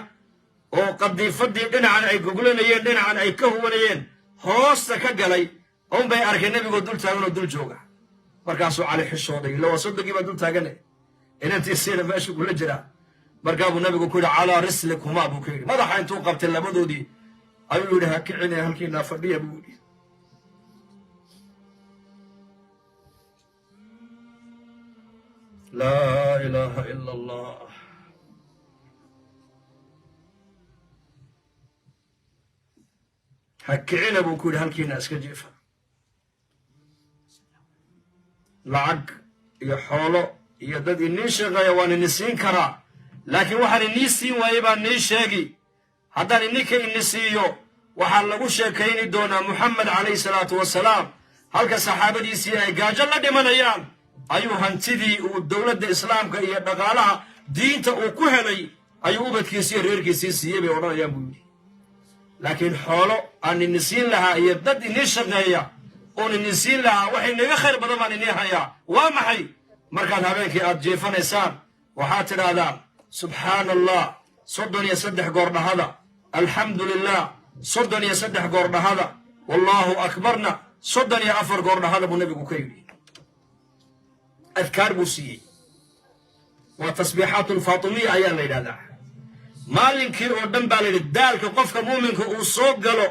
S2: oo qadiifadii dhinacan ay goglanayeen dhinacan ay ka huwanayeen hoosta ka galay un bay arkeen nebigoo dul taagan oo dul jooga markaasuu cali xishooday illa waa soddogii baa dul taagane inantiisiina meeshu kula jiraa markaabuu nebigu ku yidhi calaa rislikumaa buu ka yidhi madaxa intuu qabtay labadoodii ayuu yidhi ha kicinaya halkiinaa fadhiya buu yidhi laa ilaaha ila allah ha kicina buu ku yidhi halkiina iska jiifa lacag iyo xoolo iyo dad inii shaqeeya waan ini siin karaa laakiin waxaan inii siin waayey baan nii sheegi haddaan ininka inisiiyo waxaa lagu sheekayni doonaa muxamed calayhi salaatu wasalaam halka saxaabadiisii ay gaajo la dhimanayaan ayuu hantidii uu dowladda islaamka iyo dhaqaalaha diinta uu ku helay ayuu ubadkiisii iyo reerkiisii siiyey bay odhanayaan buu yidhi laakiin xoolo aan inisiin lahaa iyo dad inii shaqeeya oon inisiin lahaa waxay naga khayr badan baan inii hayaa waa maxay markaad habeenkii aad jeefanaysaan waxaad tidhaahdaan subxaana allah 33 goor dhahada alxamdu lilah 33 goor dhahada wallaahu akbarna 34 goor dhahada buu nabigu ka yidhi adkaar buu siiyey waa tasbiixaatu lfaatimiya ayaa la yidhahdaa maalinkii oo dhan baa la yidhi daalka qofka muuminka uu soo galo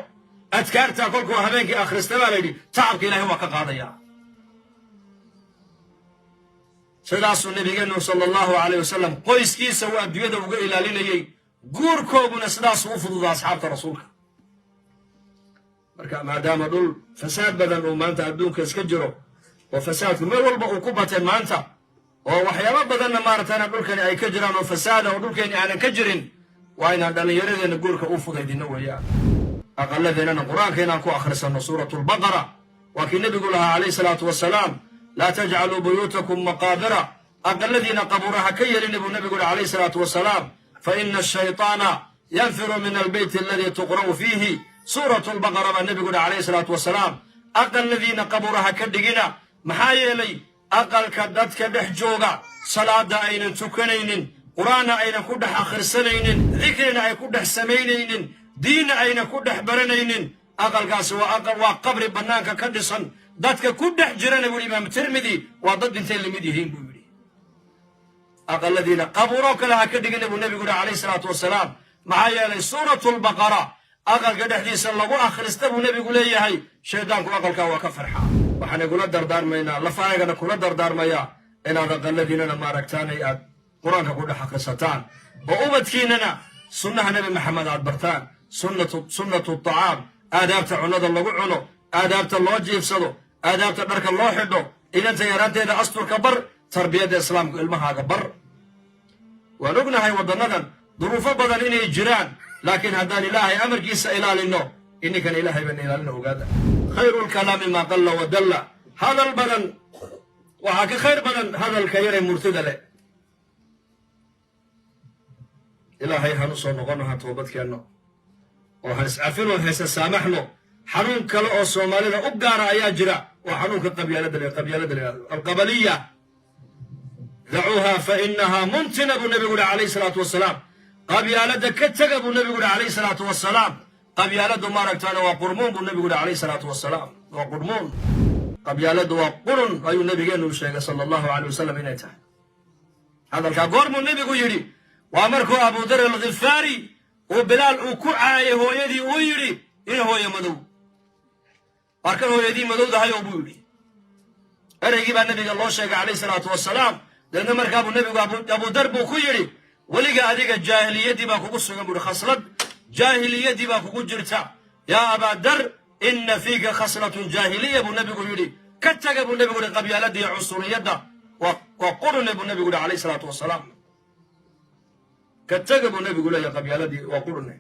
S2: adkaartaa kolkuu habeenkii akhrista baa la yidhi tacabka ilaahay waa ka qaadayaa sidaasuu nabigeennu sala allahu calayh wasalam qoyskiisa uu adduunyada uga ilaalinayey guurkooguna sidaasuu u fududaa asxaabta rasuulka marka maadaama dhul fasaad badan uu maanta adduunka iska jiro oo fasaadku meel walba uu ku batay maanta oo waxyaabo badanna maaragtana dhulkani ay ka jiraan oo fasaada oo dhulkeeni aanan ka jirin waa inaan dhallinyaradeenna guurka u fudaydinno weeyaan aqalladeennana qur-aanka inaan ku akhrisanno suuratu lbaqara waa kii nebigu lahaa calayhi salaatu wasalaam laa tajcaluu buyuutakum maqaabira aqalladiina qabuuraha ka yeelina buu nebigu yihi calayhi salaatu wasalaam fa ina ashayطaana yanfiru min albeyti aladii tuqra'u fiihi suuratu lbaqara baa nebigu yihi calayhi salaatu wasalaam aqalladiina qabuuraha ka dhigina maxaa yeelay aqalka dadka dhex jooga salaada aynan tukanaynin qur-aanna aynan ku dhex akhrisanaynin dikrina ay ku dhex samaynaynin diinna aynan ku dhex baranaynin aqalkaasi waa qabri bannaanka ka dhisan dadka ku dhex jirana buu imaam tirmidi waa dad intay lamid yihiin buu yidhi aqalladiina qabuuroo kale ha ka dhigina buu nebigu yihi calayhi salaatu wasalaam maxaa yeelay suuratu lbaqara aqalka dhexdiisa lagu akhrista buu nebigu leeyahay shaydaanku aqalkaa waa ka farxaa waxaan igula dardaarmaynaa lafahaygana kula dardaarmayaa inaad aqalladiinana maaragtaanay aad qur-aanka ku dhex akhrisataan oo ubadkiinnana sunnaha nebi maxamed aad bartaan sunnatu tacaam aadaabta cunnada lagu cuno aadaabta loo jiifsado aadaabta dharka loo xidho idanta yaraanteeda asturka bar tarbiyadda islaamku ilmahaaga bar waan ognahay waddannadan duruufo badan inay jiraan laakiin haddaan ilaahay amarkiisa ilaalinno inninkan ilaahay baan ilaalina ogaada khayru lkalaami maa qalla wadalla hadal badan waxaa ka khayr badan hadalka yaray murtida leh ilaahay hanu soo noqonno ha toobadkeenno oo han iscafinoo heese saamaxno xanuun kale oo soomaalida u gaara ayaa jira oo xanuunka qabyaalada layihahdo alqabaliya dacuuha fa inahaa muntina buu nebigu yihi calayhi salaatu wasalaam qabyaalada ka tega buu nebigu yihi calayhi salaatu wasalaam qabyaaladu maaragtaana waa qurmuun buu nebigu yihi calayhi salaatu wasalaam waa qurmuun qabyaaladu waa qurun ayuu nebigeennu sheegay sala allahu calay wasalam inay tahay hadalkaa goormuu nebigu yidhi waa markuu abudar alkhifaari uu bilaal uu ku caayay hooyadii uu yidhi in hooye madow waar kan hooyadii madowdahayow buu yidhi ereygii baa nebiga loo sheegay calayhi salaatu wasalaam deedna markaabuu nebigu abudar buu ku yidhi weliga adiga jaahiliyaddii baa kugu sugan buu yidhi khaslad jaahiliyaddii baa kugu jirta yaa abaadar inna fiika khaslatun jaahiliya buu nebigu yidhi ka taga buu nebigu yidhi qabyaaladda iyo cunsuriyadda waa qurune buu nebigu yidhi calayhi salaatu wasalaam ka taga buu nebigu leeyahay qabyaaladii waa qurune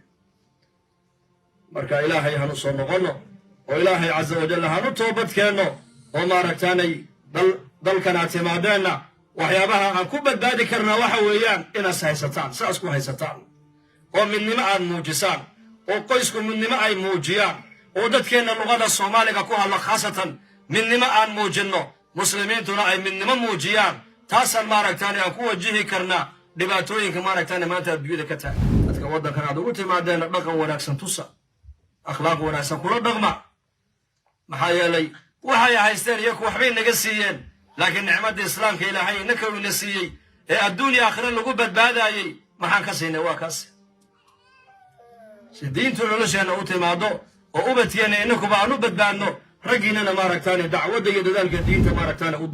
S2: marka ilaahay hanu soo noqonno oo ilaahay casa wajalla hanu toobadkeenno oo maaragtaanay dalkanaad timaadeenna waxyaabaha aan ku badbaadi karnaa waxa weeyaan inaas haysataan sidaas ku haysataan oo midnimo aad muujisaan oo qoysku midnimo ay muujiyaan oo dadkeenna luqada soomaaliga ku hadla khaasatan midnimo aan muujinno muslimiintuna ay midnimo muujiyaan taasaan maaragtaane aan ku wajihi karnaa dhibaatooyinka maaragtaane maanta adduunyada ka tahay dadka waddankan aad ugu timaadeenna dhaqan wanaagsan tusa akhlaaq wanaagsan kula dhaqma maxaa yeelay waxay haysteen iyaku waxbay naga siiyeen laakiin nicmadda islaamka ilaahay innaka uu ina siiyey ee adduunya aakhira lagu badbaadaayey maxaan ka siinay waa kaas si diintu nolosheenna u timaado oo ubadkeenna innakuba aan u badbaadno raggiinnana maaragtaane dacwadda iyo dadaalka diinta maaragtaane